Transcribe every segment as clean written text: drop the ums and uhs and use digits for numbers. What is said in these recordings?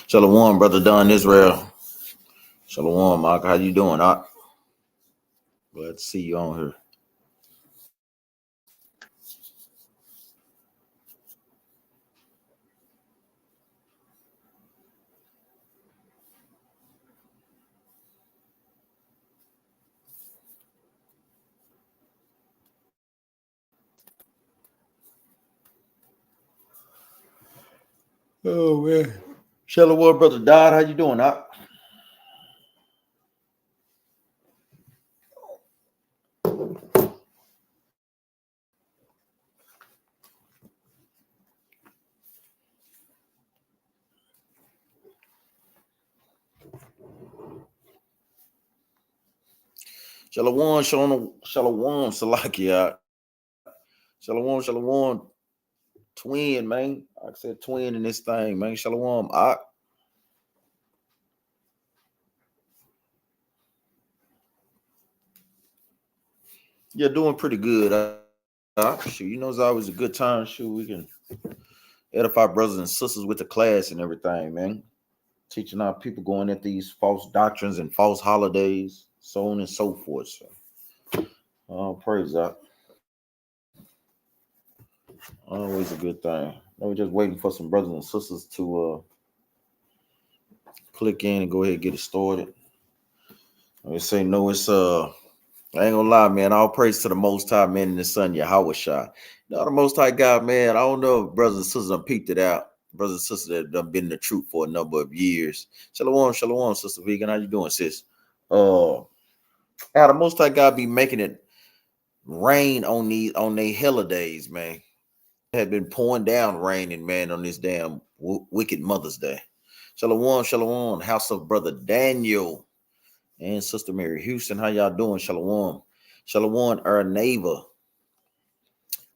Shalom, brother Don Israel. Shalom, Mark. How you doing? Glad to see you on here. Oh man. Shalom, brother Dodd. How you doing? Shalom, Salakia. Shalom, twin, man. I said twin in this thing, man. Shalom, You're doing pretty good. Shoot, it's always a good time. Shoot, we can edify brothers and sisters with the class and everything, man. Teaching our people going at these false doctrines and false holidays, so on and so forth. So, praise God. Always a good thing. We're just waiting for some brothers and sisters to click in and go ahead and get it started. I say no, it's I ain't gonna lie, man. All praise to the Most High, man, and the Son, Yahweh Shai. The Most High God, man. I don't know if brothers and sisters have peeped it out. Brothers and sisters that have been in the truth for a number of years. Shalom, Sister Vegan. How you doing, sis? How the Most High God be making it rain on their hella days, man. Had been pouring down raining, man, on this damn wicked Mother's Day. Shalom, house of brother Daniel and Sister Mary Houston. How y'all doing? Shalom, our neighbor.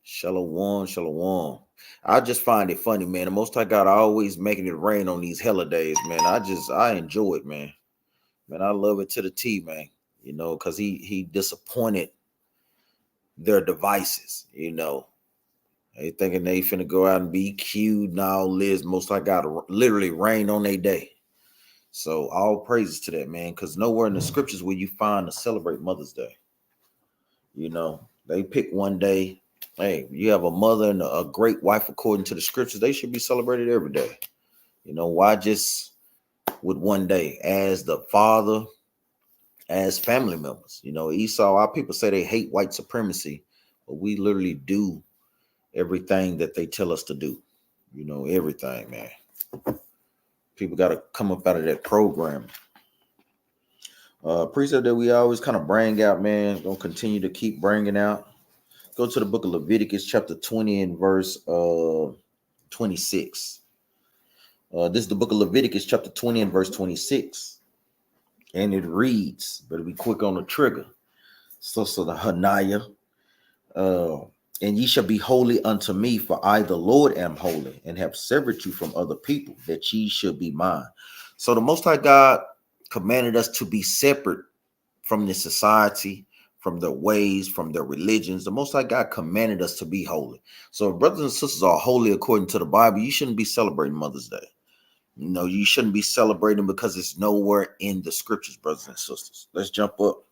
Shalom. I just find it funny, man. The Most High God always making it rain on these hella days, man. I enjoy it, man. Man, I love it to the T, man. Because he disappointed their devices, They thinking they finna go out and be cute and all this. Most High God literally rain on their day. So all praises to that, man. Because nowhere in the scriptures will you find to celebrate Mother's Day. They pick one day. Hey, you have a mother and a great wife according to the scriptures. They should be celebrated every day. Why just with one day as the father, as family members? Esau, our people say they hate white supremacy, but we literally do everything that they tell us to do. Everything, man. People got to come up out of that program. Precept that we always kind of bring out, man. Gonna continue to keep bringing out. Go to the book of Leviticus, chapter 20 and verse 26. This is the book of Leviticus, chapter 20 and verse 26. And it reads, better be quick on the trigger. So the Hanaya, and ye shall be holy unto me, for I, the Lord, am holy, and have severed you from other people, that ye should be mine. So the Most High God commanded us to be separate from this society, from their ways, from their religions. The Most High God commanded us to be holy. So if brothers and sisters are holy according to the Bible, you shouldn't be celebrating Mother's Day. You shouldn't be celebrating because it's nowhere in the scriptures, brothers and sisters. Let's jump up.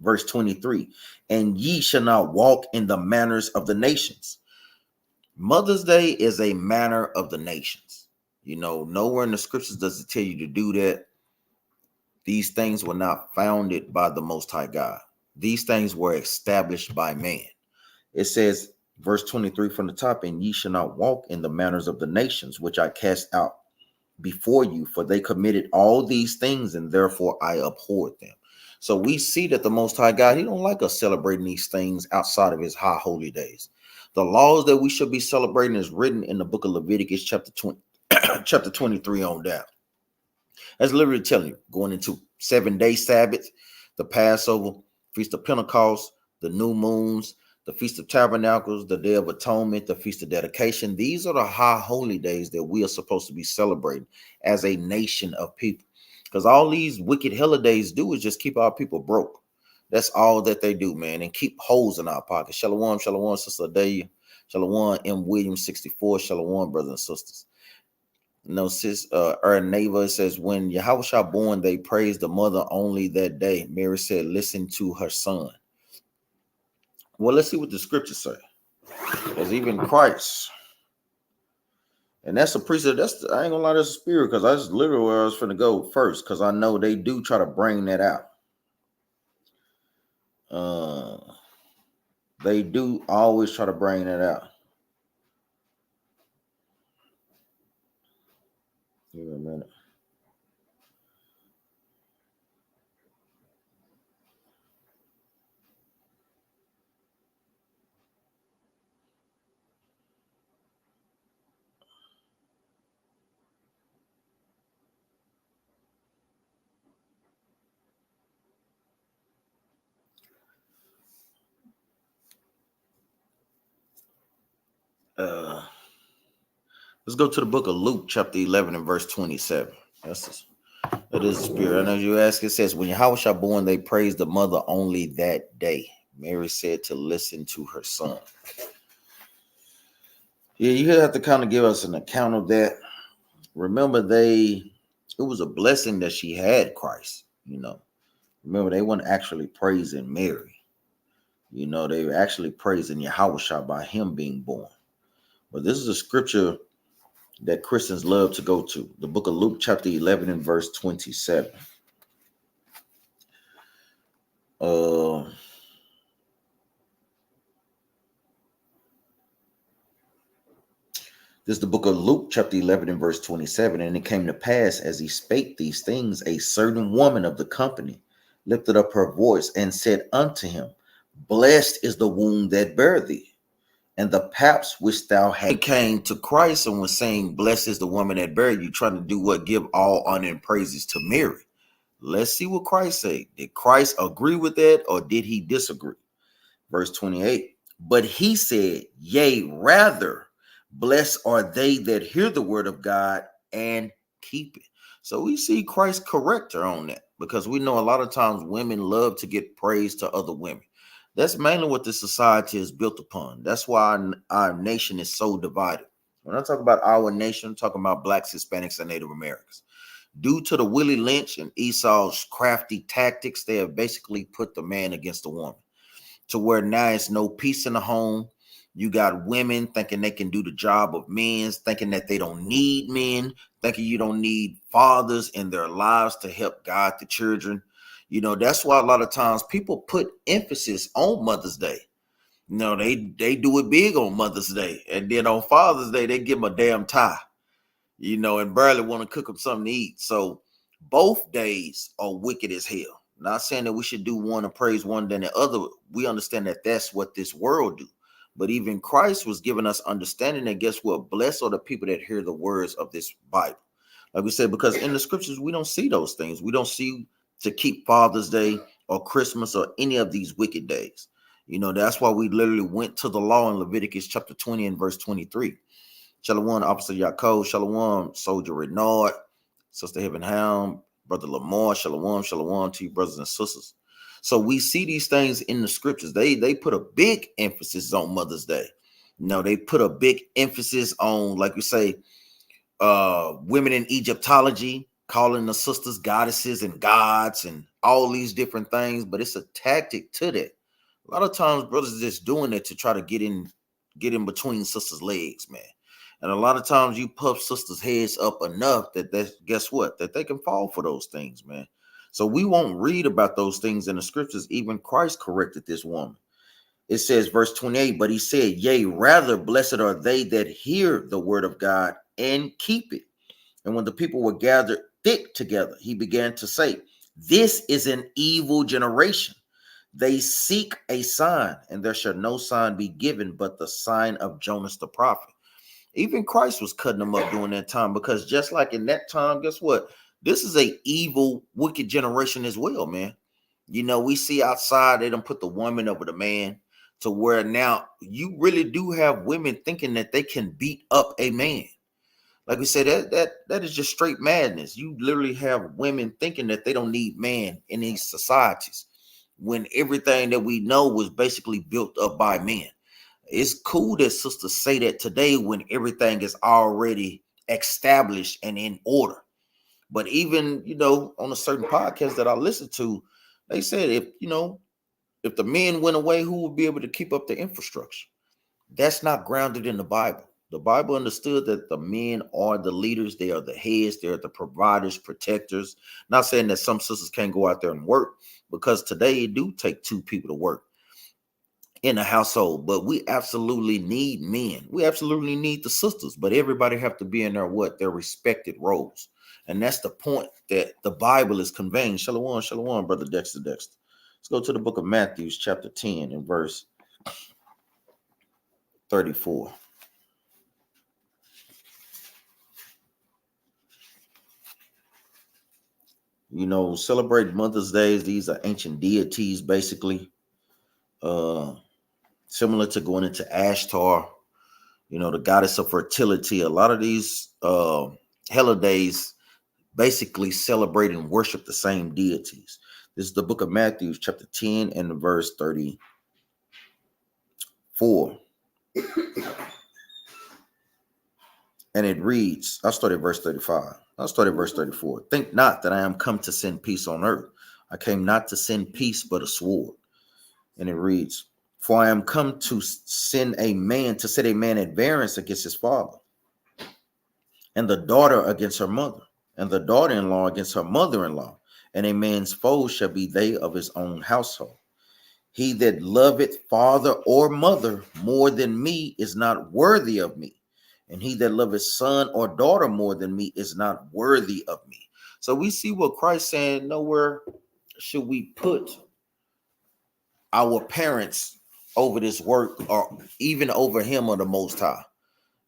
Verse 23, and ye shall not walk in the manners of the nations. Mother's Day is a manner of the nations. Nowhere in the scriptures does it tell you to do that. These things were not founded by the Most High God. These things were established by man. It says, verse 23 from the top, and ye shall not walk in the manners of the nations, which I cast out before you, for they committed all these things, and therefore I abhorred them. So we see that the Most High God, he don't like us celebrating these things outside of his high holy days. The laws that we should be celebrating is written in the book of Leviticus, chapter 20, chapter 23 on down. That's literally telling you, going into 7-day Sabbath, the Passover, Feast of Pentecost, the new moons, the Feast of Tabernacles, the Day of Atonement, the Feast of Dedication. These are the high holy days that we are supposed to be celebrating as a nation of people. Because all these wicked holidays do is just keep our people broke. That's all that they do, man, and keep holes in our pockets. Shalom, shalom, Sister Adelia. Shalom, M. Williams, 64. Shalom, brothers and sisters. No, sis, Neva says, when Yahushua born, they praised the mother only that day. Mary said, listen to her son. Well, let's see what the scriptures say. Because even Christ, and that's a precept. I ain't gonna lie, that's a spirit, because that's literally where I was finna go first, because I know they do try to bring that out. They do always try to bring that out. Give me a minute. Let's go to the book of Luke, chapter 11 and verse 27. That is the spirit. I know you ask. It says, when Yahushua born, they praised the mother only that day. Mary said to listen to her son. Yeah, you have to kind of give us an account of that. Remember, it was a blessing that she had Christ. Remember, they weren't actually praising Mary. They were actually praising Yahushua by him being born. But this is a scripture that Christians love to go to. The book of Luke, chapter 11 and verse 27. This is the book of Luke, chapter 11 and verse 27. And it came to pass, as he spake these things, a certain woman of the company lifted up her voice and said unto him, blessed is the womb that bare thee, and the paps which thou hast. He came to Christ and was saying, blessed is the woman that bare you, trying to do what? Give all honor and praises to Mary. Let's see what Christ said. Did Christ agree with that, or did he disagree? Verse 28. But he said, yea, rather, blessed are they that hear the word of God and keep it. So we see Christ correct her on that, because we know a lot of times women love to get praise to other women. That's mainly what this society is built upon. That's why our nation is so divided. When I talk about our nation, I'm talking about blacks, Hispanics, and Native Americans. Due to the Willie Lynch and Esau's crafty tactics, they have basically put the man against the woman, to where now it's no peace in the home. You got women thinking they can do the job of men, thinking that they don't need men, thinking you don't need fathers in their lives to help guide the children. That's why a lot of times people put emphasis on Mother's Day. They do it big on Mother's Day. And then on Father's Day, they give them a damn tie, and barely want to cook them something to eat. So both days are wicked as hell. Not saying that we should do one and praise one than the other. We understand that that's what this world do. But even Christ was giving us understanding that, guess what? Blessed are the people that hear the words of this Bible. Like we said, because in the scriptures, we don't see those things. We don't see to keep Father's Day or Christmas or any of these wicked days. That's why we literally went to the law in Leviticus chapter 20 and verse 23. Shalom, Officer Yaakov. Shalom, Soldier Renard. Sister Heaven Hound. Brother Lamar. Shalom, shalom to you, brothers and sisters. So we see these things in the scriptures. They put a big emphasis on Mother's Day. They put a big emphasis on, like we say, women in Egyptology, calling the sisters goddesses and gods and all these different things. But it's a tactic to that. A lot of times brothers are just doing it to try to get in between sisters' legs, man. And a lot of times you puff sisters' heads up enough that guess what? That they can fall for those things, man. So we won't read about those things in the scriptures. Even Christ corrected this woman. It says, verse 28, but he said, yea, rather blessed are they that hear the word of God and keep it. And when the people were gathered thick together, he began to say, this is an evil generation. They seek a sign, and there shall no sign be given but the sign of Jonas the prophet. Even Christ was cutting them up during that time, because just like in that time, guess what? This is a evil, wicked generation as well, man. We see outside, they don't put the woman over the man, to where now you really do have women thinking that they can beat up a man. Like we said, that is just straight madness. You literally have women thinking that they don't need man in these societies when everything that we know was basically built up by men. It's cool that sisters say that today when everything is already established and in order. But even, on a certain podcast that I listened to, they said if the men went away, who would be able to keep up the infrastructure? That's not grounded in the Bible. The Bible understood that the men are the leaders, they are the heads, they are the providers, protectors. Not saying that some sisters can't go out there and work, because today it do take two people to work in a household, but we absolutely need men. We absolutely need the sisters, but everybody have to be in their respected roles. And that's the point that the Bible is conveying. Shalom, shalom, brother Dexter. Let's go to the book of Matthew, chapter 10 and verse 34. Celebrate Mother's Days. These are ancient deities, basically. Similar to going into Ashtar, the goddess of fertility. A lot of these holidays basically celebrate and worship the same deities. This is the book of Matthew, chapter 10 and verse 34. And it reads, I'll start at verse 35. I'll start at verse 34. Think not that I am come to send peace on earth. I came not to send peace, but a sword. And it reads, for I am come to set a man at variance against his father, and the daughter against her mother, and the daughter-in-law against her mother-in-law, and a man's foes shall be they of his own household. He that loveth father or mother more than me is not worthy of me, and he that loveth son or daughter more than me is not worthy of me. So we see what Christ saying, nowhere should we put our parents over this work, or even over him or the Most High.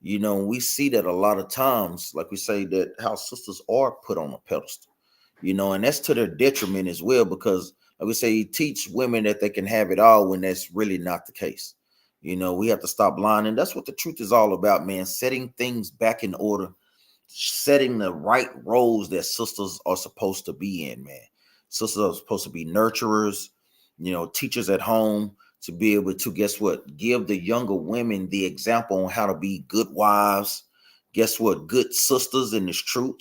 We see that a lot of times, like we say, that how sisters are put on a pedestal, and that's to their detriment as well, because like we say, you teach women that they can have it all when that's really not the case. We have to stop lying. And that's what the truth is all about, man. Setting things back in order, setting the right roles that sisters are supposed to be in, man. Sisters are supposed to be nurturers, teachers at home, to be able to, guess what, give the younger women the example on how to be good wives. Guess what? Good sisters in this truth.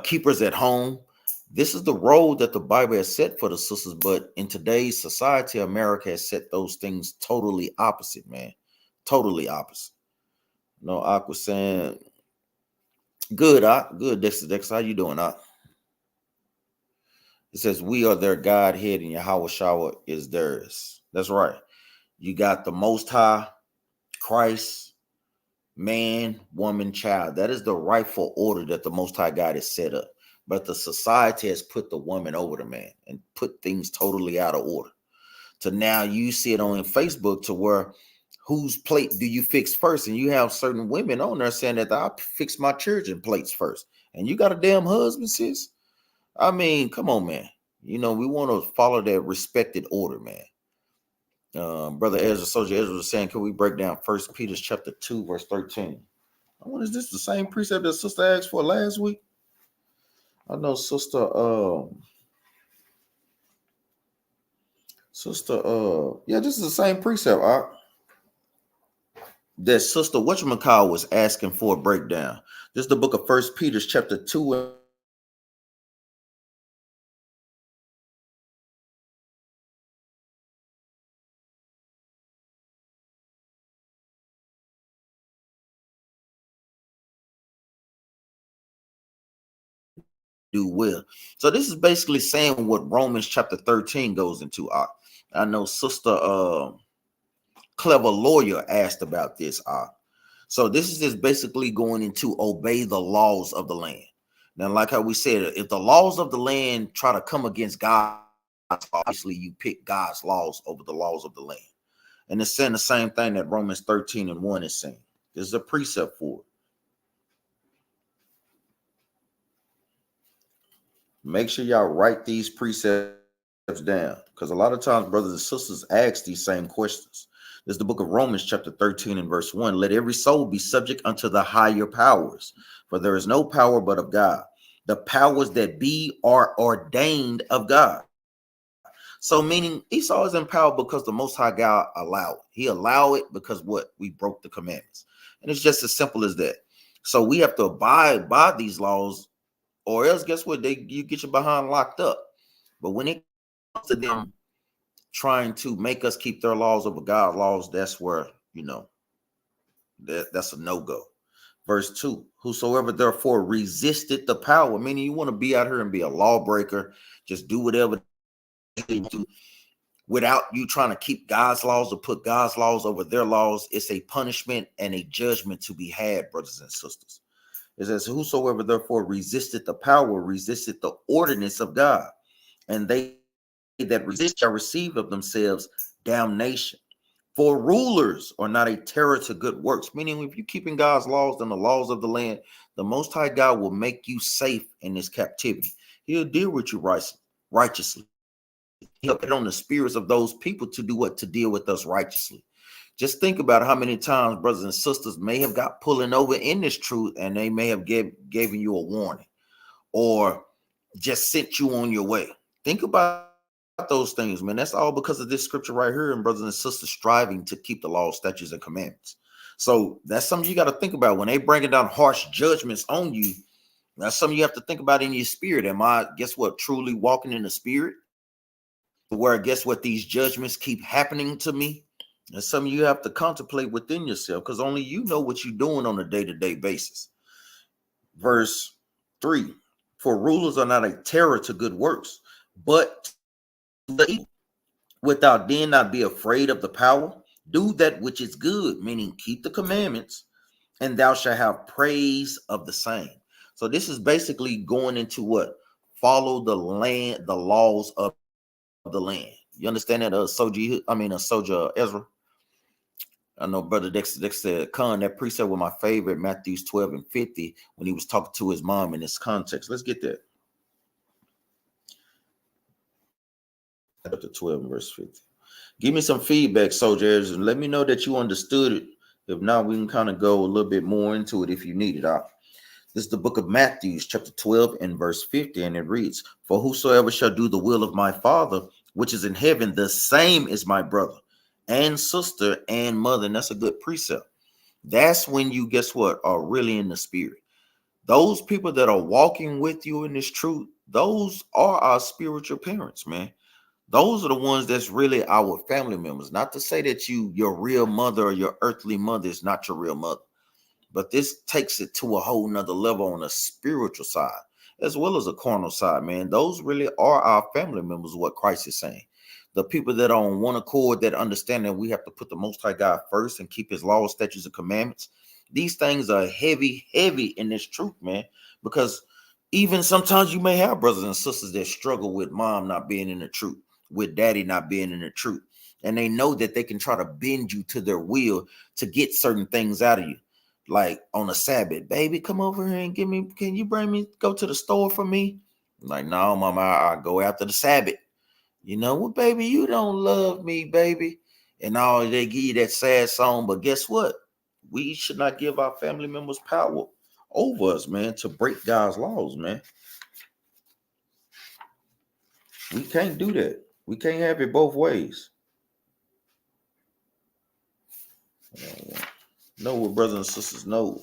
Keepers at home. This is the role that the Bible has set for the sisters, but in today's society, America has set those things totally opposite, man. Totally opposite. Ak was saying, good, Ak. Good, Dexter. How you doing, Ak? It says, we are their Godhead and Yahweh Shah is theirs. That's right. You got the Most High, Christ, man, woman, child. That is the rightful order that the Most High God has set up. But the society has put the woman over the man and put things totally out of order. So now you see it on Facebook to where whose plate do you fix first? And you have certain women on there saying that I fix my children plates first. And you got a damn husband, sis? I mean, come on, man. We want to follow that respected order, man. Brother Ezra, Soldier Ezra was saying, can we break down 1 Peter chapter 2, verse 13? I wonder, is this the same precept that sister asked for last week? I know sister, yeah, this is the same precept, that sister whatchamacall was asking for a breakdown. This is the book of 1 Peter chapter 2. Do well. So this is basically saying what Romans chapter 13 goes into. I know sister clever lawyer asked about this. So this is just basically going into obey the laws of the land. Now, like how we said, if the laws of the land try to come against God, obviously you pick God's laws over the laws of the land. And it's saying the same thing that Romans 13 and 1 is saying. There's a precept for it. Make sure y'all write these precepts down, because a lot of times brothers and sisters ask these same questions. This is the book of Romans, chapter 13 and verse 1. Let every soul be subject unto the higher powers, for there is no power but of God. The powers that be are ordained of God. So meaning Esau is in power because the Most High God allowed it. He allowed it because what? We broke the commandments. And it's just as simple as that. So we have to abide by these laws, or else guess what? You get your behind locked up. But when it comes to them trying to make us keep their laws over God's laws, that's where, that's a no-go. Verse 2, whosoever therefore resisted the power, meaning you want to be out here and be a lawbreaker, just do whatever you do without you trying to keep God's laws or put God's laws over their laws. It's a punishment and a judgment to be had, brothers and sisters. It says, whosoever therefore resisted the power, resisted the ordinance of God, and they that resist shall receive of themselves damnation. For rulers are not a terror to good works, meaning if you're keeping God's laws and the laws of the land, the Most High God will make you safe in this captivity. He'll deal with you righteously. He'll put on the spirits of those people to do what? To deal with us righteously. Just think about how many times brothers and sisters may have got pulling over in this truth, and they may have given you a warning or just sent you on your way. Think about those things, man. That's all because of this scripture right here, and brothers and sisters striving to keep the law, statutes, and commandments. So that's something you got to think about when they bringing down harsh judgments on you. That's something you have to think about in your spirit. Am I, guess what, truly walking in the spirit? Where, guess what, these judgments keep happening to me? That's something you have to contemplate within yourself, because only you know what you're doing on a day-to-day basis. Verse 3, for rulers are not a terror to good works, but the evil. Without then not be afraid of the power, do that which is good, meaning keep the commandments, and thou shalt have praise of the same. So this is basically going into what? Follow the land, the laws of the land. You understand that, soldier Ezra? I know Brother Dexter said, Con, that precept was my favorite, Matthew 12 and 50, when he was talking to his mom in this context. Let's get that. Chapter 12 and verse 50. Give me some feedback, soldiers, and let me know that you understood it. If not, we can kind of go a little bit more into it if you need it. This is the book of Matthew, chapter 12 and verse 50, and it reads, for whosoever shall do the will of my Father, which is in heaven, the same is my brother and sister and mother. And that's a good precept. That's when you, guess what, are really in the spirit. Those people that are walking with you in this truth, those are our spiritual parents, man. Those are the ones that's really our family members. Not to say that your real mother or your earthly mother is not your real mother, but this takes it to a whole nother level on a spiritual side as well as a carnal side, man. Those really are our family members, what Christ is saying. The people that are on one accord, that understand that we have to put the Most High God first and keep his laws, statutes, and commandments. These things are heavy in this truth, man, because even sometimes you may have brothers and sisters that struggle with mom not being in the truth, with daddy not being in the truth. And they know that they can try to bend you to their will to get certain things out of you. Like on a Sabbath, baby, come over here and can you go to the store for me? I'm like, no, mama, I go after the Sabbath. You know what, baby, you don't love me, baby. And all they give you that sad song. But guess what? We should not give our family members power over us, man, to break God's laws, man. We can't do that. We can't have it both ways. Know what brothers and sisters know.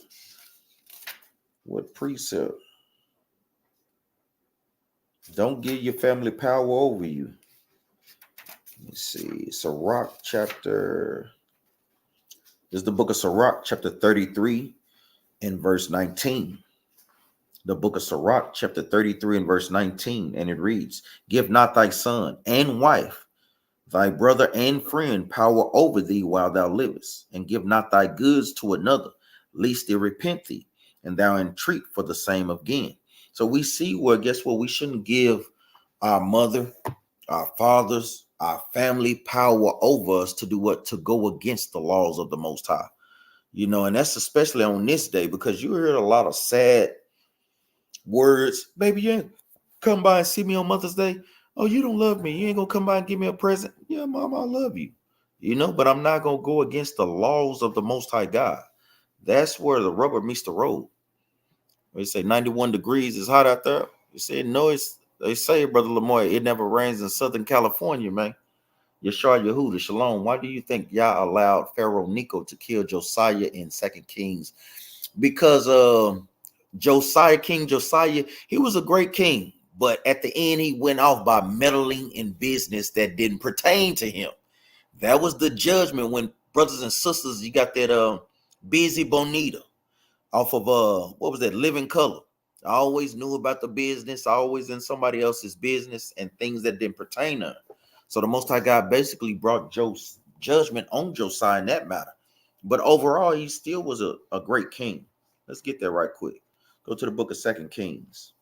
What precept? Don't give your family power over you. Let's see. Sirach chapter. This is the book of Sirach, chapter 33 and verse 19. The book of Sirach, chapter 33 and verse 19. And it reads, give not thy son and wife, thy brother and friend power over thee while thou livest, and give not thy goods to another, lest they repent thee, and thou entreat for the same again. So we see where, guess what, we shouldn't give our mother, our fathers, our family power over us to do what? To go against the laws of the Most High. And that's especially on this day, because you heard a lot of sad words. Baby, you ain't come by and see me on Mother's Day. Oh, you don't love me. You ain't gonna come by and give me a present. Yeah, mama, I love you. but I'm not going to go against the laws of the Most High God. That's where the rubber meets the road. They say 91 degrees is hot out there. You say, no, they say, Brother Lamoy, it never rains in Southern California, man. Yeshar Yehuda, Shalom. Why do you think Yah allowed Pharaoh Necho to kill Josiah in 2 Kings? Because King Josiah, he was a great king, but at the end, he went off by meddling in business that didn't pertain to him. That was the judgment when, brothers and sisters, you got that Busy Bonita off of what was that, Living Color. I always knew about the business, always in somebody else's business and things that didn't pertain to her. So the Most High God basically brought judgment on Josiah in that matter. But overall, he still was a great king. Let's get there right quick. Go to the book of 2 Kings,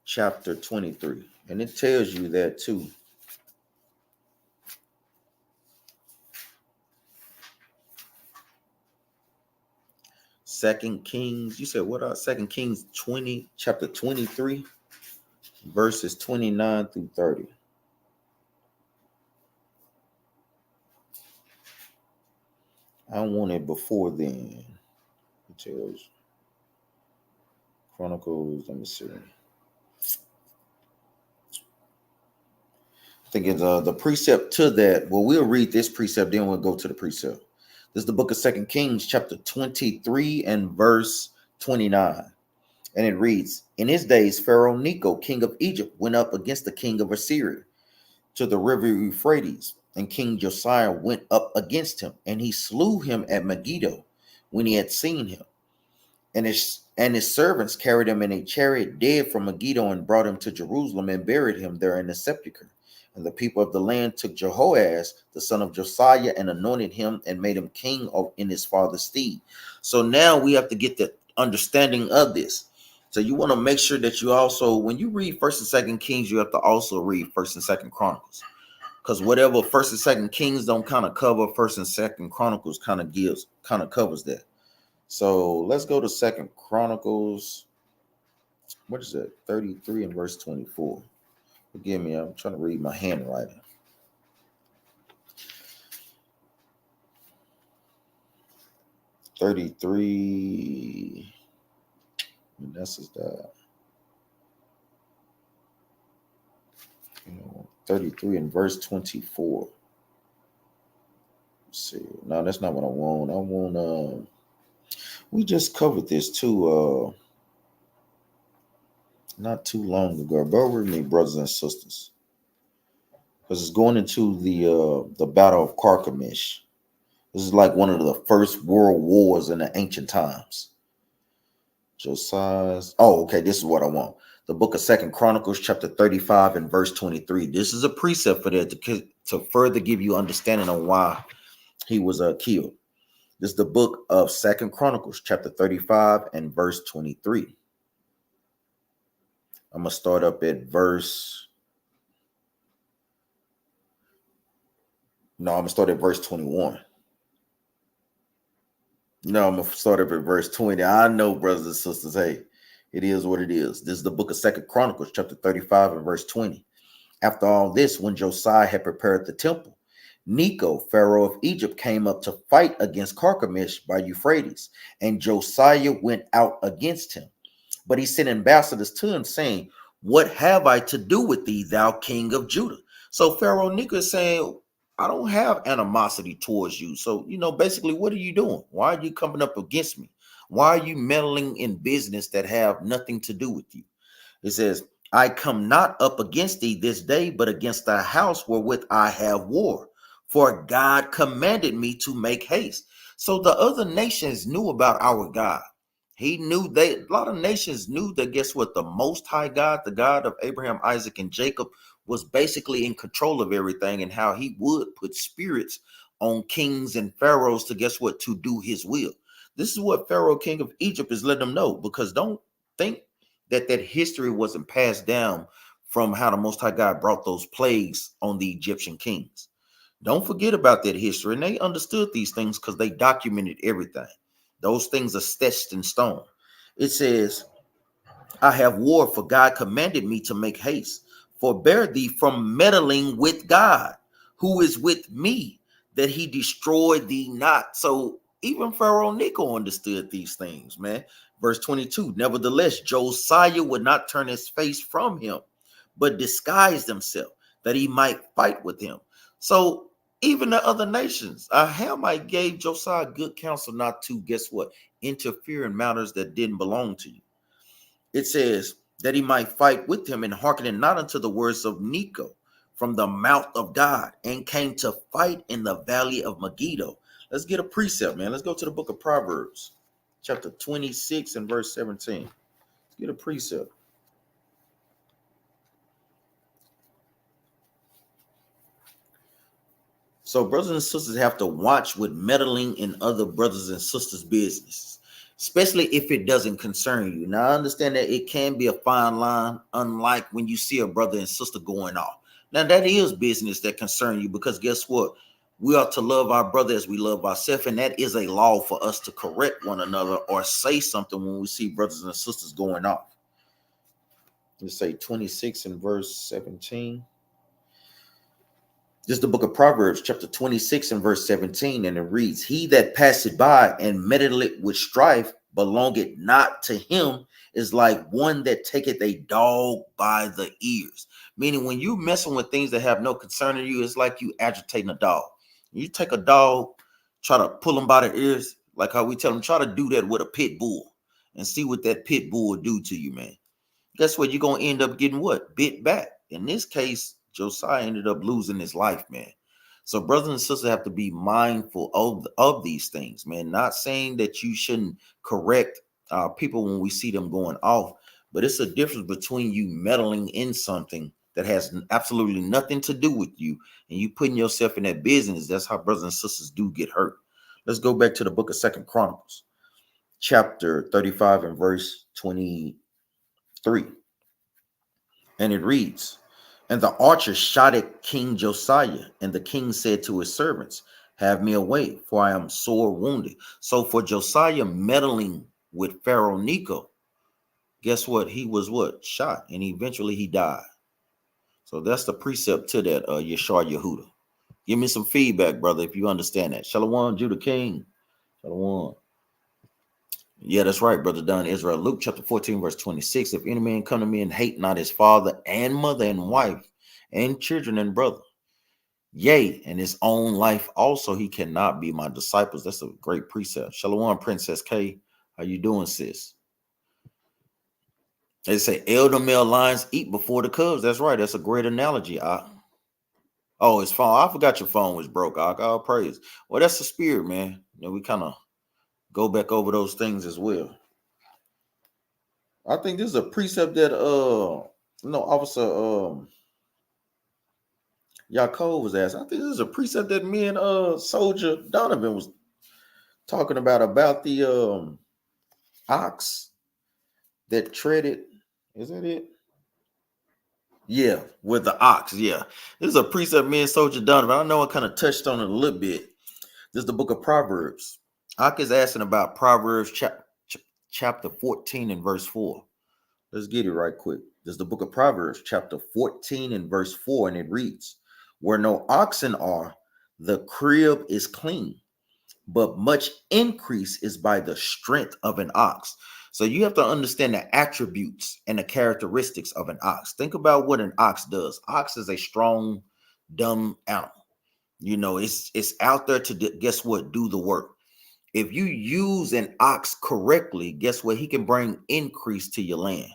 chapter 23. And it tells you that too. Second Kings, you said what? 2 Kings 20, chapter 23, verses 29 through 30. I want it before then. It tells Chronicles, let me see. I think it's the precept to that. Well, we'll read this precept, then we'll go to the precept. This is the book of 2 Kings, chapter 23 and verse 29. And it reads, in his days, Pharaoh Necho, king of Egypt, went up against the king of Assyria to the river Euphrates. And King Josiah went up against him, and he slew him at Megiddo when he had seen him. And his servants carried him in a chariot dead from Megiddo and brought him to Jerusalem and buried him there in the sepulchre. And the people of the land took Jehoaz, the son of Josiah, and anointed him and made him king in his father's stead. So now we have to get the understanding of this. So you want to make sure that you also, when you read 1st and 2nd Kings, you have to also read 1st and 2nd Chronicles. Because whatever 1st and 2nd Kings don't kind of cover, 1st and 2nd Chronicles kind of covers that. So let's go to 2nd Chronicles. What is that? 33 and verse 24. Forgive me, I'm trying to read my handwriting. $33. And that's his dad. 33 and verse 24. Let's see. No, that's not what I want. I want we just covered this too not too long ago. Bear with me, brothers and sisters. Because it's going into the Battle of Carchemish. This is like one of the first world wars in the ancient times. Josiah's. Oh, okay. This is what I want. The book of 2nd Chronicles, chapter 35 and verse 23. This is a precept for that to further give you understanding on why he was killed. This is the book of 2nd Chronicles, chapter 35 and verse 23. I'm going to start up at verse. No, I'm going to start at verse 21. No, I'm going to start up at verse 20. I know, brothers and sisters, hey, it is what it is. This is the book of 2nd Chronicles, chapter 35 and verse 20. After all this, when Josiah had prepared the temple, Necho, Pharaoh of Egypt, came up to fight against Carchemish by Euphrates, and Josiah went out against him. But he sent ambassadors to him, saying, what have I to do with thee, thou king of Judah? So Pharaoh Necho is saying, I don't have animosity towards you. So, basically, what are you doing? Why are you coming up against me? Why are you meddling in business that have nothing to do with you? It says, I come not up against thee this day, but against thy house wherewith I have war. For God commanded me to make haste. So the other nations knew about our God. He knew a lot of nations knew that, guess what? The Most High God, the God of Abraham, Isaac, and Jacob, was basically in control of everything, and how he would put spirits on kings and pharaohs to, guess what? To do his will. This is what Pharaoh, king of Egypt, is letting them know, because don't think that history wasn't passed down from how the Most High God brought those plagues on the Egyptian kings. Don't forget about that history. And they understood these things because they documented everything. Those things are sketched in stone. It says, I have war, for God commanded me to make haste. Forbear thee from meddling with God. who is with me, that he destroy thee not. So even Pharaoh Necho understood these things, man. Verse 22, nevertheless, Josiah would not turn his face from him, but disguised himself that he might fight with him. So even the other nations, Hamite gave Josiah good counsel not to, guess what, interfere in matters that didn't belong to you. It says that he might fight with him and hearkening not unto the words of Necho from the mouth of God, and came to fight in the valley of Megiddo. Let's get a precept, man. Let's go to the book of Proverbs, chapter 26 and verse 17. Let's get a precept. So brothers and sisters have to watch with meddling in other brothers and sisters' business, especially if it doesn't concern you. Now, I understand that it can be a fine line, unlike when you see a brother and sister going off. Now, that is business that concern you, because guess what? We ought to love our brother as we love ourselves, and that is a law for us to correct one another or say something when we see brothers and sisters going off. Let's say 26 and verse 17. This is the book of Proverbs, chapter 26 and verse 17, and it reads, he that passeth by and meddleth with strife belongeth not to him, is like one that taketh a dog by the ears. Meaning, when you messing with things that have no concern in you, it's like you agitating a dog. You take a dog, try to pull him by the ears, like how we tell them, try to do that with a pit bull and see what that pit bull will do to you, man. Guess what? You're going to end up getting what? Bit back. In this case, Josiah ended up losing his life, man. So brothers and sisters have to be mindful of these things, man. Not saying that you shouldn't correct people when we see them going off, but it's a difference between you meddling in something that has absolutely nothing to do with you and you putting yourself in that business. That's how brothers and sisters do get hurt. Let's go back to the book of 2 Chronicles, chapter 35 and verse 23. And it reads, and the archer shot at King Josiah, and the king said to his servants, have me away, for I am sore wounded. So for Josiah meddling with Pharaoh Necho, guess what? He was what? Shot, and eventually he died. So that's the precept to that, Yeshar Yehuda. Give me some feedback, brother, if you understand that. Shalom, Judah King. Shalom. Yeah, that's right, brother Don Israel. Luke chapter 14, verse 26. If any man come to me and hate not his father and mother and wife and children and brother, yea, and his own life also, he cannot be my disciples. That's a great precept. Shalom, Princess K. How you doing, sis? They say elder male lions eat before the cubs. That's right. That's a great analogy. Oh, his phone. I forgot your phone was broke. All praise. Well, that's the spirit, man. You know, we kind of go back over those things as well. I think this is a precept that Officer Yaakov was asking. I think this is a precept that me and Soldier Donovan was talking about the ox that treaded. Is that it? Yeah, with the ox. Yeah, this is a precept me and Soldier Donovan. I know I kind of touched on it a little bit. This is the book of Proverbs. Ak is asking about Proverbs chapter 14 and verse 4. Let's get it right quick. This is the book of Proverbs, chapter 14 and verse 4, and it reads, where no oxen are, the crib is clean, but much increase is by the strength of an ox. So you have to understand the attributes and the characteristics of an ox. Think about what an ox does. Ox is a strong, dumb animal. You know, it's out there to guess what? Do the work. If you use an ox correctly, guess what? He can bring increase to your land.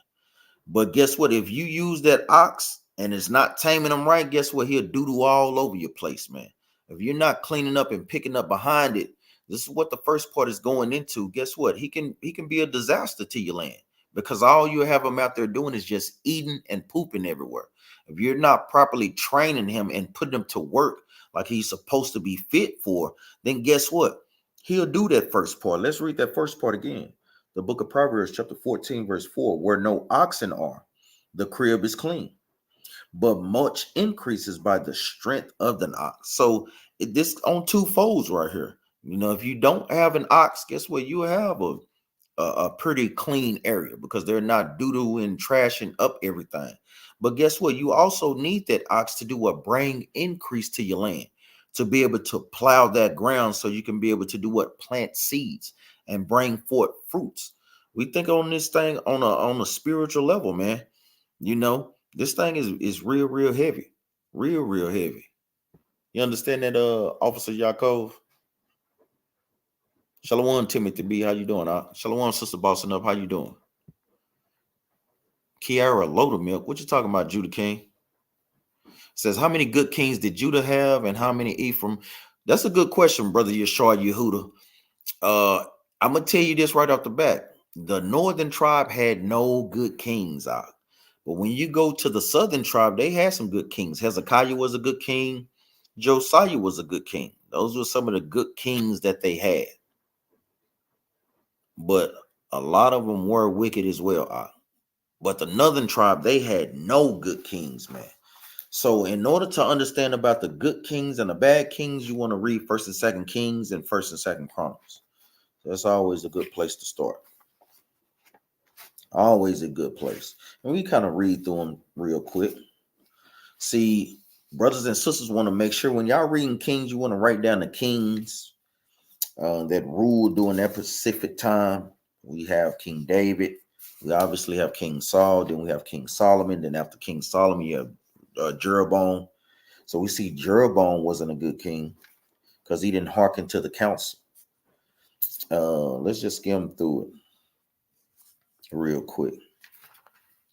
But guess what? If you use that ox and it's not taming him right, guess what? He'll doodle all over your place, man. If you're not cleaning up and picking up behind it, this is what the first part is going into. Guess what? He can be a disaster to your land, because all you have him out there doing is just eating and pooping everywhere. If you're not properly training him and putting him to work like he's supposed to be fit for, then guess what? He'll do that first part. Let's read that first part again. The book of Proverbs, chapter 14, verse 4, where no oxen are, the crib is clean, but much increases by the strength of an ox. So this on two folds right here. You know, if you don't have an ox, guess what? You have a pretty clean area, because they're not doodling and trashing up everything. But guess what? You also need that ox to do what? Bring increase to your land, to be able to plow that ground so you can be able to do what? Plant seeds and bring forth fruits. We think on this thing on a spiritual level, man. You know, this thing is real heavy. Real heavy. You understand that, Officer Yaakov? Shalom, Timothy B. How you doing? Shalom, Sister Bossing Up. How you doing? Kiara Loadermilk. What you talking about, Judah King? Says, how many good kings did Judah have and how many Ephraim? That's a good question, brother Yeshua Yehuda. I'm going to tell you this right off the bat. The northern tribe had no good kings out. But when you go to the southern tribe, they had some good kings. Hezekiah was a good king. Josiah was a good king. Those were some of the good kings that they had. But a lot of them were wicked as well. But the northern tribe, they had no good kings, man. So in order to understand about the good kings and the bad kings, you want to read 1st and 2nd Kings and 1st and 2nd Chronicles. So that's always a good place to start. Always a good place. And we kind of read through them real quick. See, brothers and sisters want to make sure when y'all reading Kings, you want to write down the kings that ruled during that specific time. We have King David. We obviously have King Saul. Then we have King Solomon. Then after King Solomon, you have Jeroboam. So we see Jeroboam wasn't a good king because he didn't hearken to the counsel. Let's just skim through it real quick.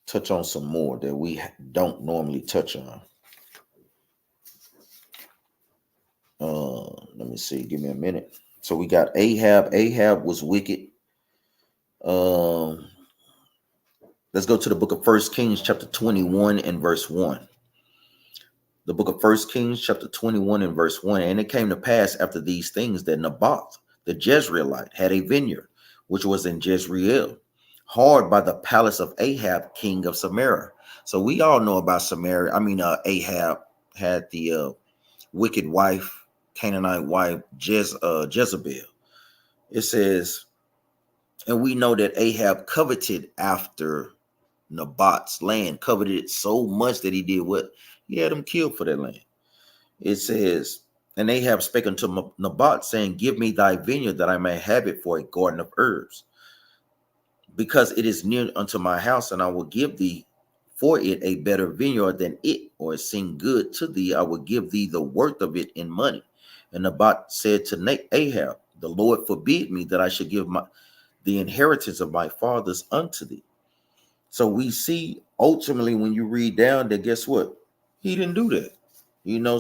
Touch on some more that we don't normally touch on. Let me see. Give me a minute. So we got Ahab. Ahab was wicked. Let's go to the book of 1 Kings chapter 21 and verse 1. The book of 1 Kings chapter 21 and verse 1. And it came to pass after these things that Naboth, the Jezreelite, had a vineyard, which was in Jezreel, hard by the palace of Ahab, king of Samaria. So we all know about Samaria. Ahab had the wicked wife, Canaanite wife, Jezebel. It says, and we know that Ahab coveted after Naboth's land, coveted it so much that he did what? He had him killed for that land. It says, and Ahab spake unto Naboth, saying, give me thy vineyard that I may have it for a garden of herbs, because it is near unto my house, and I will give thee for it a better vineyard than it, or it seem good to thee, I will give thee the worth of it in money. And Naboth said to Ahab, the Lord forbid me that I should give the inheritance of my fathers unto thee. So we see ultimately when you read down that, guess what? He didn't do that.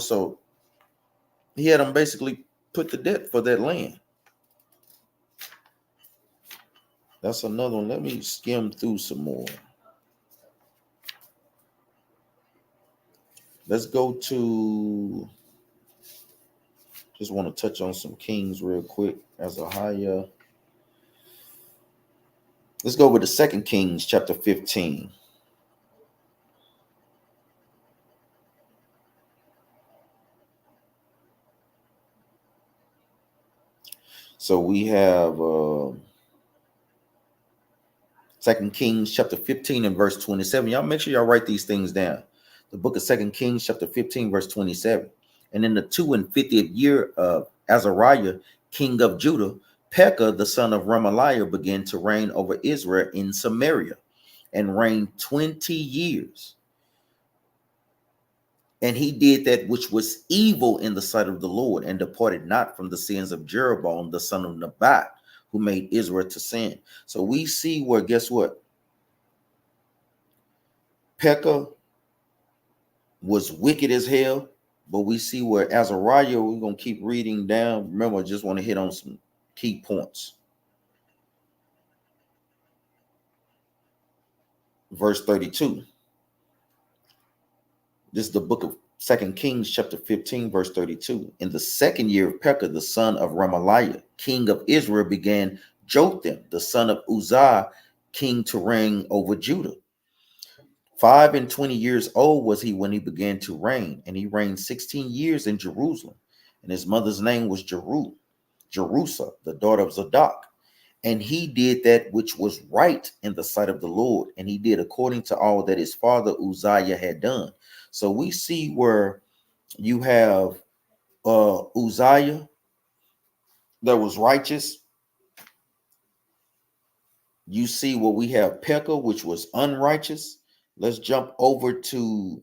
So he had them basically put to death for that land. That's another one. Let me skim through some more. Let's go to, just want to touch on some kings real quick. Azariah. Let's go over to 2 Kings chapter 15. So we have 2 Kings chapter 15 and verse 27. Y'all make sure y'all write these things down. The book of 2 Kings chapter 15 verse 27. And in the 52nd year of Azariah, king of Judah, Pekah, the son of Remaliah, began to reign over Israel in Samaria and reigned 20 years. And he did that which was evil in the sight of the Lord, and departed not from the sins of Jeroboam, the son of Nebat, who made Israel to sin. So we see where, guess what? Pekah was wicked as hell, but we see where Azariah, we're going to keep reading down. Remember, I just want to hit on some key points. Verse 32. This is the book of 2 Kings chapter 15, verse 32. In the 2nd year of Pekah, the son of Remaliah, king of Israel, began Jotham, the son of Uzziah, king to reign over Judah. 25 years old was he when he began to reign, and he reigned 16 years in Jerusalem. And his mother's name was Jerusa, the daughter of Zadok. And he did that which was right in the sight of the Lord, and he did according to all that his father Uzziah had done. So we see where you have Uzziah that was righteous. You see where we have Pekah, which was unrighteous. Let's jump over to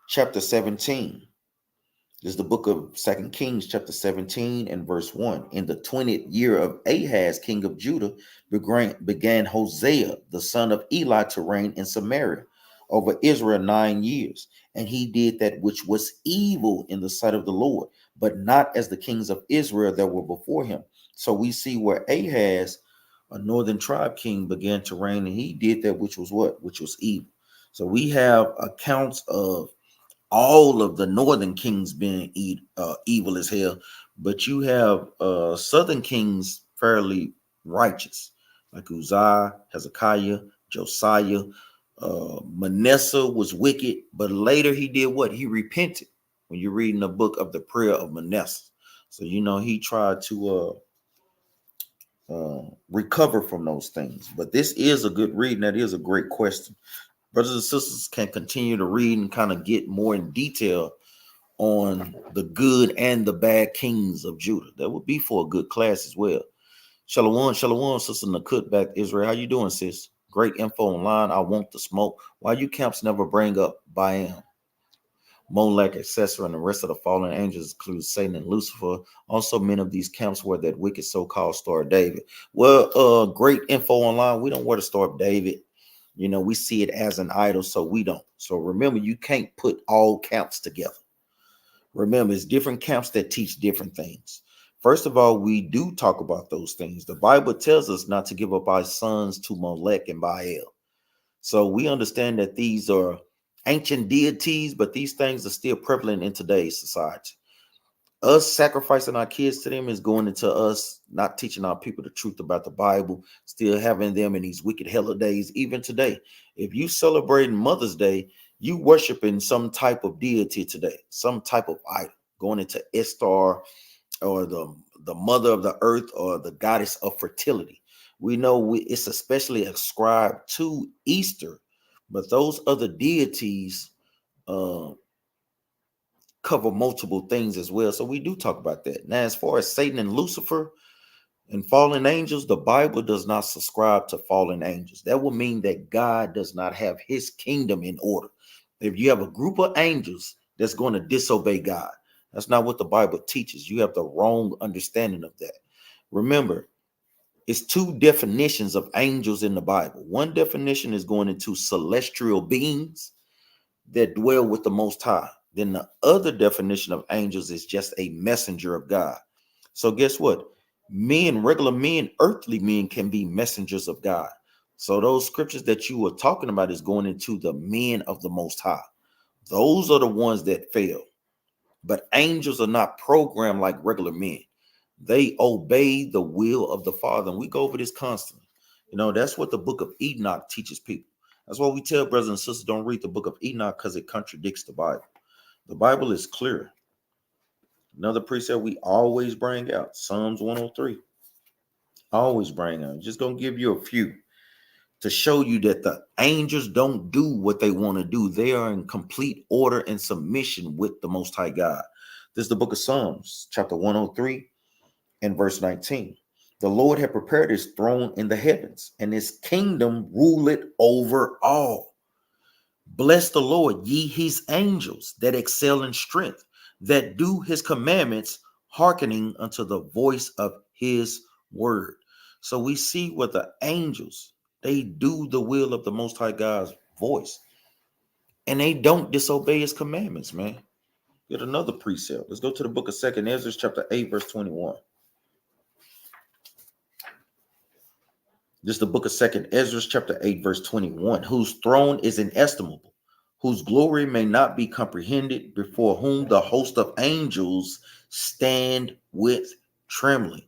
chapter 17. This is the book of 2 Kings, chapter 17 and verse 1. In the 20th year of Ahaz, king of Judah, began Hosea, the son of Eli, to reign in Samaria over Israel 9 years. And he did that which was evil in the sight of the Lord, but not as the kings of Israel that were before him. So we see where Ahaz, a northern tribe king, began to reign, and he did that which was what? Which was evil. So we have accounts of all of the northern kings being evil as hell, but you have southern kings fairly righteous, like Uzziah, Hezekiah, Josiah. Manasseh was wicked, but later he did what? He repented. When you're reading the book of the prayer of Manasseh, so you know he tried to recover from those things. But this is a good read, and that is a great question. Brothers and sisters can continue to read and kind of get more in detail on the good and the bad kings of Judah. That would be for a good class as well. Shalom, shalom, sister Nakut back Israel. How you doing, sis? Great info online. I want the smoke. Why you camps never bring up Bam, Molech, etc., and the rest of the fallen angels, include Satan and Lucifer. Also, many of these camps wear that wicked so-called Star of David. Well, great info online. We don't wear the Star of David. You know, we see it as an idol, so we don't. So remember, you can't put all camps together. Remember, it's different camps that teach different things. First of all, we do talk about those things. The Bible tells us not to give up our sons to Molech and Baal. So we understand that these are ancient deities, but these things are still prevalent in today's society. Us sacrificing our kids to them is going into us not teaching our people the truth about the Bible, still having them in these wicked holidays. Even today, if you celebrating Mother's Day, you worshiping some type of deity today, some type of idol, going into Estar or the mother of the earth or the goddess of fertility. We know it's especially ascribed to Easter, but those other deities cover multiple things as well. So we do talk about that. Now, as far as Satan and Lucifer and fallen angels, the Bible does not subscribe to fallen angels. That would mean that God does not have his kingdom in order. If you have a group of angels that's going to disobey God, that's not what the Bible teaches. You have the wrong understanding of that. Remember, it's two definitions of angels in the Bible. One definition is going into celestial beings that dwell with the Most High. Then the other definition of angels is just a messenger of God. So guess what? Men, regular men, earthly men can be messengers of God. So those scriptures that you were talking about is going into the men of the Most High. Those are the ones that fail. But angels are not programmed like regular men. They obey the will of the Father. And we go over this constantly. You know, that's what the book of Enoch teaches people. That's why we tell brothers and sisters don't read the book of Enoch, because it contradicts the Bible. The Bible is clear. Another precept we always bring out, Psalms 103. Always bring out. Just going to give you a few to show you that the angels don't do what they want to do. They are in complete order and submission with the Most High God. This is the book of Psalms, chapter 103 and verse 19. The Lord had prepared his throne in the heavens, and his kingdom ruleth over all. Bless the Lord, ye his angels that excel in strength, that do his commandments, hearkening unto the voice of his word. So we see what the angels, they do the will of the Most High God's voice, and they don't disobey his commandments, man. Get another precept. Let's go to the book of 2 Ezra, chapter 8, verse 21. This is the book of 2 Ezra, chapter 8, verse 21. Whose throne is inestimable, whose glory may not be comprehended, before whom the host of angels stand with trembling.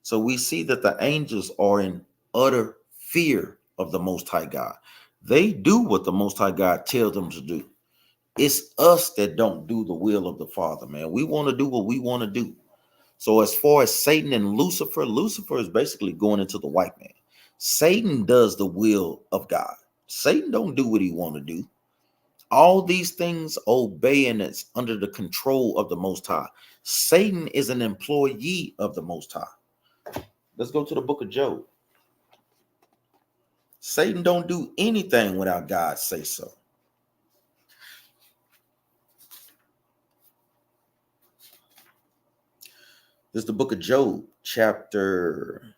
So we see that the angels are in utter fear of the Most High God. They do what the Most High God tells them to do. It's us that don't do the will of the Father, man. We want to do what we want to do. So as far as Satan and Lucifer, Lucifer is basically going into the white man. Satan does the will of God. Satan don't do what he want to do. All these things obey, and it's under the control of the Most High. Satan is an employee of the Most High. Let's go to the book of Job. Satan don't do anything without God say so. This is the book of Job, chapter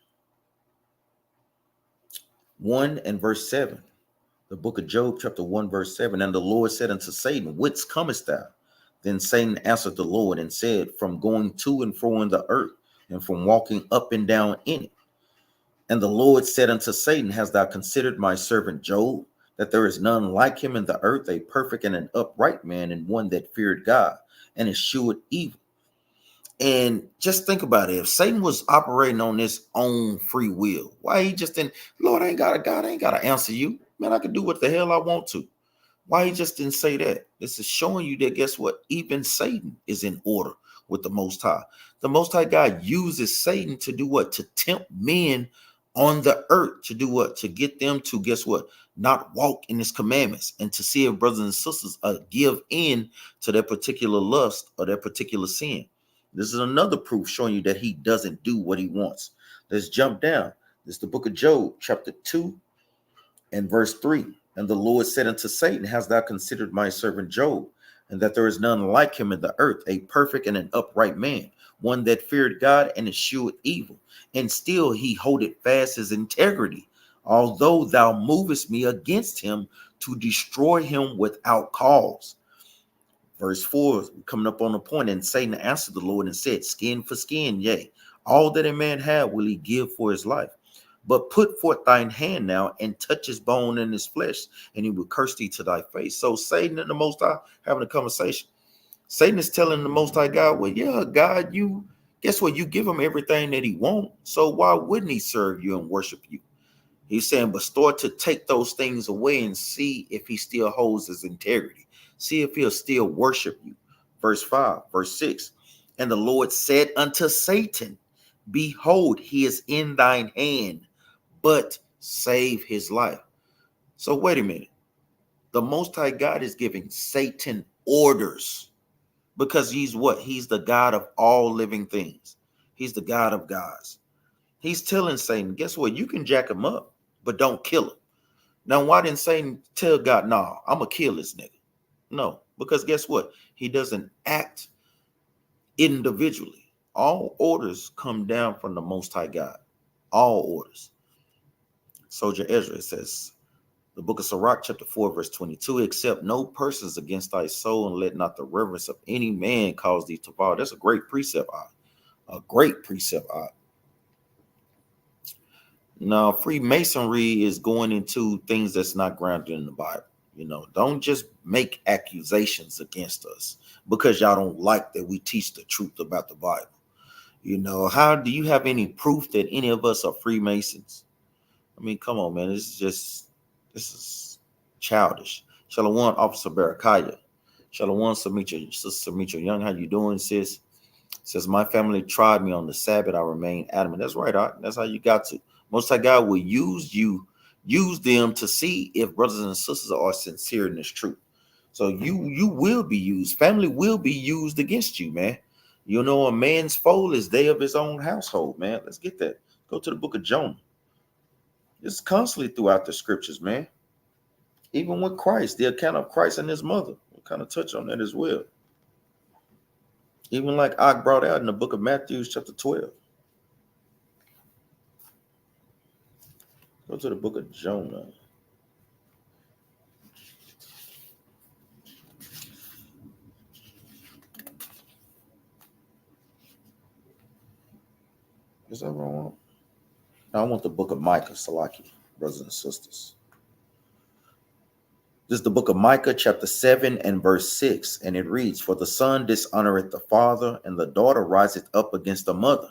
1 and verse 7. The book of Job, chapter 1, verse 7. And the Lord said unto Satan, whence comest thou? Then Satan answered the Lord and said, from going to and fro in the earth, and from walking up and down in it. And the Lord said unto Satan, hast thou considered my servant Job, that there is none like him in the earth, a perfect and an upright man, and one that feared God, and eschewed evil? And just think about it. If Satan was operating on his own free will, why he just didn't, Lord, God ain't got to answer you. Man, I can do what the hell I want to. Why he just didn't say that? This is showing you that, guess what? Even Satan is in order with the Most High. The Most High God uses Satan to do what? To tempt men on the earth. To do what? To get them to, guess what? Not walk in his commandments, and to see if brothers and sisters give in to their particular lust or their particular sin. This is another proof showing you that he doesn't do what he wants. Let's jump down. This is the book of Job, chapter 2 and verse 3. And the Lord said unto Satan, hast thou considered my servant Job, and that there is none like him in the earth, a perfect and an upright man, one that feared God and eschewed evil, and still he holdeth fast his integrity, although thou movest me against him to destroy him without cause. Verse 4, coming up on the point, and Satan answered the Lord and said, skin for skin, yea, all that a man have will he give for his life. But put forth thine hand now and touch his bone and his flesh, and he will curse thee to thy face. So Satan and the Most High having a conversation. Satan is telling the Most High God, well, yeah, God, you, guess what? You give him everything that he wants. So why wouldn't he serve you and worship you? He's saying, but start to take those things away and see if he still holds his integrity. See if he'll still worship you. Verse 5, verse 6. And the Lord said unto Satan, behold, he is in thine hand, but save his life. So wait a minute. The Most High God is giving Satan orders, because he's what? He's the God of all living things. He's the God of gods. He's telling Satan, guess what? You can jack him up, but don't kill him. Now, why didn't Satan tell God, no, I'm going to kill this nigga? No, because guess what? He doesn't act individually. All orders come down from the Most High God. All orders. Soldier Ezra says, the book of Sirach, chapter 4, verse 22, accept no persons against thy soul, and let not the reverence of any man cause thee to fall. That's a great precept, a great precept. Now, Freemasonry is going into things that's not grounded in the Bible. You know, don't just make accusations against us because y'all don't like that we teach the truth about the Bible. You know, how do you have any proof that any of us are Freemasons? I mean, come on, man. This is childish. Shalom, Officer Barakaya. Shalom, Samitra, Sister Samitra Young. How you doing, sis? Says, my family tried me on the Sabbath. I remain adamant. That's right, Art. That's how you got to. Most High God will use them to see if brothers and sisters are sincere in this truth. So you will be used. Family will be used against you, man. You know, a man's foal is they of his own household, man. Let's get that. Go to the book of Jonah. It's constantly throughout the scriptures, man. Even with Christ, the account of Christ and his mother. We'll kind of touch on that as well. Even like I brought out in the book of Matthew, chapter 12. Go to the book of Jonah. Is that wrong? I want the book of Micah, Salaki, brothers and sisters. This is the book of Micah, chapter 7 and verse 6. And it reads, for the son dishonoreth the father, and the daughter riseth up against the mother,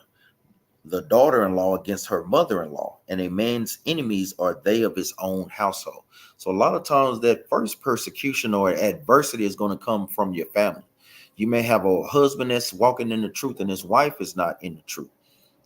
the daughter-in-law against her mother-in-law, and a man's enemies are they of his own household. So a lot of times that first persecution or adversity is going to come from your family. You may have a husband that's walking in the truth and his wife is not in the truth.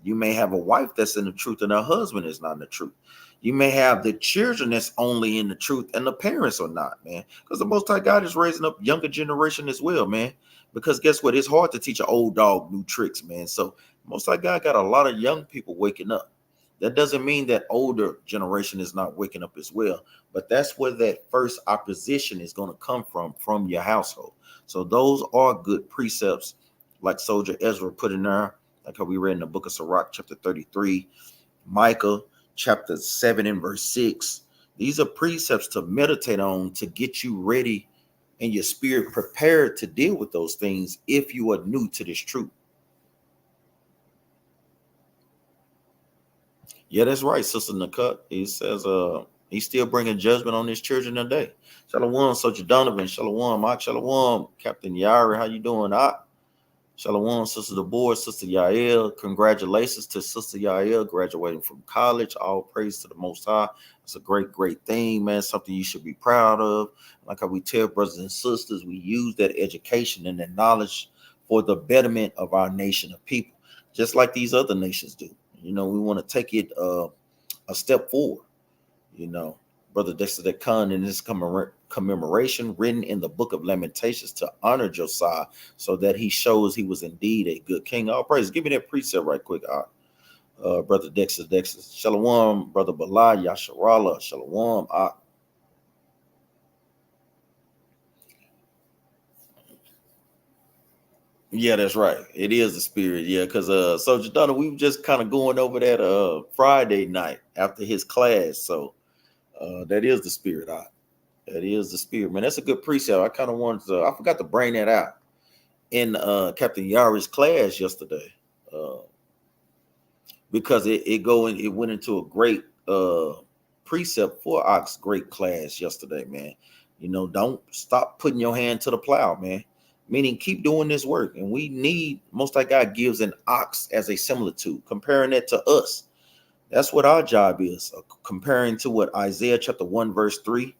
You may have a wife that's in the truth and her husband is not in the truth. You may have the children that's only in the truth and the parents are not, man. Because the Most High God is raising up younger generation as well, man. Because guess what? It's hard to teach an old dog new tricks, man. So Most High God got a lot of young people waking up. That doesn't mean that older generation is not waking up as well, but that's where that first opposition is going to come from your household. So those are good precepts, like Soldier Ezra put in there, like how we read in the book of Sirach, chapter 33, Micah, chapter 7 and verse 6. These are precepts to meditate on to get you ready and your spirit prepared to deal with those things if you are new to this truth. Yeah, that's right, Sister Nacut. He says he's still bringing judgment on his children today. Shalom, Soldier Donovan. Shalom, Mark. Shalom, Captain Yari. How you doing, Ak? Shalom, Sister DeBoer, Sister Yael. Congratulations to Sister Yael graduating from college. All praise to the Most High. It's a great, great thing, man. Something you should be proud of. Like how we tell brothers and sisters, we use that education and that knowledge for the betterment of our nation of people, just like these other nations do. You know, we want to take it a step forward. You know, Brother Dexter Khan in his commemoration written in the book of Lamentations to honor Josiah so that he shows he was indeed a good king. All praise. Give me that precept right quick, Brother Dexter. Shalom, Brother Balai, Yasharala. Shalom. Yeah, that's right. It is the spirit. Yeah, because Soldier Donner, we were just kind of going over that Friday night after his class. So that is the spirit. That is the spirit, man. That's a good precept. I kind of wanted to, I forgot to bring that out in Captain Yari's class yesterday. Because it went into a great precept for Ox great class yesterday, man. You know, don't stop putting your hand to the plow, man. Meaning keep doing this work. And we need, Most High God gives an ox as a similitude, comparing it to us. That's what our job is, comparing to what Isaiah chapter 1, verse 3.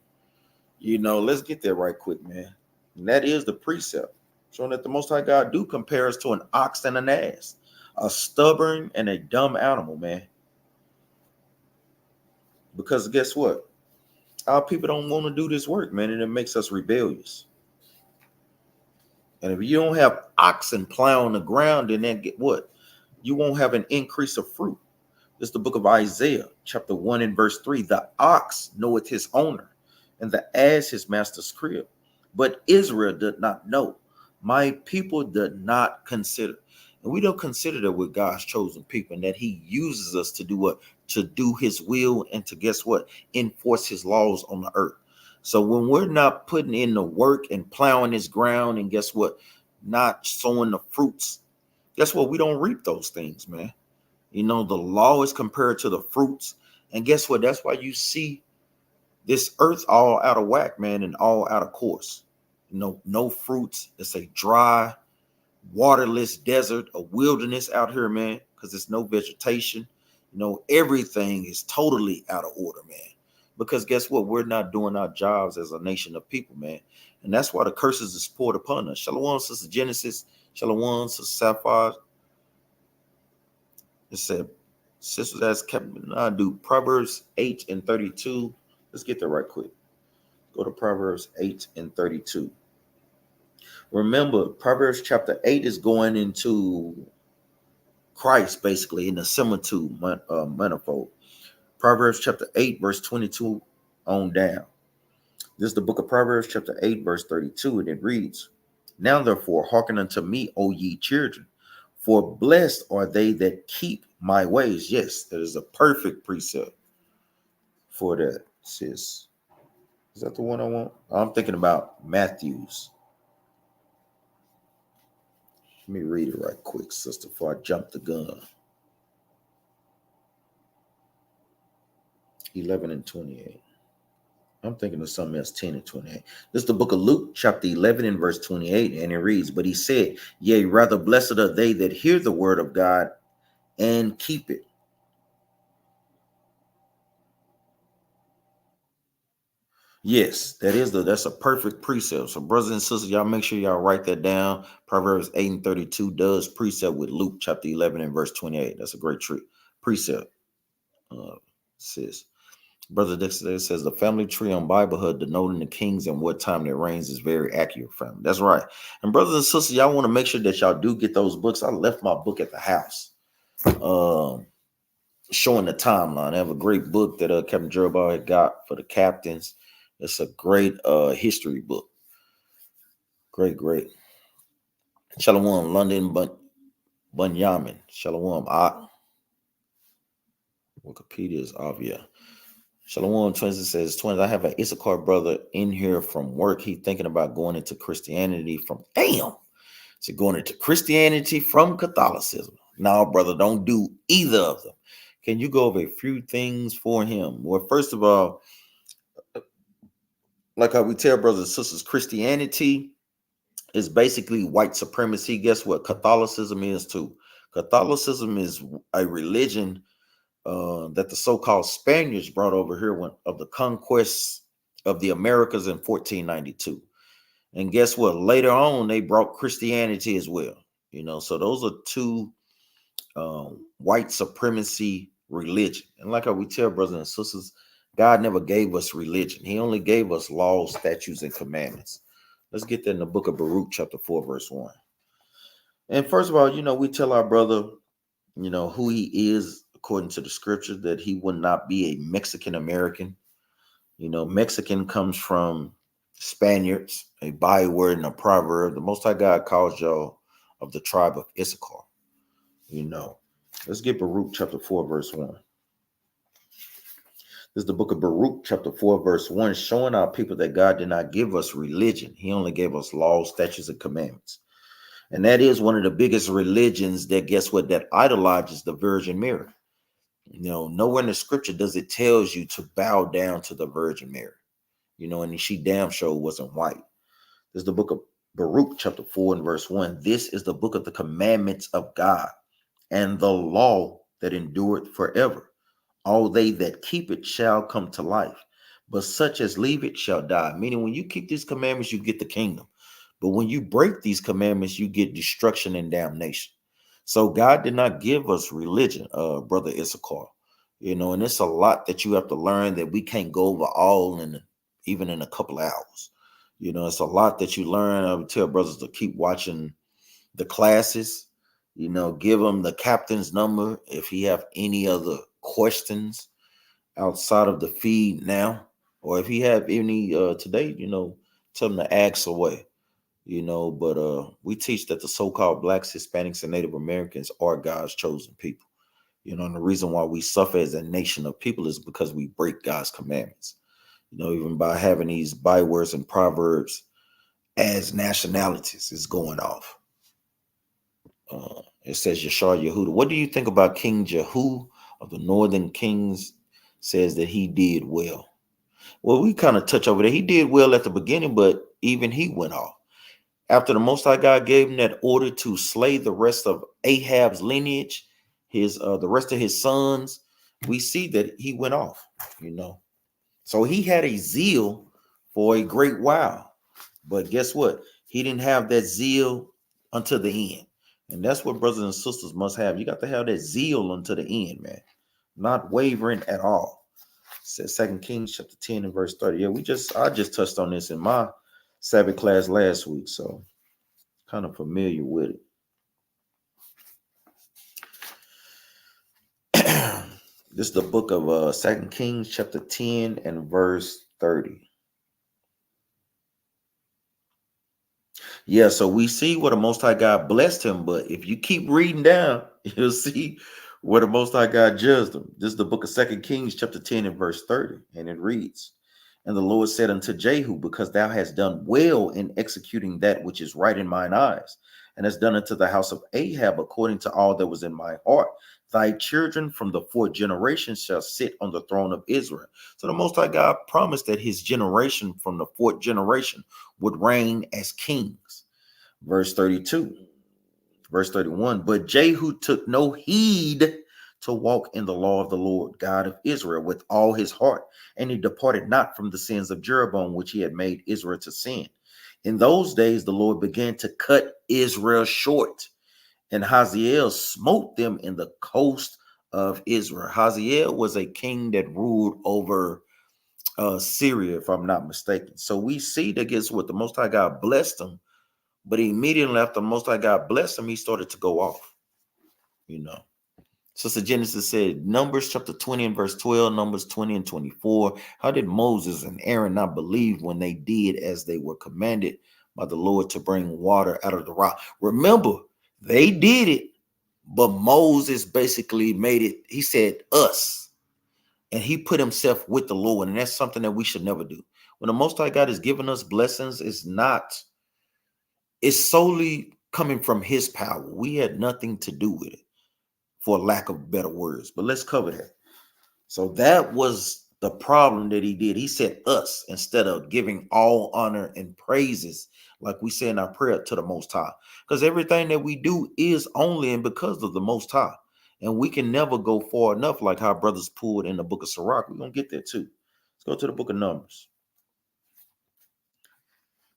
You know, let's get there right quick, man. And that is the precept, showing that the Most High God do compare us to an ox and an ass, a stubborn and a dumb animal, man. Because guess what? Our people don't want to do this work, man, and it makes us rebellious. And if you don't have oxen plowing the ground, then get what? You won't have an increase of fruit. This is the book of Isaiah, chapter 1 and verse 3. The ox knoweth his owner, and the ass his master's crib. But Israel did not know. My people did not consider. And we don't consider that we're God's chosen people and that he uses us to do what? To do his will and to guess what? Enforce his laws on the earth. So when we're not putting in the work and plowing his ground and guess what? Not sowing the fruits, guess what? We don't reap those things, man. You know, the law is compared to the fruits. And guess what? That's why you see this earth all out of whack, man, and all out of course. You know, no fruits. It's a dry, waterless desert, a wilderness out here, man, because there's no vegetation. You know, everything is totally out of order, man. Because guess what? We're not doing our jobs as a nation of people, man. And that's why the curses is poured upon us. Shalom, Sister Genesis. Shalom, Sister Sapphire. It said, sisters as Captain do Proverbs 8 and 32. Let's get there right quick. Go to Proverbs 8 and 32. Remember, Proverbs chapter 8 is going into Christ, basically, in the similitude manifold. Proverbs chapter 8, verse 22 on down. This is the book of Proverbs chapter 8, verse 32, and it reads, Now therefore hearken unto me, O ye children, for blessed are they that keep my ways. Yes, that is a perfect precept for that, sis. Is that the one I want? I'm thinking about Matthew's. Let me read it right quick, sister, before I jump the gun. 11 and 28. I'm thinking of something else, 10 and 28. This is the book of Luke, chapter 11 and verse 28, and it reads, But he said, Yea, rather blessed are they that hear the word of God and keep it. Yes, that's a perfect precept. So, brothers and sisters, y'all make sure y'all write that down. Proverbs 8 and 32 does precept with Luke chapter 11 and verse 28. That's a great tree precept. Sis. Brother Dexter says the family tree on Bible Hub denoting the kings and what time their reigns is very accurate, family. That's right. And brothers and sisters, y'all want to make sure that y'all do get those books. I left my book at the house. Showing the timeline. I have a great book that Captain Jeremiah had got for the captains. It's a great history book. Great. Shalom, London, Bunyamin. Shalom, Wikipedia is obvious. Shalom Twins says, Twins, I have an Issachar brother in here from work. He thinking about going into Christianity from, so going into Christianity from Catholicism. No, brother, don't do either of them. Can you go over a few things for him? Well, first of all, like how we tell brothers and sisters, Christianity is basically white supremacy. Guess what? Catholicism is too. Catholicism is a religion that the so-called Spaniards brought over here of the conquest of the Americas in 1492. And guess what? Later on, they brought Christianity as well. So those are two white supremacy religion. And like how we tell brothers and sisters, God never gave us religion. He only gave us laws, statutes, and commandments. Let's get that in the book of Baruch, chapter 4, verse 1. And first of all, we tell our brother, who he is according to the scripture, that he would not be a Mexican American. Mexican comes from Spaniards, a byword and a proverb. The Most High God calls y'all of the tribe of Issachar. Let's get Baruch chapter 4, verse 1. This is the book of Baruch, chapter 4, verse 1, showing our people that God did not give us religion. He only gave us laws, statutes, and commandments. And that is one of the biggest religions that, guess what, that idolizes the Virgin Mary. Nowhere in the scripture does it tells you to bow down to the Virgin Mary. And she damn sure wasn't white. This is the book of Baruch, chapter 4, and verse 1. This is the book of the commandments of God and the law that endureth forever. All they that keep it shall come to life, but such as leave it shall die. Meaning, when you keep these commandments, you get the kingdom. But when you break these commandments, you get destruction and damnation. So God did not give us religion, brother Issachar. And it's a lot that you have to learn that we can't go over all even in a couple of hours. It's a lot that you learn. I would tell brothers to keep watching the classes. Give them the captain's number if he have any other questions outside of the feed now, or if he have any today, tell them to ask away. But we teach that the so-called blacks, Hispanics, and Native Americans are God's chosen people. And the reason why we suffer as a nation of people is because we break God's commandments. Even by having these bywords and proverbs as nationalities is going off. It says Yashar Yehuda. What do you think about King Jehu of the Northern Kings? Says that he did well. Well, we kind of touch over there. He did well at the beginning, but even he went off. After the Most High God gave him that order to slay the rest of Ahab's lineage, the rest of his sons, we see that he went off, So he had a zeal for a great while. But guess what? He didn't have that zeal until the end. And that's what brothers and sisters must have. You got to have that zeal until the end, man. Not wavering at all. It says 2 Kings chapter 10 and verse 30. Yeah, I just touched on this in my Sabbath class last week, so kind of familiar with it. This is the book of 2 Kings chapter 10 and verse 30. Yeah, so we see where the Most High God blessed him, but if you keep reading down, you'll see where the Most High God judged him. This is the book of 2 Kings chapter 10 and verse 30, and it reads, And the Lord said unto Jehu, Because thou hast done well in executing that which is right in mine eyes, and hast done unto the house of Ahab according to all that was in my heart, thy children from the fourth generation shall sit on the throne of Israel. So the Most High God promised that his generation from the fourth generation would reign as kings. Verse 32. Verse 31, but Jehu took no heed to walk in the law of the Lord God of Israel with all his heart. And he departed not from the sins of Jeroboam, which he had made Israel to sin. In those days, the Lord began to cut Israel short, and Hazael smote them in the coast of Israel. Hazael was a king that ruled over Syria, if I'm not mistaken. So we see that, guess what? The Most High God blessed him, but immediately after the Most High God blessed him, he started to go off, you know. Sister Genesis said, Numbers chapter 20 and verse 12, Numbers 20 and 24. How did Moses and Aaron not believe when they did as they were commanded by the Lord to bring water out of the rock? Remember, they did it, but Moses basically made it, he said, us. And he put himself with the Lord. And that's something that we should never do. When the Most High God is giving us blessings, it's solely coming from his power. We had nothing to do with it, for lack of better words. But let's cover that. So that was the problem that he did. He said us instead of giving all honor and praises, like we say in our prayer, to the Most High. Because everything that we do is only and because of the Most High. And we can never go far enough, like how brothers pulled in the book of Sirach. We're going to get there too. Let's go to the book of Numbers.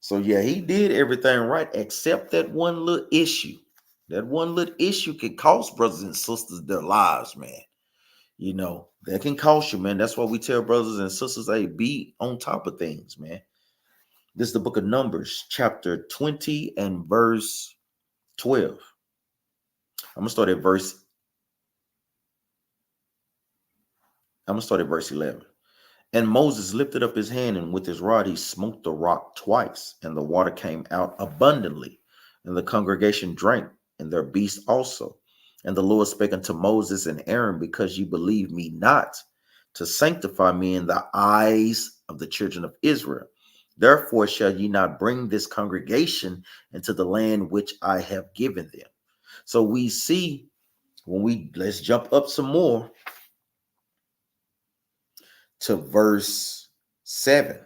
So yeah, he did everything right except that one little issue. That one little issue can cost brothers and sisters their lives, man. You know, that can cost you, man. That's why we tell brothers and sisters, hey, be on top of things, man. This is the book of Numbers, chapter 20 and verse 12. I'm going to start at verse 11. And Moses lifted up his hand, and with his rod he smote the rock twice, and the water came out abundantly, and the congregation drank, and their beasts also. And the Lord spake unto Moses and Aaron, because ye believe me not, to sanctify me in the eyes of the children of Israel. Therefore shall ye not bring this congregation into the land which I have given them. So we see, let's jump up some more to verse 7.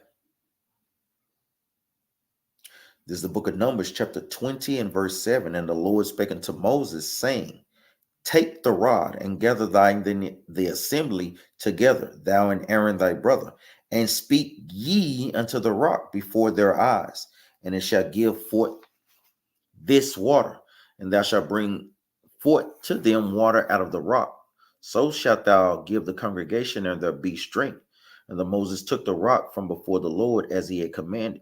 This is the book of Numbers, chapter 20 and verse 7. And the Lord spake unto Moses, saying, take the rod and gather the assembly together, thou and Aaron thy brother, and speak ye unto the rock before their eyes, and it shall give forth this water, and thou shalt bring forth to them water out of the rock. So shalt thou give the congregation and their beast drink. And the Moses took the rock from before the Lord as he had commanded.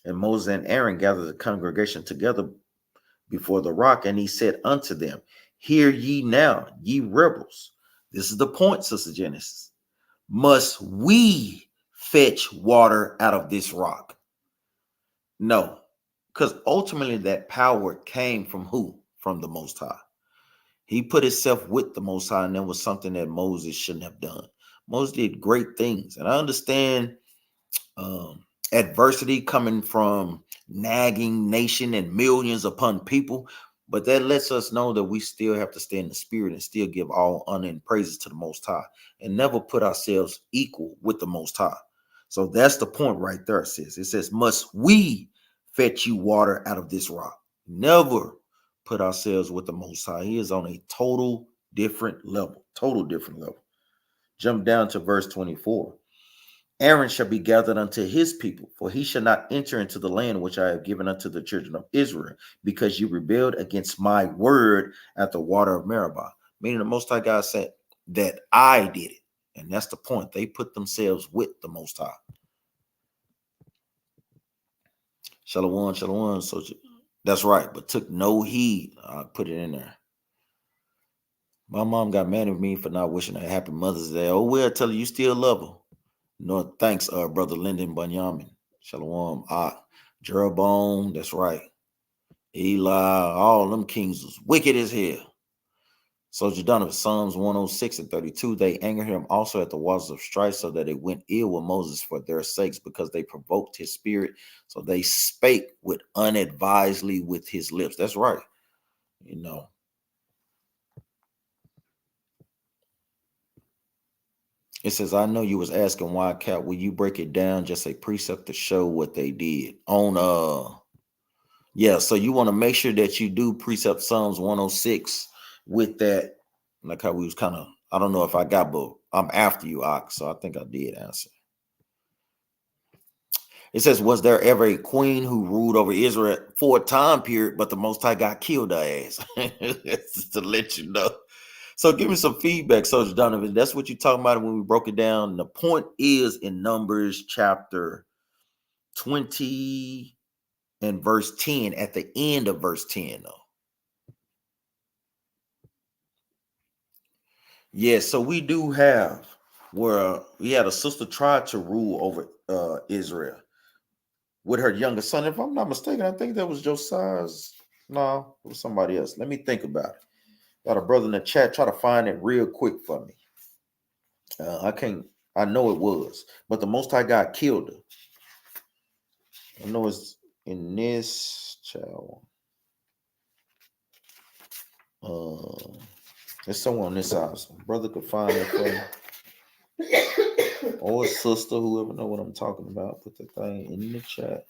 And Moses and Aaron gathered the congregation together before the rock, and he said unto them, hear ye now, ye rebels. This is the point, Sister Genesis. Must we fetch water out of this rock? No, because ultimately that power came from who? From the Most High. He put himself with the Most High, and that was something that Moses shouldn't have done. Moses did great things, and I understand adversity coming from nagging nation and millions upon people, but that lets us know that we still have to stay in the spirit and still give all honor and praises to the Most High and never put ourselves equal with the Most High. So that's the point right there, sis. It says, must we fetch you water out of this rock? Never put ourselves with the Most High. He is on a total different level. Jump down to verse 24. Aaron shall be gathered unto his people, for he shall not enter into the land which I have given unto the children of Israel, because you rebelled against my word at the water of Meribah. Meaning the Most High God said that I did it. And that's the point. They put themselves with the Most High. Shalom, shalom. So that's right, but took no heed. I put it in there. My mom got mad at me for not wishing her happy Mother's Day. Oh, well, tell her you still love her. No, thanks, brother Lyndon Bunyamin. Shalom. Jeroboam, that's right. Eli, all them kings was wicked as hell. So Donovan, Psalms 106 and 32, they angered him also at the waters of strife, so that it went ill with Moses for their sakes, because they provoked his spirit. So they spake with unadvisedly with his lips. That's right. You know. It says, I know you was asking why, Cap. Will you break it down? Just a precept to show what they did. Yeah, so you want to make sure that you do precept Psalms 106 with that Like how we was kind of, I don't know if I got, but I'm after you, Ox. So I think I did answer. It says, was there ever a queen who ruled over Israel for a time period, but the Most High God killed her ass? Just to let you know. So give me some feedback, Soldier Donovan. That's what you're talking about when we broke it down. The point is in Numbers chapter 20 and verse 10, at the end of verse 10, though. Yes, so we do have where we had a sister tried to rule over Israel with her younger son. If I'm not mistaken, I think that was Josiah's. No, it was somebody else. Let me think about it. Got a brother in the chat. Try to find it real quick for me. I can't. I know it was, but the Most High God killed her. I know it's in this child. There's someone on this house. Brother could find it for me. Or sister, whoever know what I'm talking about. Put the thing in the chat.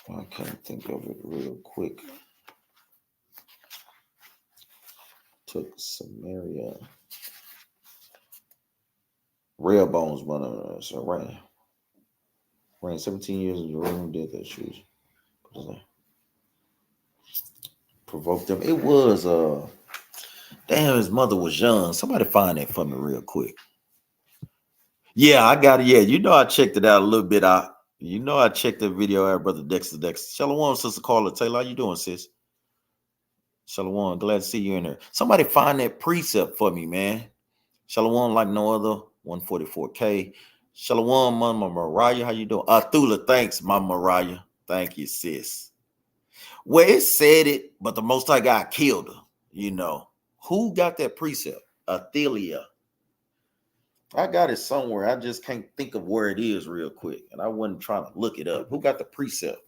I can't think of it real quick. Took Samaria. Real bones, but so ran 17 years in Jerusalem, did that shoes. Provoked them. It was damn, his mother was young. Somebody find that for me real quick. Yeah, I got it. Yeah, you know I checked it out a little bit out. You know I checked the video out, Brother Dexter. Shalom, Sister Carla Taylor. How you doing, sis? Shalom, glad to see you in there. Somebody find that precept for me, man. Shalom like no other, 144K. Shalom, Mama Mariah. How you doing? Thula, thanks, Mama Mariah. Thank you, sis. Well, it said it, but the Most High God killed her. You know. Who got that precept? Athelia. I got it somewhere. I just can't think of where it is real quick. And I wasn't trying to look it up. Who got the precept?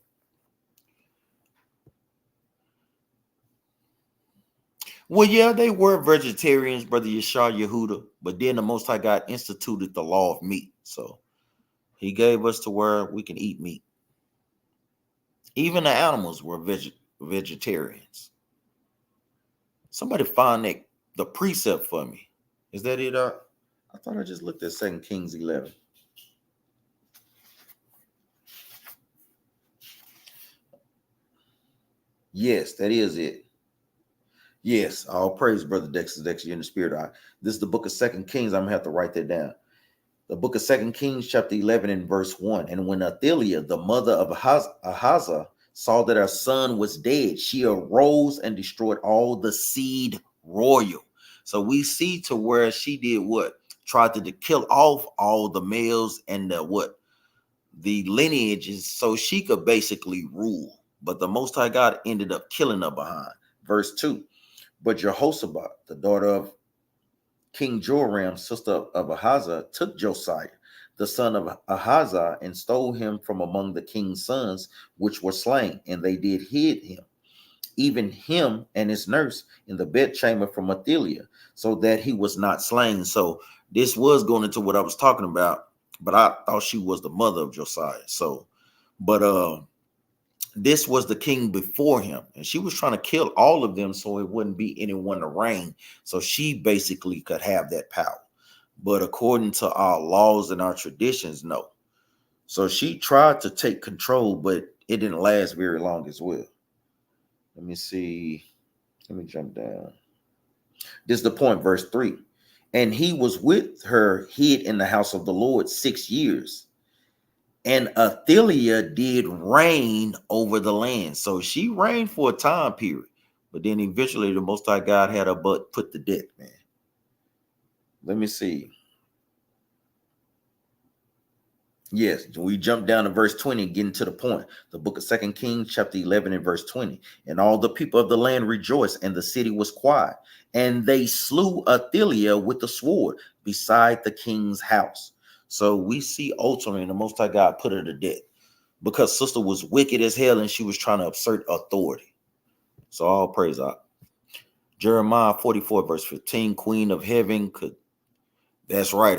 Well, yeah, they were vegetarians, Brother Yeshar Yehuda, but then the Most High God instituted the law of meat. So he gave us to where we can eat meat. Even the animals were vegetarians. Somebody find the precept for me. Is that it? I thought I just looked at 2 Kings 11. Yes, that is it. Yes, all praise, Brother Dexter. You're in the spirit. This is the book of 2 Kings. I'm going to have to write that down. The book of 2 Kings, chapter 11 and verse 1. And when Athaliah, the mother of Ahazah, saw that her son was dead, she arose and destroyed all the seed royal. So we see to where she did what? Tried to kill off all the males and the lineages so she could basically rule. But the Most High God ended up killing her behind. Verse 2. But Jehoshaphat, the daughter of King Joram, sister of Ahazah, took Josiah, the son of Ahazah, and stole him from among the king's sons, which were slain, and they did hid him, even him and his nurse, in the bedchamber from Athaliah, so that he was not slain. So this was going into what I was talking about, but I thought she was the mother of Josiah. So, but this was the king before him, and she was trying to kill all of them so it wouldn't be anyone to reign, so she basically could have that power. But according to our laws and our traditions, no. So she tried to take control, but it didn't last very long as well. Let me see. Let me jump down. This is the point, verse 3. And he was with her hid in the house of the Lord 6 years. And Athaliah did reign over the land. So she reigned for a time period. But then eventually the Most High God had her butt put to death, man. Let me see. Yes, we jump down to verse 20, getting to the point. The book of 2 Kings, chapter 11 and verse 20. And all the people of the land rejoiced, and the city was quiet. And they slew Athaliah with the sword beside the king's house. So we see ultimately the Most High God put her to death because sister was wicked as hell and she was trying to assert authority. So all praise God. Jeremiah 44 verse 15, Queen of Heaven could. That's right.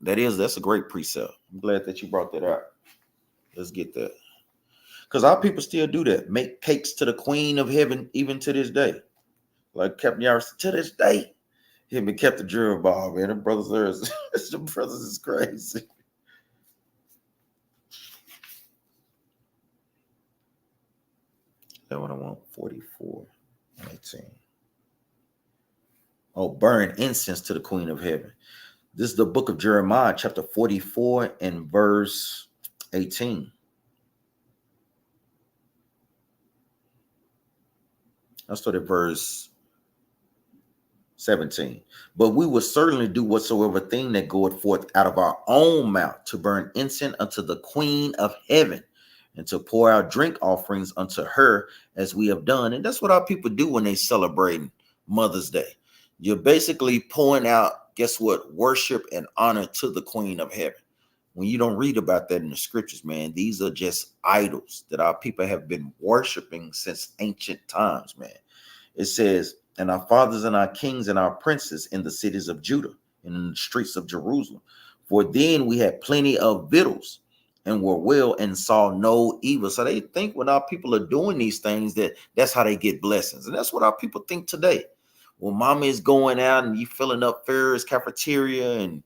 That's a great precept. I'm glad that you brought that out. Let's get that. Because our people still do that. Make cakes to the Queen of Heaven even to this day. Like Captain Yaris to this day. Him and Captain Drill Ball, man. The brothers the brothers is crazy. That what I want. 44. 18. Oh, burn incense to the Queen of Heaven. This is the book of Jeremiah, chapter 44 and verse 18. I started verse 17. But we will certainly do whatsoever thing that goeth forth out of our own mouth to burn incense unto the Queen of Heaven and to pour out drink offerings unto her as we have done. And that's what our people do when they celebrate Mother's Day. You're basically pouring out, guess what, worship and honor to the Queen of Heaven. When you don't read about that in the scriptures, man, these are just idols that our people have been worshiping since ancient times, man. It says, and our fathers and our kings and our princes in the cities of Judah and in the streets of Jerusalem. For then we had plenty of victuals and were well and saw no evil. So they think when our people are doing these things that's how they get blessings. And that's what our people think today. When mama is going out and you filling up Ferris Cafeteria and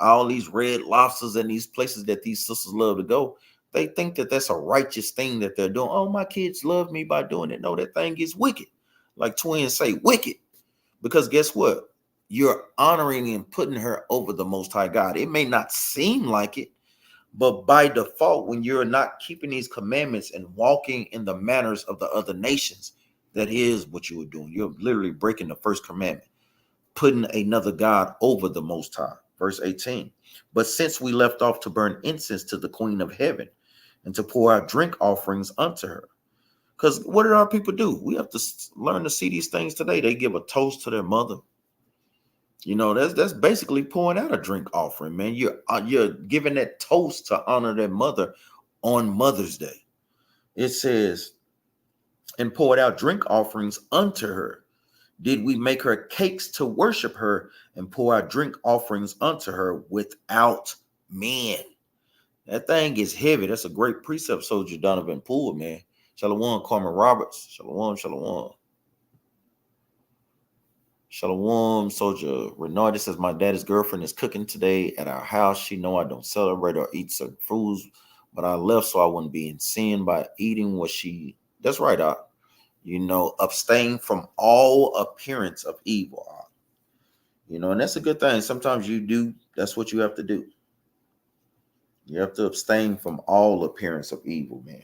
all these Red Lobsters and these places that these sisters love to go, they think that that's a righteous thing that they're doing. Oh, my kids love me by doing it. No, that thing is wicked. Like twins say, wicked. Because guess what? You're honoring and putting her over the Most High God. It may not seem like it, but by default, when you're not keeping these commandments and walking in the manners of the other nations, that is what you are doing. You're literally breaking the first commandment, putting another God over the Most High. Verse 18. But since we left off to burn incense to the Queen of Heaven and to pour out drink offerings unto her. Because what did our people do? We have to learn to see these things today. They give a toast to their mother. You know, that's basically pouring out a drink offering, man. You're giving that toast to honor their mother on Mother's Day. It says, and poured out drink offerings unto her. Did we make her cakes to worship her and pour out drink offerings unto her without men? That thing is heavy. That's a great precept, Soldier Donovan Poole, man. Shalom, Carmen Roberts. Shalom, shalom. Shalom, Soldier Renard. Says my daddy's girlfriend is cooking today at our house. She know I don't celebrate or eat certain foods, but I left so I wouldn't be in sin by eating what she. That's right, abstain from all appearance of evil. And that's a good thing. Sometimes you do. That's what you have to do. You have to abstain from all appearance of evil, man.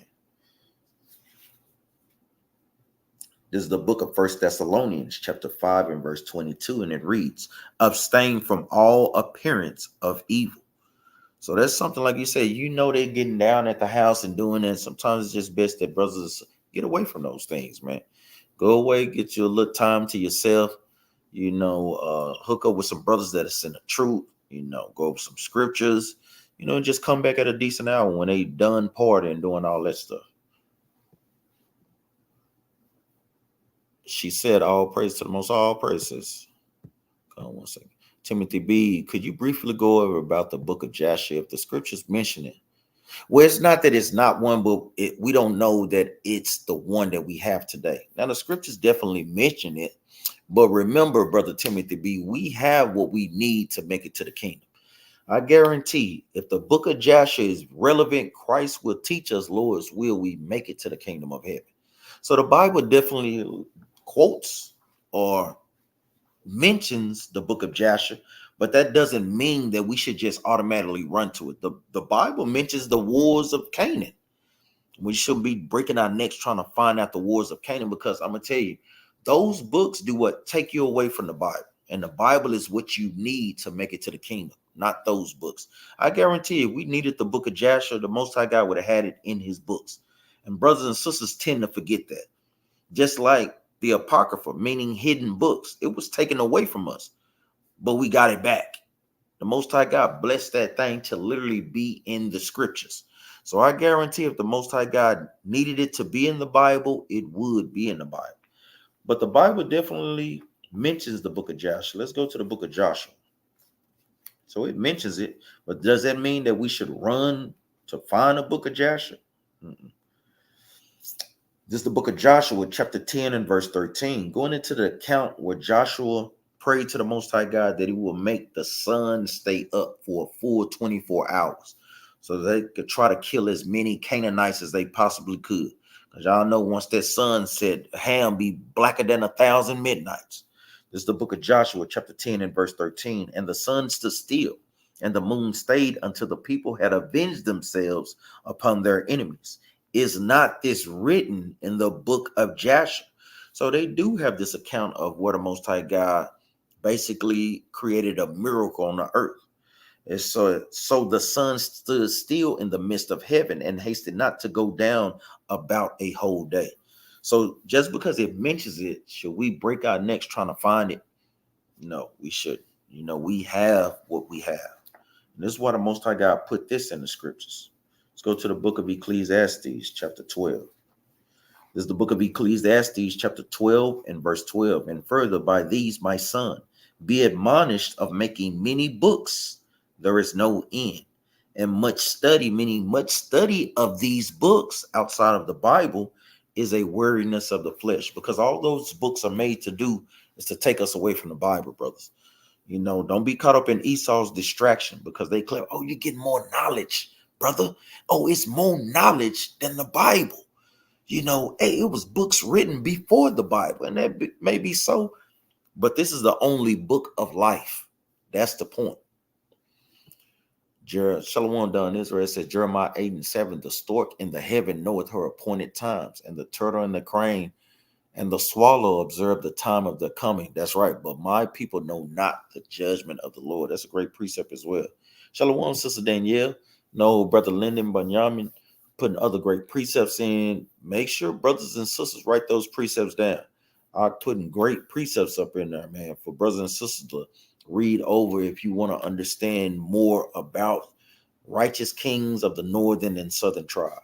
This is the book of 1 Thessalonians, chapter 5 and verse 22, and it reads, abstain from all appearance of evil. So that's something like you say, they're getting down at the house and doing it. Sometimes it's just best that brothers get away from those things, man. Go away, get you a little time to yourself, hook up with some brothers that are in the truth, go over some scriptures, and just come back at a decent hour when they done partying and doing all that stuff. She said, all praise to the most, all praises. Hold on 1 second. Timothy B, could you briefly go over about the book of Joshua if the scriptures mention it? Well, it's not that it's not one, but we don't know that it's the one that we have today. Now, the scriptures definitely mention it, but remember, Brother Timothy B, we have what we need to make it to the kingdom. I guarantee if the book of Joshua is relevant, Christ will teach us, Lord's will, we make it to the kingdom of heaven. So the Bible definitely quotes or mentions the book of Joshua, but that doesn't mean that we should just automatically run to it. The Bible mentions the wars of Canaan. We shouldn't be breaking our necks trying to find out the wars of Canaan, because I'm going to tell you, those books do what? Take you away from the Bible. And the Bible is what you need to make it to the kingdom, not those books. I guarantee you, if we needed the book of Joshua, the Most High God would have had it in his books. And brothers and sisters tend to forget that. Just like the Apocrypha, meaning hidden books. It was taken away from us, but we got it back. The Most High God blessed that thing to literally be in the scriptures. So I guarantee if the Most High God needed it to be in the Bible, it would be in the Bible. But the Bible definitely mentions the book of Joshua. Let's go to the book of Joshua. So it mentions it, but does that mean that we should run to find a book of Joshua? This is the book of Joshua, chapter 10 and verse 13. Going into the account where Joshua prayed to the Most High God that he will make the sun stay up for a full 24 hours so they could try to kill as many Canaanites as they possibly could. Because y'all know once that sun set, Ham be blacker than 1,000 midnights. This is the book of Joshua, chapter 10 and verse 13. And the sun stood still, and the moon stayed until the people had avenged themselves upon their enemies. Is not this written in the book of Jasher? So they do have this account of where the Most High God basically created a miracle on the earth. And so the sun stood still in the midst of heaven and hasted not to go down about a whole day. So just because it mentions it, should we break our necks trying to find it? No, we should. We have what we have. And this is why the Most High God put this in the scriptures. Let's go to the book of Ecclesiastes, chapter 12. This is the book of Ecclesiastes, chapter 12 and verse 12. And further, by these, my son, be admonished of making many books. There is no end. And much study, meaning much study of these books outside of the Bible, is a weariness of the flesh. Because all those books are made to do is to take us away from the Bible, brothers. Don't be caught up in Esau's distraction because they claim, oh, you get more knowledge, brother. Oh, it's more knowledge than the Bible. Hey, it was books written before the Bible, and that may be so, but this is the only book of life. That's the point. Shalom done Israel says Jeremiah 8 and 7, the stork in the heaven knoweth her appointed times, and the turtle and the crane and the swallow observe the time of the coming. That's right. But my people know not the judgment of the Lord. That's a great precept as well. Shalom, Sister Danielle. No, Brother Lyndon Bunyamin putting other great precepts in. Make sure brothers and sisters write those precepts down. I'm putting great precepts up in there, man, for brothers and sisters to read over if you want to understand more about righteous kings of the northern and southern tribe.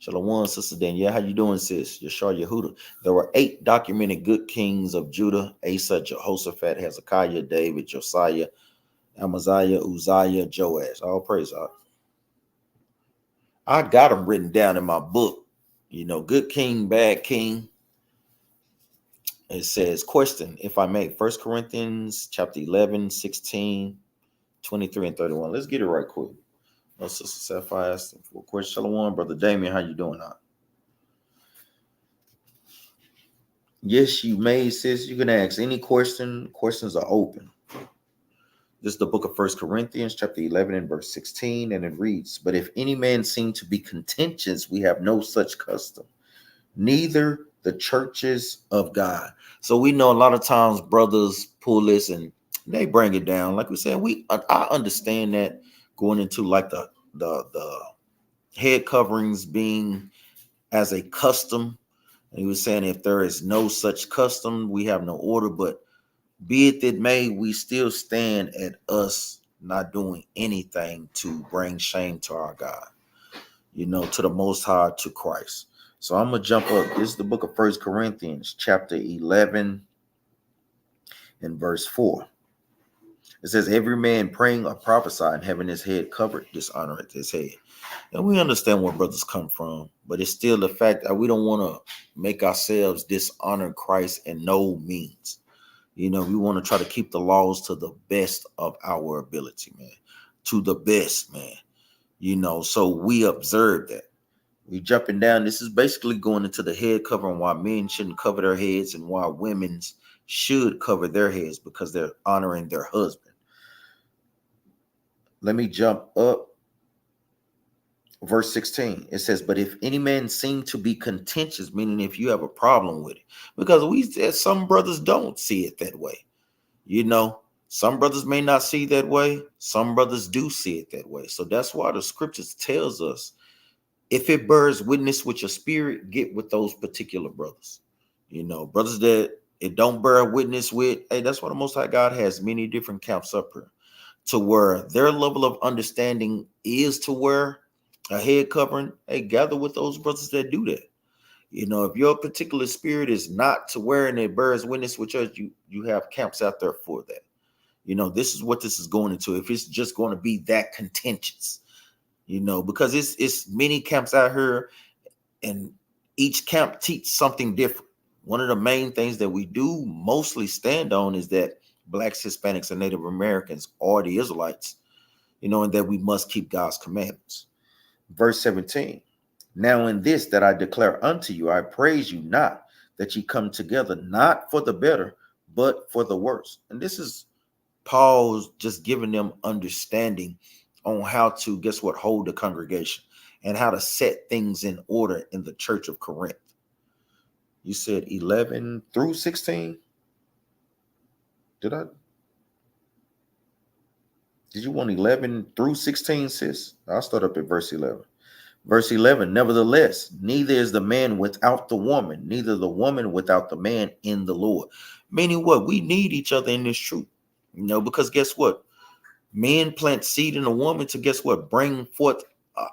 Shalom, Sister Danielle. How you doing, sis? Yashar Yehuda. There were 8 documented good kings of Judah: Asa, Jehoshaphat, Hezekiah, David, Josiah, Amaziah, Uzziah, Joash. All praise God. I got them written down in my book. Good king, bad king. It says, question, if I may, 1 Corinthians chapter 11, 16, 23, and 31. Let's get it right quick. No, Sister Sapphire asked for a question. Shalom, Brother Damien. How you doing now? Yes, you may, sis. You can ask any question. Questions are open. This is the book of 1 Corinthians, chapter 11, and verse 16, and it reads, but if any man seem to be contentious, we have no such custom, neither the churches of God. So we know a lot of times brothers pull this and they bring it down. Like we said, I understand that going into like the head coverings being as a custom. And he was saying if there is no such custom, we have no order. But be it that may, we still stand at us not doing anything to bring shame to our God, to the Most High, to Christ. So I'm going to jump up. This is the book of 1 Corinthians, chapter 11, and verse 4. It says, every man praying or prophesying, having his head covered, dishonoreth his head. And we understand where brothers come from, but it's still the fact that we don't want to make ourselves dishonor Christ in no means. We want to try to keep the laws to the best of our ability, man. To the best, man. So we observe that. We jumping down. This is basically going into the head covering, why men shouldn't cover their heads and why women should cover their heads, because they're honoring their husband. Let me jump up. Verse 16, it says, but if any man seem to be contentious, meaning if you have a problem with it, because some brothers don't see it that way. Some brothers may not see that way. Some brothers do see it that way. So that's why the scriptures tells us, if it bears witness with your spirit, get with those particular brothers. Brothers that it don't bear witness with, hey, that's why the Most High God has many different camps up here, to where their level of understanding is to wear a head covering. Hey, gather with those brothers that do that. If your particular spirit is not to wear and it bears witness with us, you have camps out there for that. This is what this is going into. If it's just going to be that contentious, because it's many camps out here, and Each camp teach something different. One of the main things that we do mostly stand on is that blacks, Hispanics, and Native Americans are the Israelites, and that we must keep God's commandments. Verse 17. Now in this that I declare unto you, I praise you not that ye come together, not for the better, but for the worse. And this is Paul's just giving them understanding on how to, guess what, hold the congregation and how to set things in order in the church of Corinth. You said 11 through 16? Did you want 11 through 16, sis? I'll start up at verse 11. Verse 11, nevertheless, neither is the man without the woman, neither the woman without the man in the Lord. Meaning what? We need each other in this truth, because guess what? Men plant seed in a woman to, guess what? Bring forth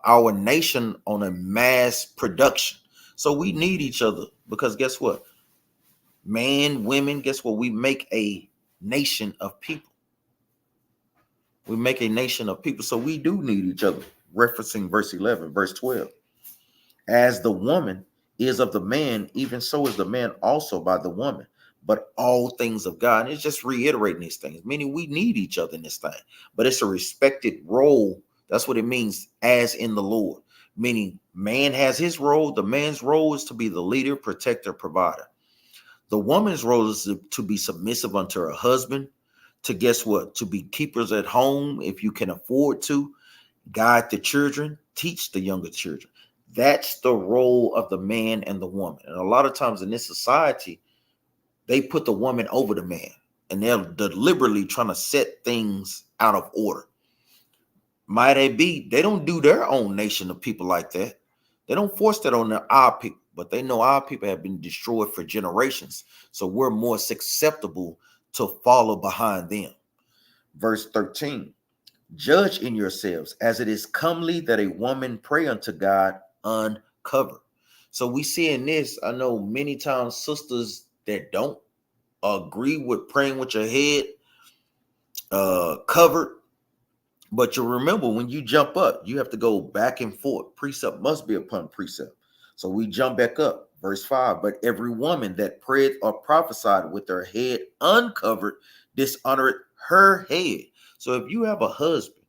our nation on a mass production. So we need each other because guess what? Man, women, guess what? We make a nation of people. We make a nation of people. So we do need each other. Referencing verse 11, verse 12. As the woman is of the man, even so is the man also by the woman. But all things of God. And it's just reiterating these things, meaning we need each other in this thing. But it's a respected role. That's what it means, as in the Lord. Meaning man has his role. The man's role is to be the leader, protector, provider. The woman's role is to be submissive unto her husband, to, guess what? To be keepers at home if you can afford to. Guide the children, teach the younger children. That's the role of the man and the woman. And a lot of times in this society, they put the woman over the man, and they're deliberately trying to set things out of order. Might they be? They don't do their own nation of people like that. They don't force that on our people, but they know our people have been destroyed for generations. So we're more susceptible to follow behind them. Verse 13. Judge in yourselves as it is comely that a woman pray unto God uncovered. So we see in this, I know many times sisters that don't agree with praying with your head covered, but you remember when you jump up, you have to go back and forth. Precept must be upon precept. So we jump back up. Verse 5, but every woman that prayed or prophesied with her head uncovered dishonored her head. So if you have a husband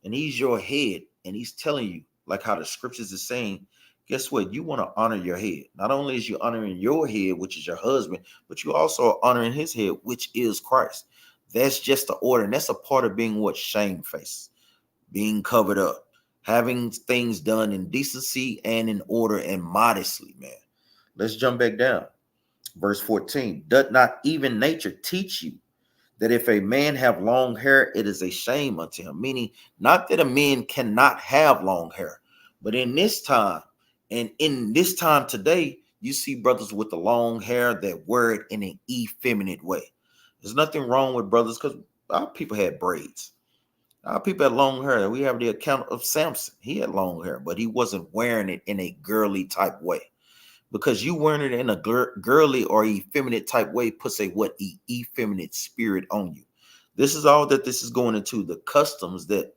and he's your head and he's telling you, like how the scriptures is saying, guess what? You want to honor your head. Not only is you honoring your head, which is your husband, but you also are honoring his head, which is Christ. That's just the order. And that's a part of being what? Shamefaced, being covered up, having things done in decency and in order and modestly, man. Let's jump back down. Verse 14, doth not even nature teach you that if a man have long hair, it is a shame unto him? Meaning not that a man cannot have long hair, but in this time, and in this time today, you see brothers with the long hair that wear it in an effeminate way. There's nothing wrong with brothers because our people had braids. Our people had long hair. We have the account of Samson. He had long hair, but he wasn't wearing it in a girly type way. Because you wearing it in a girly or effeminate type way puts a effeminate spirit on you. This is all that this is going into, the customs that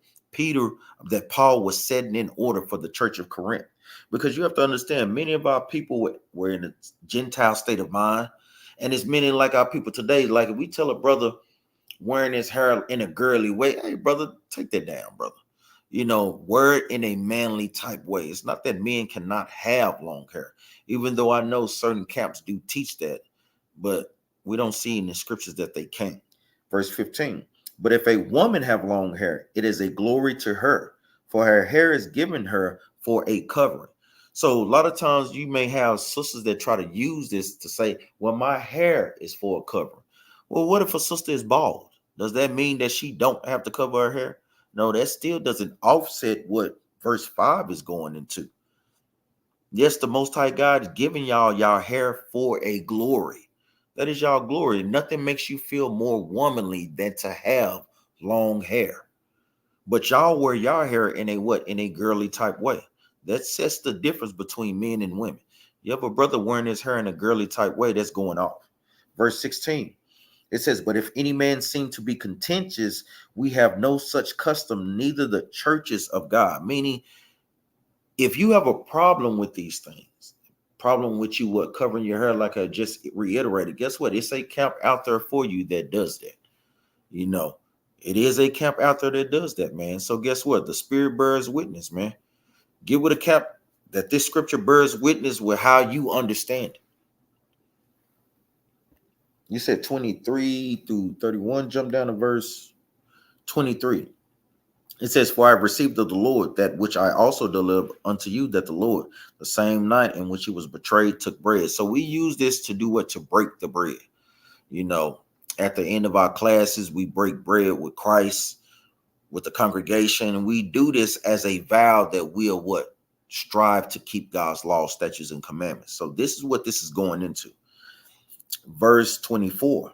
Paul was setting in order for the church of Corinth. Because you have to understand, many of our people were in a Gentile state of mind. And it's many like our people today. Like if we tell a brother wearing his hair in a girly way, hey, brother, take that down, brother. Wear it in a manly type way. It's not that men cannot have long hair, even though I know certain camps do teach that, but we don't see in the scriptures that they can. Verse 15, but if a woman have long hair, it is a glory to her, for her hair is given her for a covering. So a lot of times you may have sisters that try to use this to say, well, my hair is for a covering. Well, what if a sister is bald? Does that mean that she don't have to cover her hair? No, that still doesn't offset what verse 5 is going into. Yes, the Most High God is giving y'all hair for a glory. That is y'all glory. Nothing makes you feel more womanly than to have long hair. But y'all wear y'all hair in a girly type way. That sets the difference between men and women. You have a brother wearing his hair in a girly type way, that's going off. Verse 16. It says, but if any man seem to be contentious, we have no such custom, neither the churches of God. Meaning, if you have a problem with these things, problem with you what covering your hair, like I just reiterated. Guess what? It's a camp out there for you that does that. You know, it is a camp out there that does that, man. So guess what? The Spirit bears witness, man. Get with a camp that this scripture bears witness with how you understand it. You said 23 through 31. Jump down to verse 23. It says, "For I have received of the Lord that which I also delivered unto you, that the Lord, the same night in which he was betrayed, took bread." So we use this to do what? To break the bread. You know, at the end of our classes, we break bread with Christ, with the congregation, and we do this as a vow that we'll what? Strive to keep God's law, statutes, and commandments. So this is what this is going into. Verse 24.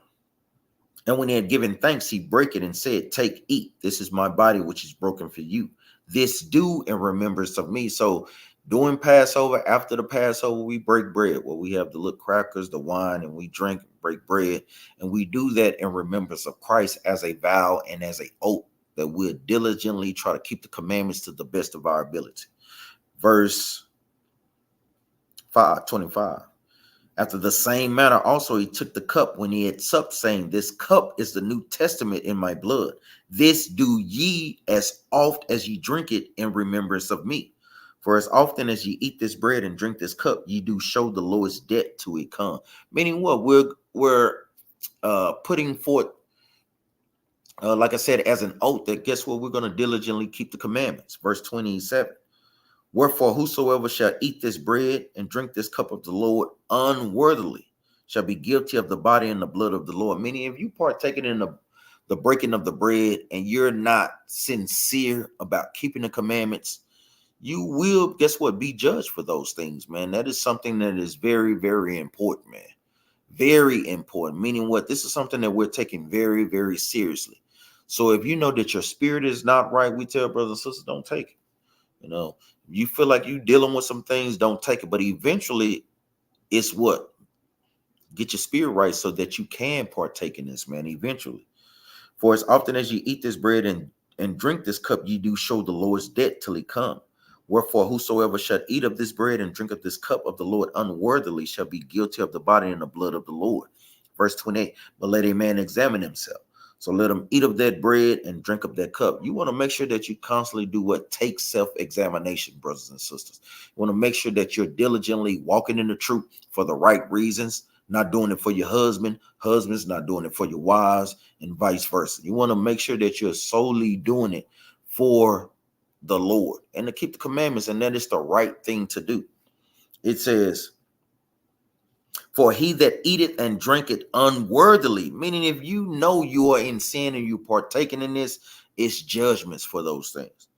"And when he had given thanks, he brake it and said, Take, eat. This is my body, which is broken for you. This do in remembrance of me." So during Passover, after the Passover, we break bread. Well, we have the little crackers, the wine, and we drink, break bread. And we do that in remembrance of Christ as a vow and as a oath that we'll diligently try to keep the commandments to the best of our ability. Verse 25. "After the same manner also he took the cup when he had supped, saying, This cup is the New Testament in my blood. This do ye as oft as ye drink it in remembrance of me. For as often as ye eat this bread and drink this cup, ye do show the Lord's death till he come." Meaning what? We're putting forth, like I said, as an oath that guess what? We're going to diligently keep the commandments. Verse 27. "Wherefore whosoever shall eat this bread and drink this cup of the Lord unworthily shall be guilty of the body and the blood of the Lord." Meaning, if you partaking in the breaking of the bread and you're not sincere about keeping the commandments, you will, guess what, be judged for those things, man. That is something that is very, very important, man. Very important. Meaning what? This is something that we're taking very, very seriously. So if you know that your spirit is not right, we tell brothers and sisters, don't take it. You know, you feel like you dealing with some things, don't take it. But eventually, it's what? Get your spirit right so that you can partake in this, man, eventually. "For as often as you eat this bread and drink this cup, you do show the Lord's death till he come. Wherefore whosoever shall eat of this bread and drink of this cup of the Lord unworthily shall be guilty of the body and the blood of the Lord." Verse 28. "But let a man examine himself. So let him eat of that bread and drink of that cup." You want to make sure that you constantly do what? Take self-examination, brothers and sisters. You want to make sure that you're diligently walking in the truth for the right reasons, not doing it for your husbands not doing it for your wives, and vice versa. You want to make sure that you're solely doing it for the Lord and to keep the commandments, and that is the right thing to do. It says, "For he that eateth and drinketh unworthily," meaning if you know you are in sin and you're partaking in this, it's judgments for those things.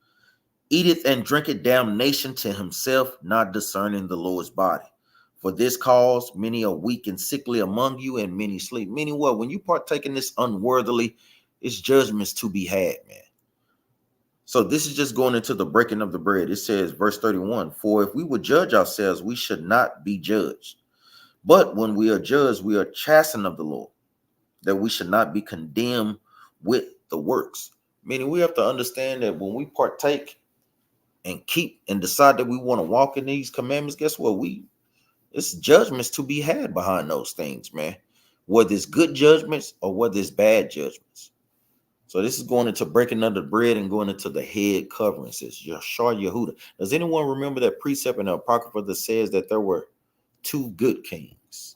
"Eateth and drinketh damnation to himself, not discerning the Lord's body. For this cause many are weak and sickly among you, and many sleep." Meaning what? When you partake in this unworthily, it's judgments to be had, man. So this is just going into the breaking of the bread. It says, verse 31, "For if we would judge ourselves, we should not be judged. But when we are judged, we are chastened of the Lord, that we should not be condemned with the works." Meaning we have to understand that when we partake and keep and decide that we want to walk in these commandments, guess what? It's judgments to be had behind those things, man. Whether it's good judgments or whether it's bad judgments. So this is going into breaking of the bread and going into the head covering. It says Yashar Yehuda. Does anyone remember that precept in the Apocrypha that says that there were two good kings?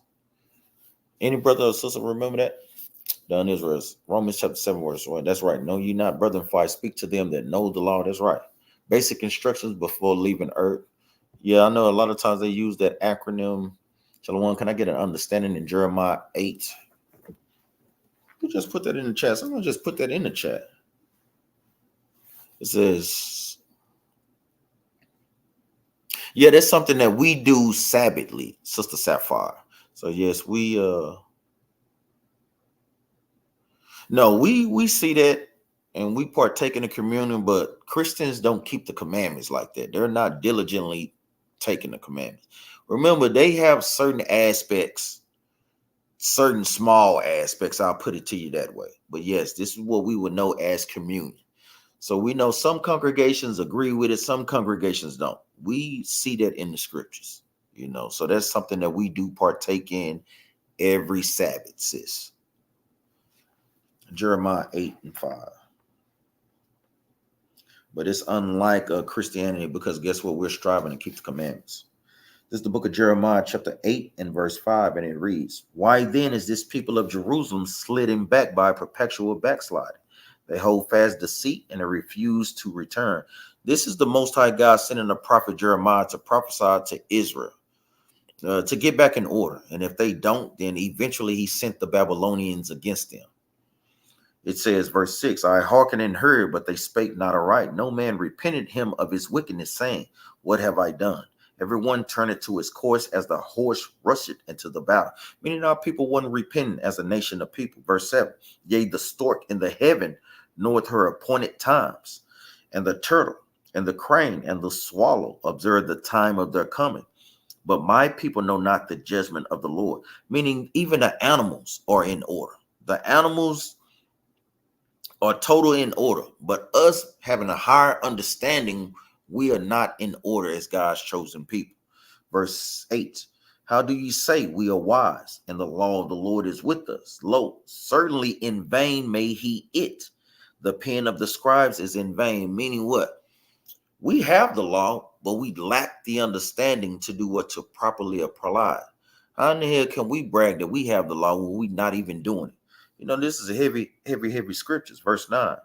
Any brother or sister remember that? Down this verse, Romans chapter 7, verse 1. That's right. "Know ye not, brethren, for I speak to them that know the law." That's right. Basic instructions before leaving earth. Yeah, I know a lot of times they use that acronym. Shalom, can I get an understanding in Jeremiah 8? You just put that in the chat. Someone just put that in the chat. It says, yeah, that's something that we do Sabbathly, Sister Sapphire. So yes, we see that and we partake in the communion, but Christians don't keep the commandments like that. They're not diligently taking the commandments. Remember, they have certain aspects, certain small aspects. I'll put it to you that way. But yes, this is what we would know as communion. So we know some congregations agree with it, some congregations don't. We see that in the scriptures. So that's something that we do partake in every Sabbath, sis. Jeremiah 8:5. But it's unlike Christianity, because guess what? We're striving to keep the commandments. This is the book of Jeremiah, chapter 8 and verse 5, and it reads, "Why then is this people of Jerusalem slidden back by perpetual backsliding? They hold fast deceit and they refuse to return." This is the Most High God sending the prophet Jeremiah to prophesy to Israel, to get back in order. And if they don't, then eventually he sent the Babylonians against them. It says, verse 6, "I hearkened and heard, but they spake not aright. No man repented him of his wickedness, saying, What have I done? Everyone turned to his course as the horse rusheth into the battle." Meaning our people wasn't repenting as a nation of people. Verse 7, "Yea, the stork in the heaven knoweth her appointed times, and the turtle and the crane and the swallow observe the time of their coming. But my people know not the judgment of the Lord." Meaning even the animals are in order. The animals are total in order, but us having a higher understanding, we are not in order as God's chosen people. Verse 8, "How do you say we are wise, and the law of the Lord is with us? Lo, certainly in vain may he it. The pen of the scribes is in vain." Meaning what? We have the law, but we lack the understanding to do what? To properly apply. How in the hell can we brag that we have the law when we're not even doing it? This is a heavy scriptures. Verse 9,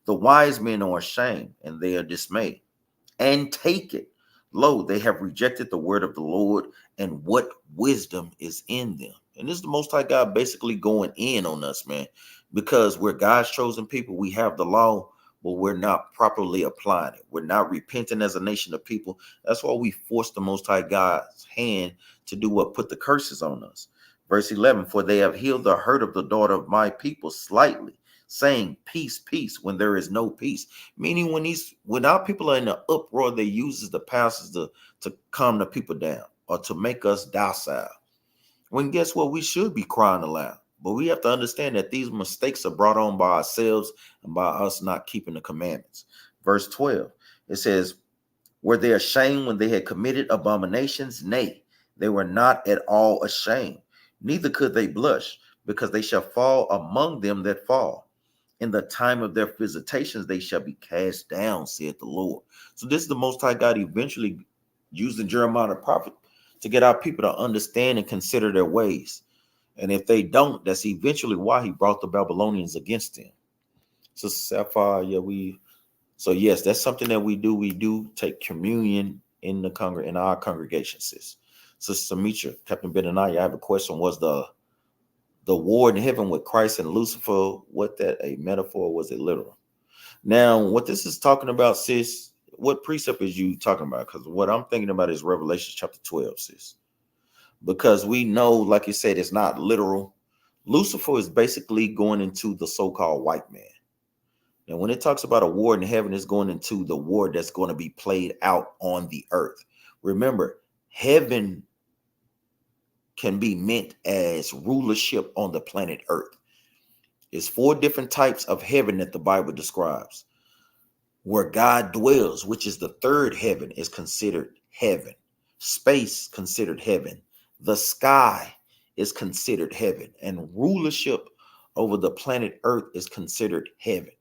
"The wise men are ashamed, and they are dismayed, and take it. Lo, they have rejected the word of the Lord, and what wisdom is in them." And this is the Most High God basically going in on us, man, because we're God's chosen people. We have the law, but we're not properly applying it. We're not repenting as a nation of people. That's why we force the Most High God's hand to do what? Put the curses on us. Verse 11, "For they have healed the hurt of the daughter of my people slightly, saying, Peace, peace, when there is no peace." Meaning when our people are in the uproar, they uses the pastors to calm the people down or to make us docile. When guess what? We should be crying aloud. But we have to understand that these mistakes are brought on by ourselves and by us not keeping the commandments. Verse 12, it says, "Were they ashamed when they had committed abominations? Nay, they were not at all ashamed, neither could they blush, because they shall fall among them that fall. In the time of their visitations, they shall be cast down, saith the Lord." So this is the Most High God eventually using Jeremiah the prophet to get our people to understand and consider their ways. And if they don't, that's eventually why he brought the Babylonians against them. Sister Sapphire, so yes, that's something that we do. We do take communion in our congregation, sis. Sister Mitra, Captain Benaniah, I have a question. Was the war in heaven with Christ and Lucifer, what that a metaphor, or was it literal? Now, what this is talking about, sis, what precept is you talking about? Because what I'm thinking about is Revelation chapter 12, sis. Because we know, like you said, it's not literal. Lucifer is basically going into the so-called white man. And when it talks about a war in heaven, it's going into the war that's going to be played out on the earth. Remember, heaven can be meant as rulership on the planet Earth. It's 4 different types of heaven that the Bible describes. Where God dwells, which is the third heaven, is considered heaven. Space considered heaven. The sky is considered heaven. And rulership over the planet Earth is considered heaven.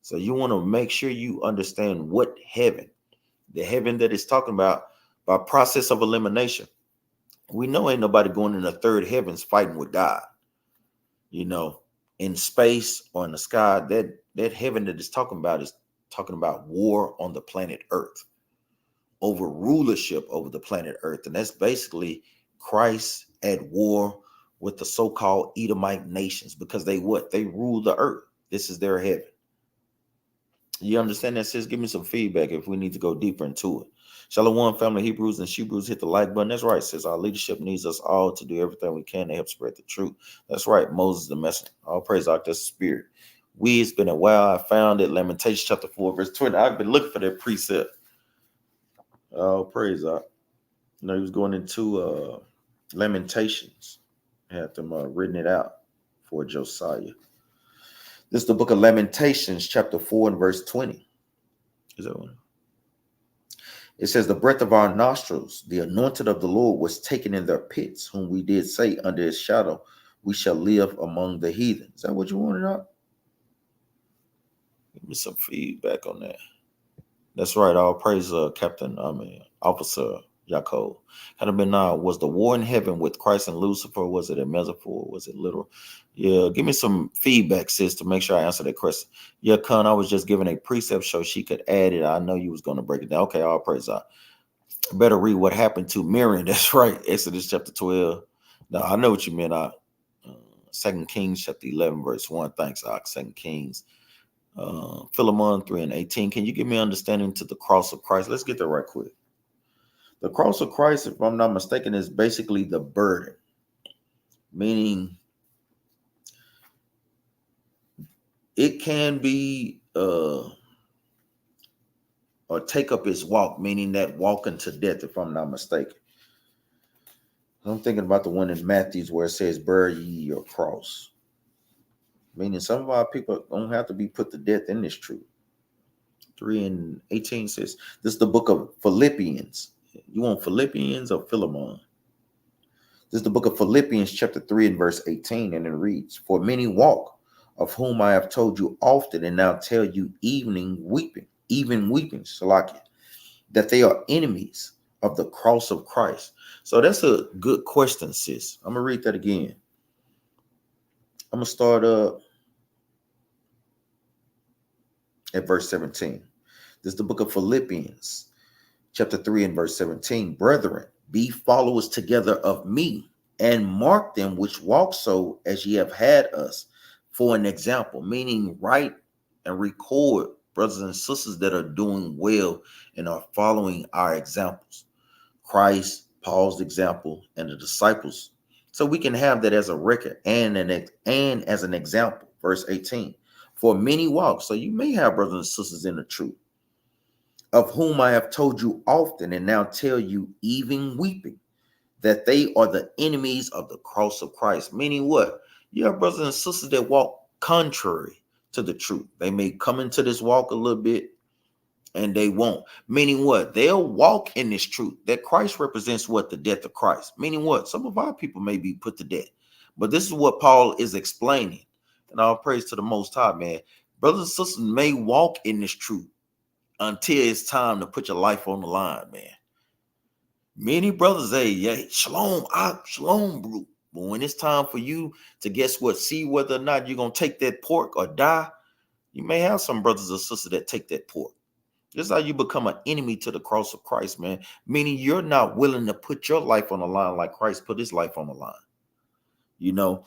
So you want to make sure you understand what heaven, the heaven that is talking about by process of elimination. We know ain't nobody going in the third heavens fighting with God. In space or in the sky, that heaven that is talking about is talking about war on the planet Earth, over rulership over the planet Earth. And that's basically Christ at war with the so-called Edomite nations, because they rule the earth. This is their heaven. You understand that, sis? Give me some feedback if we need to go deeper into it. Shalom, family, Hebrews and Shebrews, hit the like button. That's right, sis. Our leadership needs us all to do everything we can to help spread the truth. That's right, Moses the messenger. All praise out the spirit. It's been a while. I found it. Lamentations chapter 4, verse 20. I've been looking for that precept. Oh, praise out. He was going into Lamentations. I had them written it out for Josiah. This is the book of Lamentations, chapter 4 and verse 20. Is that one? It says, the breath of our nostrils, the anointed of the Lord, was taken in their pits, whom we did say, under his shadow we shall live among the heathen. Is that what you wanted out? Give me some feedback on that. That's right. All praise, Officer Jacob. Kind of been now. Was the war in heaven with Christ and Lucifer? Was it a metaphor? Was it literal? Yeah. Give me some feedback, sis, to make sure I answer that question. Yeah, Con, I was just giving a precept so she could add it. I know you was going to break it down. Okay. All praise. Better read what happened to Miriam. That's right. Exodus chapter 12. Now I know what you meant. 2 Kings chapter 11 verse 1. Thanks, 2 Kings. Philemon 3:18. Can you give me understanding to the cross of Christ? Let's get there right quick. The cross of Christ, if I'm not mistaken, is basically the burden, meaning it can be or take up its walk, meaning that walking to death, if I'm not mistaken. I'm thinking about the one in Matthews where it says, "Bear ye your cross," meaning some of our people don't have to be put to death in this truth. 3:18 says, this is the book of Philippians. You want Philippians or Philemon? This is the book of Philippians chapter 3 and verse 18, and it reads, "For many walk, of whom I have told you often, and now tell you even weeping, Salakia, that they are enemies of the cross of Christ." So that's a good question, sis. I'm going to read that again. I'm going to start at verse 17. This is the book of Philippians, chapter 3 and verse 17. "Brethren, be followers together of me, and mark them which walk so as ye have had us for an example," meaning write and record brothers and sisters that are doing well and are following our examples. Christ, Paul's example, and the disciples. So we can have that as a record and as an example. Verse 18. "For many walk," so you may have brothers and sisters in the truth, "of whom I have told you often, and now tell you even weeping, that they are the enemies of the cross of Christ." Meaning what? You have brothers and sisters that walk contrary to the truth. They may come into this walk a little bit and they won't. Meaning what? They'll walk in this truth that Christ represents what? The death of Christ. Meaning what? Some of our people may be put to death. But this is what Paul is explaining. And all praise to the Most High, man. Brothers and sisters may walk in this truth until it's time to put your life on the line, man. Many brothers say, yeah, shalom, shalom, bro. But when it's time for you to guess what, see whether or not you're going to take that pork or die, you may have some brothers or sisters that take that pork. This is how you become an enemy to the cross of Christ, man. Meaning you're not willing to put your life on the line like Christ put his life on the line. You know,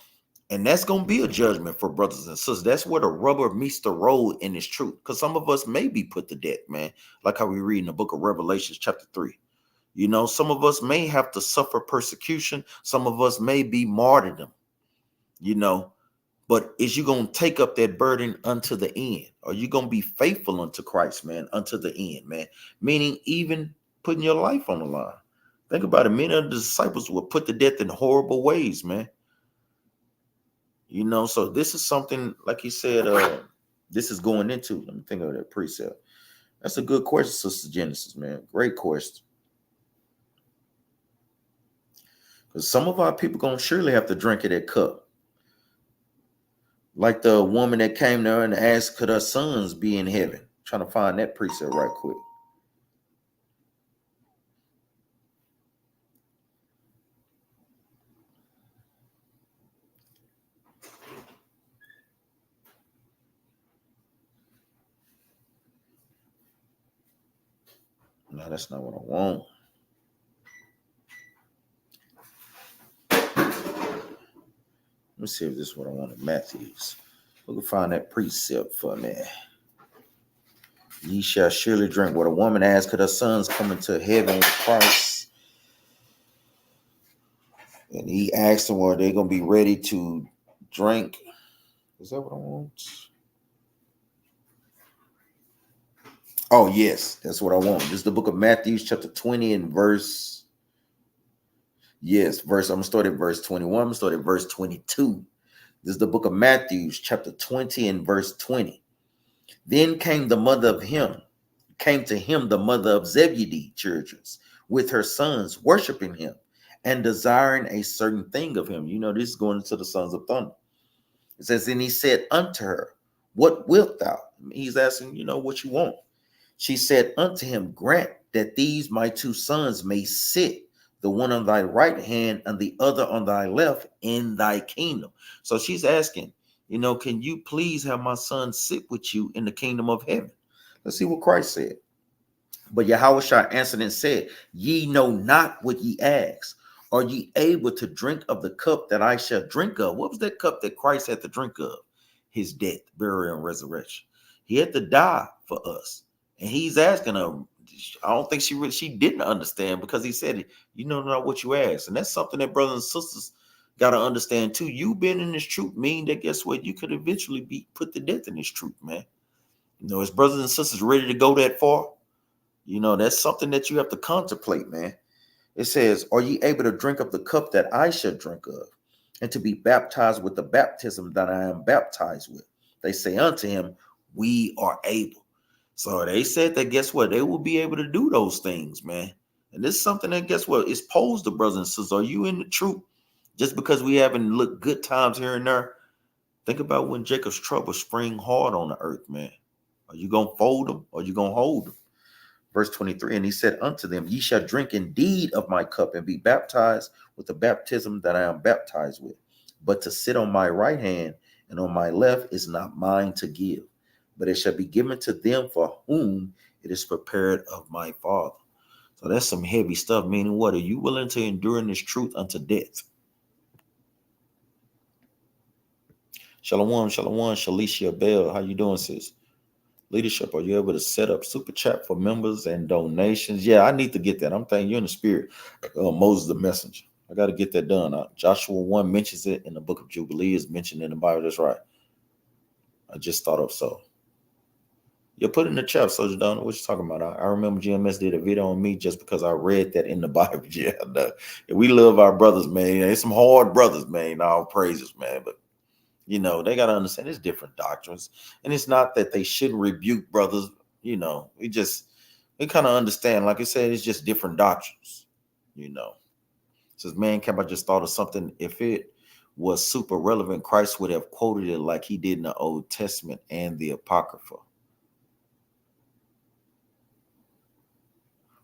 and that's going to be a judgment for brothers and sisters. That's where the rubber meets the road in this truth. Because some of us may be put to death, man. Like how we read in the book of Revelations chapter 3. You know, some of us may have to suffer persecution. Some of us may be martyrdom, you know. But is you going to take up that burden unto the end? Are you going to be faithful unto Christ, man, unto the end, man? Meaning even putting your life on the line. Think about it. Many of the disciples were put to death in horrible ways, man. You know, so this is something, like he said, this is going into. Let me think of that precept. That's a good question, Sister Genesis, man. Great question. Because some of our people going to surely have to drink of that cup. Like the woman that came there and asked, could her sons be in heaven? Trying to find that precept right quick. No, that's not what I want. Let me see if this is what I want in Matthews. We can find that precept for me. Ye shall surely drink. What a woman asked, could her sons come into heaven with Christ? And he asked them, are they going to be ready to drink? Is that what I want? Oh, yes, that's what I want. This is the book of Matthew, chapter 20 and verse. Yes, I'm going to start at verse 21. I'm going to start at verse 22. This is the book of Matthew, chapter 20 and verse 20. Then came the mother of him came to him the mother of Zebedee children with her sons, worshiping him and desiring a certain thing of him. You know, this is going into the sons of thunder. It says, and he said unto her, what wilt thou? He's asking, you know, what you want. She said unto him, grant that these my two sons may sit, the one on thy right hand and the other on thy left, in thy kingdom. So she's asking, you know, can you please have my son sit with you in the kingdom of heaven? Let's see what Christ said. But Yahushua answered and said, ye know not what ye ask. Are ye able to drink of the cup that I shall drink of? What was that cup that Christ had to drink of? His death, burial, and resurrection. He had to die for us. And he's asking her, I don't think she didn't understand, because he said, you know not what you ask. And that's something that brothers and sisters got to understand too. You being in this truth mean that, guess what? You could eventually be put to death in this truth, man. You know, is brothers and sisters ready to go that far? You know, that's something that you have to contemplate, man. It says, are ye able to drink of the cup that I shall drink of, and to be baptized with the baptism that I am baptized with? They say unto him, we are able. So they said that, guess what? They will be able to do those things, man. And this is something that, guess what, is posed to brothers and sisters. Are you in the truth? Just because we haven't looked good times here and there, think about when Jacob's trouble spring hard on the earth, man. Are you going to fold them, or are you going to hold them? Verse 23, and he said unto them, ye shall drink indeed of my cup and be baptized with the baptism that I am baptized with. But to sit on my right hand and on my left is not mine to give, but it shall be given to them for whom it is prepared of my Father. So that's some heavy stuff, meaning what? Are you willing to endure in this truth unto death? Shalom, shalom, Shalicia Bell. How you doing, sis? Leadership, are you able to set up super chat for members and donations? Yeah, I need to get that. I'm thinking you're in the spirit. Moses the messenger. I got to get that done. Joshua 1 mentions it in the book of Jubilee. Is mentioned in the Bible. That's right. I just thought of so. You put in the chat, Soldier Donald. What you talking about? I remember GMS did a video on me just because I read that in the Bible. Yeah, we love our brothers, man. There's some hard brothers, man. All praises, man. But you know, they got to understand it's different doctrines. And it's not that they shouldn't rebuke brothers. You know, we kind of understand. Like I said, it's just different doctrines. You know, it says, man, Camp, I just thought of something. If it was super relevant, Christ would have quoted it like he did in the Old Testament and the Apocrypha.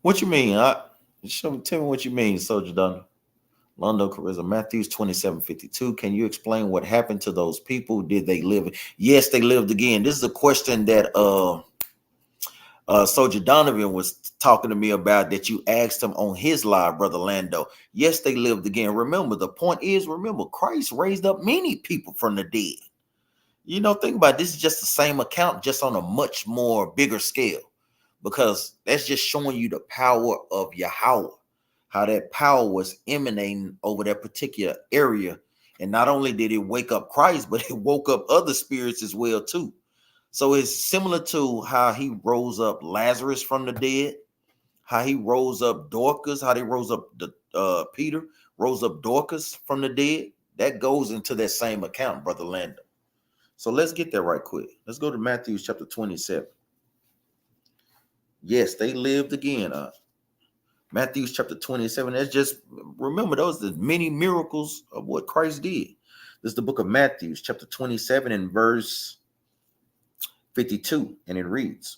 What you mean? Tell me what you mean, Soldier Donald. Londo Charisma, Matthews 27:52. Can you explain what happened to those people? Did they live? Yes, they lived again. This is a question that Soldier Donovan was talking to me about, that you asked him on his live, Brother Lando. Yes, they lived again. Remember, the point is, Christ raised up many people from the dead. You know, think about it. This is just the same account, just on a much more bigger scale, because that's just showing you the power of Yahweh. How that power was emanating over that particular area. And not only did it wake up Christ, but it woke up other spirits as well too. So it's similar to how he rose up Lazarus from the dead, how he rose up Dorcas, how they rose up Peter, rose up Dorcas from the dead. That goes into that same account, Brother Lando. So let's get there right quick. Let's go to Matthew chapter 27. Yes, they lived again. Matthew chapter 27. That's just, remember, those are the many miracles of what Christ did. This is the book of Matthew chapter 27 and verse 52. And it reads,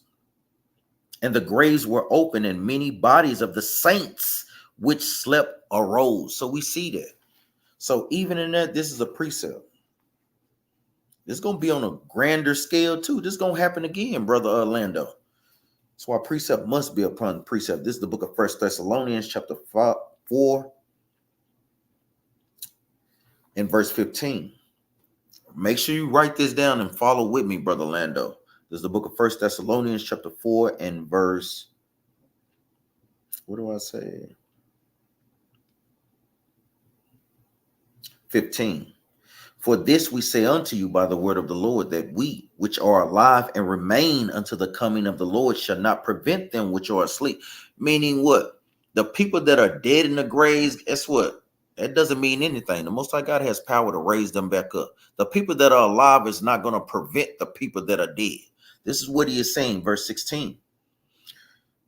and the graves were open, and many bodies of the saints which slept arose. So we see that. So even in that, this is a precept. This is going to be on a grander scale too. This is going to happen again, Brother Orlando. That's why precept must be upon precept. This is the book of 1 Thessalonians chapter 4 and verse 15. Make sure you write this down and follow with me, Brother Lando. This is the book of 1 Thessalonians chapter 4 and verse, what do I say? 15. For this we say unto you by the word of the Lord, that we which are alive and remain unto the coming of the Lord shall not prevent them which are asleep. Meaning what? The people that are dead in the graves, guess what? That doesn't mean anything. The Most High God has power to raise them back up. The people that are alive is not going to prevent the people that are dead. This is what he is saying, verse 16.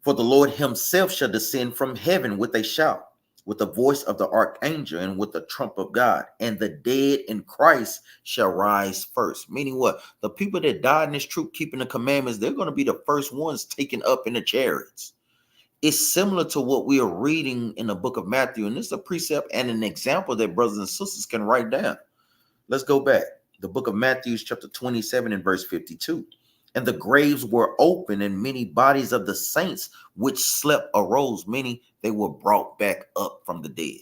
For the Lord himself shall descend from heaven with a shout, with the voice of the archangel, and with the trump of God, and the dead in Christ shall rise first. Meaning what? The people that died in this truth, keeping the commandments, they're going to be the first ones taken up in the chariots. It's similar to what we are reading in the book of Matthew, and this is a precept and an example that brothers and sisters can write down. Let's go back. The book of Matthew, chapter 27 and verse 52. And the graves were open, and many bodies of the saints which slept arose, meaning they were brought back up from the dead.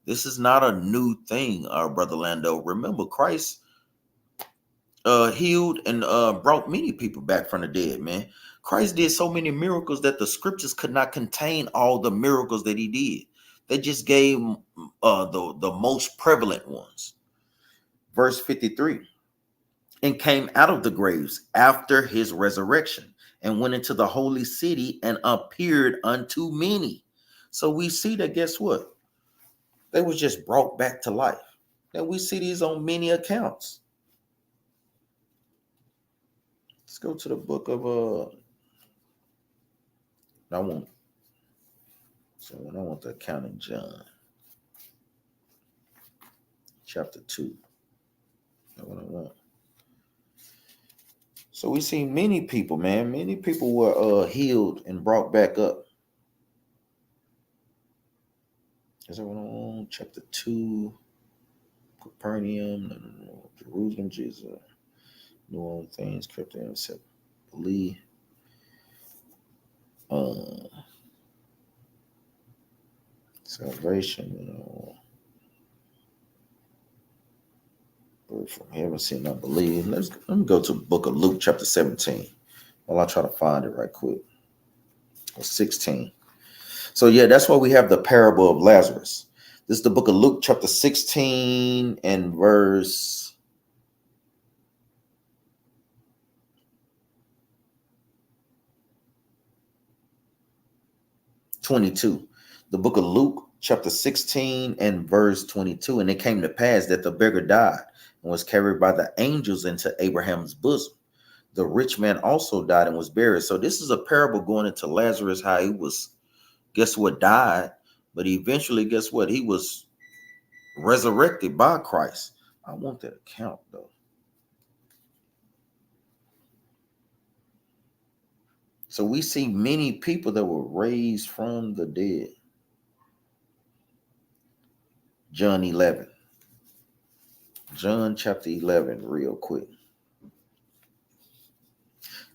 This is not a new thing, Brother Lando. Remember, Christ healed and brought many people back from the dead, man. Christ did so many miracles that the scriptures could not contain all the miracles that he did. They just gave the most prevalent ones. Verse 53. And came out of the graves after his resurrection, and went into the holy city and appeared unto many. So we see that, guess what? They was just brought back to life. And we see these on many accounts. Let's go to the book of I want the account in John chapter 2. That's what I want. So we see many people, man. Many people were healed and brought back up. Is that what I want? Chapter 2, Capernaum, no, Jerusalem, Jesus, New all things, kept in except believe. Salvation, from heaven, sin, I believe. Let me go to the book of Luke, chapter 17. While I try to find it right quick. Or 16. So yeah, that's why we have the parable of Lazarus. This is the book of Luke, chapter 16 and verse 22. The book of Luke, chapter 16 and verse 22. And it came to pass that the beggar died and was carried by the angels into Abraham's bosom. The rich man also died and was buried. So this is a parable going into Lazarus, how he was, guess what, died, but eventually, guess what, he was resurrected by Christ. I want that account though. So we see many people that were raised from the dead. John 11. John chapter 11, real quick.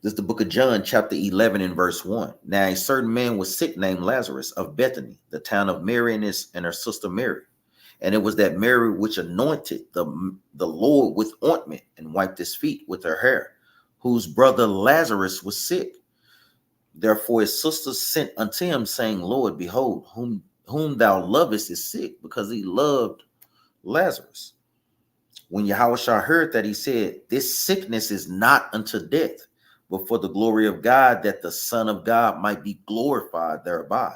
This is the book of John, chapter 11 and verse 1. Now a certain man was sick named Lazarus of Bethany, the town of Mary and her sister Mary. And it was that Mary which anointed the Lord with ointment and wiped his feet with her hair, whose brother Lazarus was sick. Therefore his sisters sent unto him, saying, Lord, behold, whom thou lovest is sick, because he loved Lazarus. When Yahushua heard that, he said, this sickness is not unto death, but for the glory of God, that the Son of God might be glorified thereby.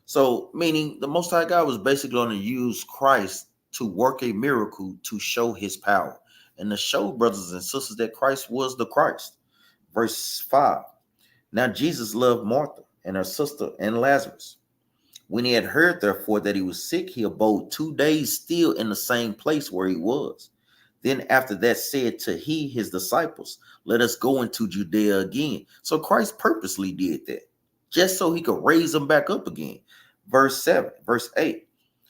So, meaning the Most High God was basically going to use Christ to work a miracle to show his power and to show brothers and sisters that Christ was the Christ. Verse 5. Now Jesus loved Martha and her sister and Lazarus. When he had heard, therefore, that he was sick, he abode 2 days still in the same place where he was. Then after that said to his disciples, let us go into Judea again. So Christ purposely did that, just so he could raise them back up again. Verse 8,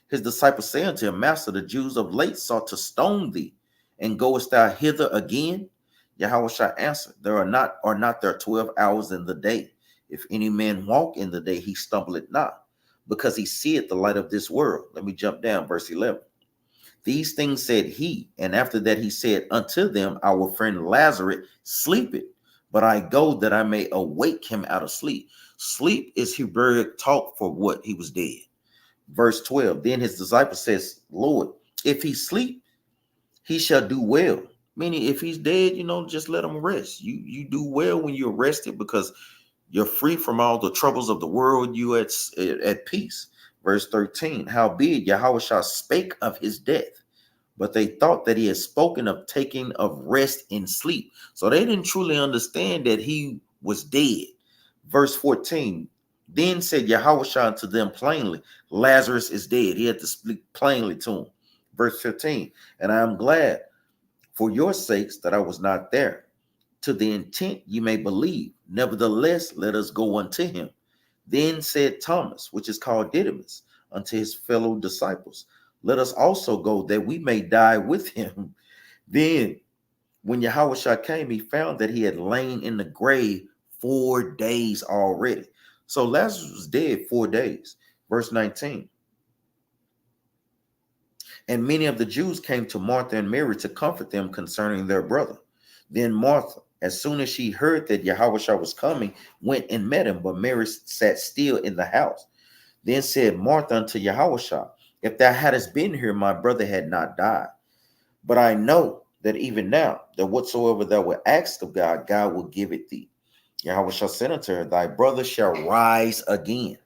his disciples say unto him, Master, the Jews of late sought to stone thee, and goest thou hither again? Yahushua answered, are not there 12 hours in the day? If any man walk in the day, he stumbleth not, because he seeth the light of this world. Let me jump down, verse 11. These things said he, and after that he said unto them, our friend Lazarus sleepeth, but I go that I may awake him out of sleep. Sleep is Hebrew talk for what? He was dead. Verse 12, then his disciple says, Lord, if he sleep, he shall do well. Meaning if he's dead, just let him rest. You do well when you're rested, because you're free from all the troubles of the world. You at peace. Verse 13, howbeit Yahushua spake of his death, but they thought that he had spoken of taking of rest in sleep. So they didn't truly understand that he was dead. Verse 14, Then said Yahushua unto them plainly, Lazarus is dead. He had to speak plainly to him. Verse 15, and I am glad for your sakes that I was not there, to the intent ye may believe. Nevertheless, let us go unto him. Then said Thomas, which is called Didymus, unto his fellow disciples, let us also go that we may die with him. Then when Yahushua came, he found that he had lain in the grave 4 days already. So Lazarus was dead 4 days. Verse 19. And many of the Jews came to Martha and Mary to comfort them concerning their brother. Then Martha, as soon as she heard that Yahushua was coming, went and met him, but Mary sat still in the house. Then said Martha unto Yahushua, if thou hadst been here, my brother had not died. But I know that even now, that whatsoever thou wilt ask of God, God will give it thee. Yahushua said unto her, thy brother shall rise again.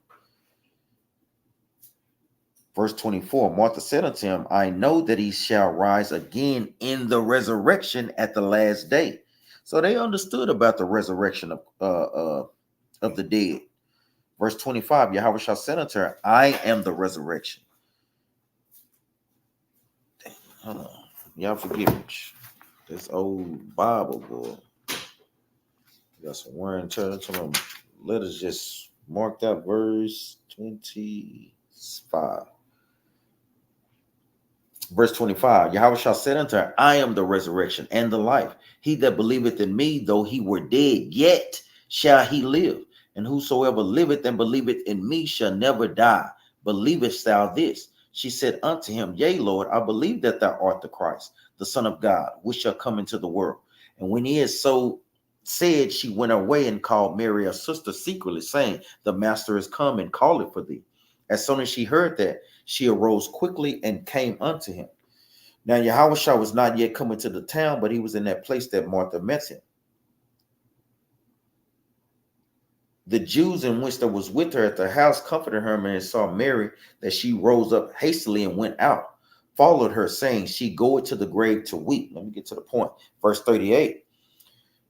Verse 24, Martha said unto him, I know that he shall rise again in the resurrection at the last day. So they understood about the resurrection of the dead. Verse 25, Yahushua said unto her, I am the resurrection. Hold on. Y'all forgive me. This old Bible, boy. Got some wearing church. Let us just mark that verse 25. Verse 25, Yahushua said unto her, I am the resurrection and the life. He that believeth in me, though he were dead, yet shall he live. And whosoever liveth and believeth in me shall never die. Believest thou this? She said unto him, Yea, Lord, I believe that thou art the Christ, the Son of God, which shall come into the world. And when he had so said, she went away and called Mary, her sister, secretly, saying, The master is come and calleth for thee. As soon as she heard that, she arose quickly and came unto him. Now Yahushua was not yet come into the town, but he was in that place that Martha met him. The Jews in which that was with her at the house comforted her, and saw Mary, that she rose up hastily and went out, followed her, saying, She goeth to the grave to weep. Let me get to the point. Verse 38.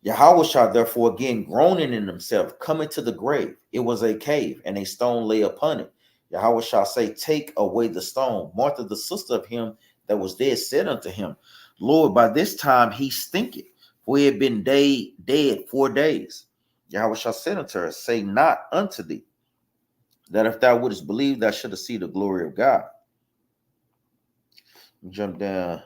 Yahushua therefore again groaning in himself, coming to the grave. It was a cave, and a stone lay upon it. Yahushua say, Take away the stone. Martha, the sister of him that was dead, said unto him, Lord, by this time he stinketh, for he had been dead 4 days. Yahushua said unto her, Say not unto thee, that if thou wouldest believe, thou shouldest see the glory of God. Jump down.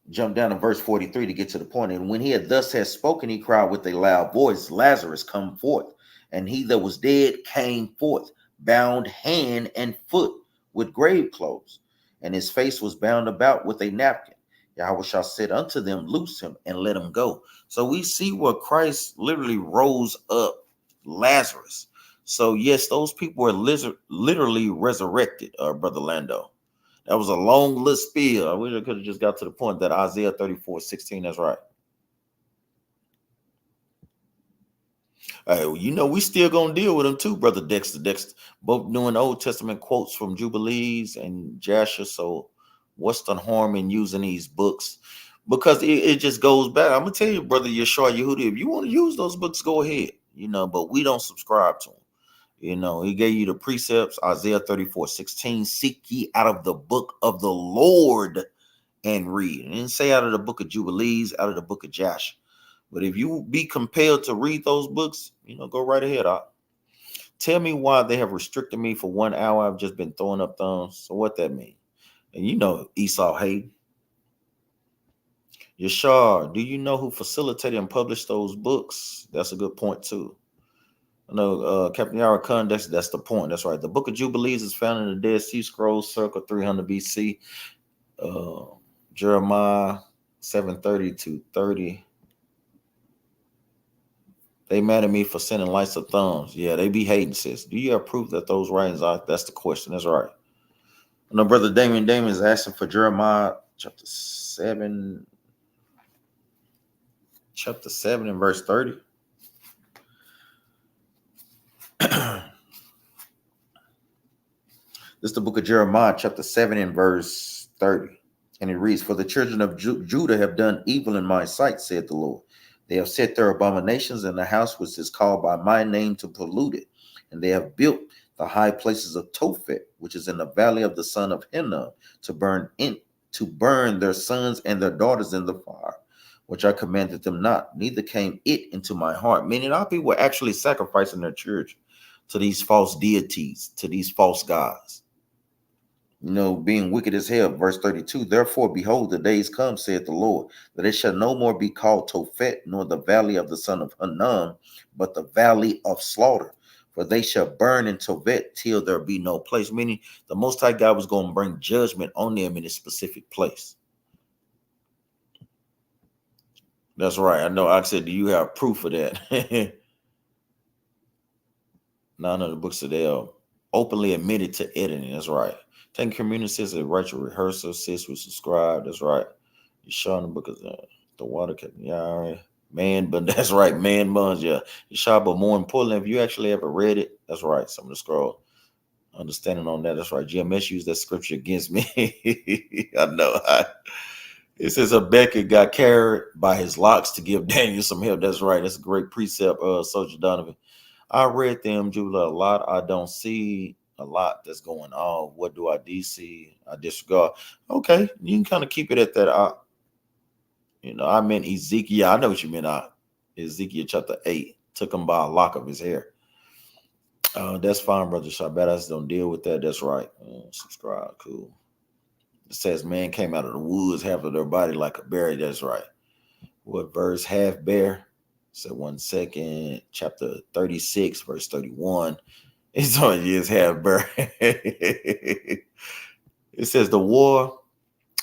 Jump down to verse 43 to get to the point. And when he had thus had spoken, he cried with a loud voice, Lazarus, come forth. And he that was dead came forth, bound hand and foot with grave clothes, and his face was bound about with a napkin. Yahushua said unto them, Loose him and let him go. So we see where Christ literally rose up Lazarus. So yes, those people were literally resurrected, Brother Lando. That was a long list spiel. I wish I could have just got to the point that Isaiah 34:16, that's right. You know, we still gonna deal with them too, Brother Dexter. Dexter, both doing Old Testament quotes from Jubilees and Jasher. So what's the harm in using these books? Because it just goes back. I'm gonna tell you, Brother Yeshua Yehudi, if you want to use those books, go ahead. You know, but we don't subscribe to them. You know, he gave you the precepts, Isaiah 34:16, seek ye out of the book of the Lord and read. And didn't say out of the book of Jubilees, out of the book of Jasher. But if you be compelled to read those books, you know, go right ahead. Tell me why they have restricted me for 1 hour. I've just been throwing up thumbs. So what that mean? And you know Esau Hayden. Yashar, do you know who facilitated and published those books? That's a good point too. I know Captain Yara Khan, that's the point. That's right. The Book of Jubilees is found in the Dead Sea Scrolls, circa 300 BC. Jeremiah 7:30 to 30. They mad at me for sending lights of thumbs. Yeah, they be hating, sis. Do you have proof that those writings are? That's the question. That's right. I know Brother Damon is asking for Jeremiah chapter 7 and verse 30. This is the book of Jeremiah, chapter 7 and verse 30. And it reads, For the children of Judah have done evil in my sight, said the Lord. They have set their abominations in the house which is called by my name to pollute it. And they have built the high places of Tophet, which is in the valley of the son of Hinnom, to burn their sons and their daughters in the fire, which I commanded them not. Neither came it into my heart. Meaning our people were actually sacrificing their church to these false deities, to these false gods. Being wicked as hell. Verse 32, therefore, behold, the days come, saith the Lord, that it shall no more be called Tophet, nor the valley of the son of Hinnom, but the valley of slaughter. For they shall burn in Tophet till there be no place. Meaning the Most High God was going to bring judgment on them in a specific place. That's right. I know. I said, do you have proof of that? None of the books that they are openly admitted to editing. That's right. Taking community says a right to rehearsal, sis we subscribe. That's right. You showing the book of the water. Yeah, all right. Man, but that's right. Man buns, yeah. You shot, but more importantly, if you actually ever read it, that's right. Some of the scroll. Understanding on that, that's right. GMS used that scripture against me. I know. It says Habakkuk got carried by his locks to give Daniel some help. That's right. That's a great precept, Soldier Donovan. I read them, Julia, a lot. I don't see a lot that's going on. What do I DC? I disregard. Okay, you can kind of keep it at that. I meant Ezekiel. I know what you meant. Ezekiel chapter 8 took him by a lock of his hair. That's fine, brother Shabbat. I just don't deal with that. That's right. Subscribe. Cool. It says man came out of the woods, half of their body like a bear. That's right. What verse? Half bear. So 1 second, chapter 36, verse 31. It's on years half bear. It says the war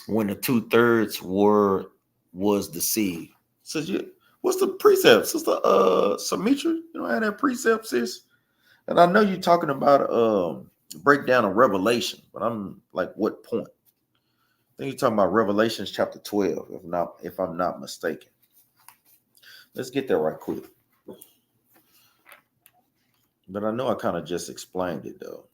when the 2/3 was deceived. So what's the precept? Sister Samitra? You don't have that precept, sis? And I know you're talking about breakdown of Revelation, but I'm like, what point? I think you're talking about Revelations chapter 12, if I'm not mistaken. Let's get there right quick. But I know I kind of just explained it, though.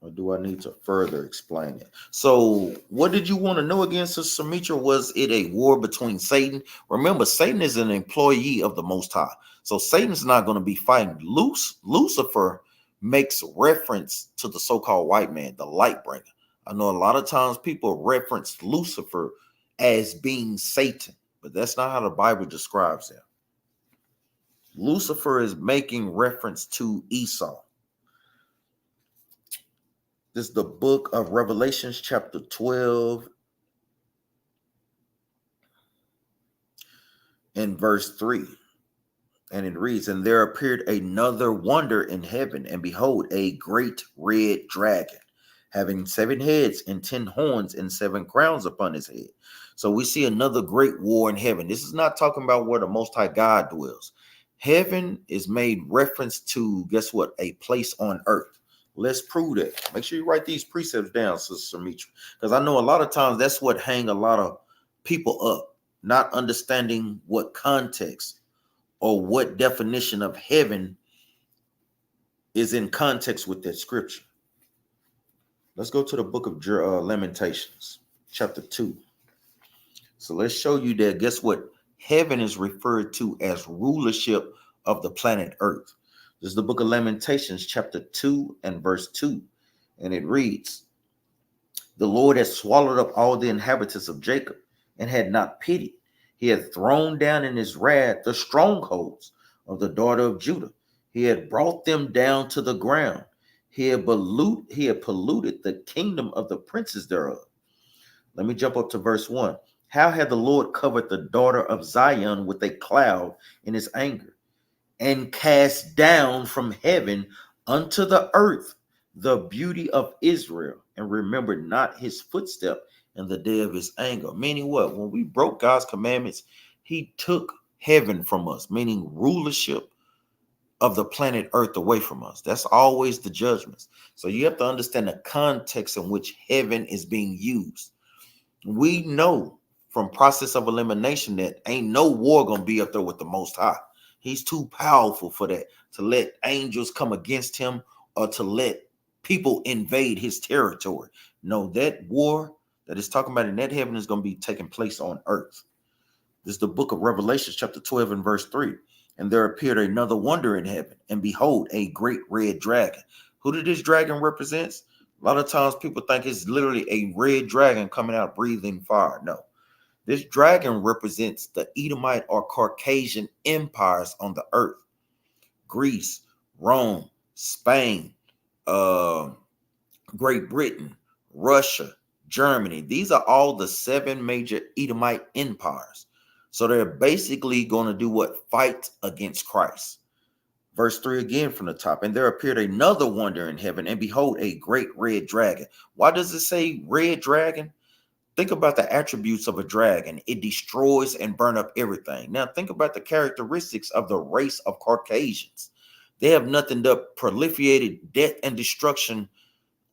Or do I need to further explain it? So what did you want to know again, Sister Samitra? Was it a war between Satan? Remember, Satan is an employee of the Most High. So Satan's not going to be fighting. Lucifer makes reference to the so-called white man, the light bringer. I know a lot of times people reference Lucifer as being Satan, but that's not how the Bible describes him. Lucifer is making reference to Esau. This is the book of Revelations, chapter 12, and verse 3. And it reads, and there appeared another wonder in heaven, and behold, a great red dragon, having 7 heads and 10 horns and 7 crowns upon his head. So we see another great war in heaven. This is not talking about where the Most High God dwells. Heaven is made reference to, guess what? A place on earth. Let's prove that. Make sure you write these precepts down, Sister Samitra, because I know a lot of times that's what hang a lot of people up, not understanding what context or what definition of heaven is in context with that scripture. Let's go to the book of Lamentations, chapter 2. So let's show you that, guess what? Heaven is referred to as rulership of the planet Earth. This is the book of Lamentations, chapter 2 and verse 2. And it reads, the Lord has swallowed up all the inhabitants of Jacob and had not pity. He had thrown down in his wrath the strongholds of the daughter of Judah. He had brought them down to the ground. He had polluted the kingdom of the princes thereof. Let me jump up to verse 1. How had the Lord covered the daughter of Zion with a cloud in his anger, and cast down from heaven unto the earth the beauty of Israel, and remembered not his footstep in the day of his anger. Meaning what? When we broke God's commandments, he took heaven from us, meaning rulership of the planet earth away from us. That's always the judgments. So you have to understand the context in which heaven is being used. We know from process of elimination that ain't no war gonna be up there with the Most High. He's too powerful for that, to let angels come against him or to let people invade his territory. No, that war that is talking about in that heaven is going to be taking place on earth. This is the book of Revelation, chapter 12 and verse 3. And there appeared another wonder in heaven, and behold, a great red dragon. Who did this dragon represent? A lot of times people think it's literally a red dragon coming out breathing fire. No, this dragon represents the Edomite or Caucasian empires on the earth. Greece, Rome, Spain, Great Britain, Russia, Germany. These are all the 7 major Edomite empires. So they're basically going to do what? Fight against Christ. Verse 3 again from the top. And there appeared another wonder in heaven, and behold, a great red dragon. Why does it say red dragon? Think about the attributes of a dragon. It destroys and burns up everything. Now think about the characteristics of the race of Caucasians. They have nothing but proliferated death and destruction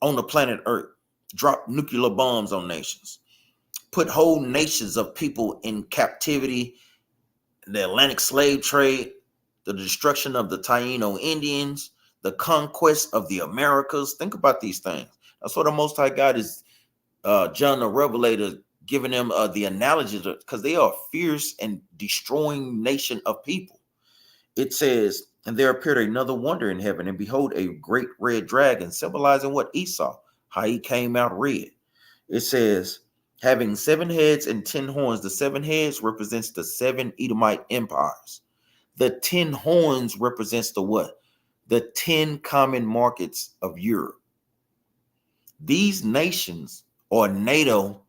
on the planet Earth. Drop nuclear bombs on nations. Put whole nations of people in captivity. The Atlantic slave trade, the destruction of the Taino Indians, the conquest of the Americas. Think about these things. That's what the Most High God is, John the Revelator, giving them the analogies, because they are a fierce and destroying nation of people. It says, and there appeared another wonder in heaven, and behold, a great red dragon, symbolizing what? Esau, how he came out red. It says, having 7 heads and 10 horns. The 7 heads represents the 7 Edomite empires. The 10 horns represents the what? The 10 common markets of Europe. These nations, or NATO,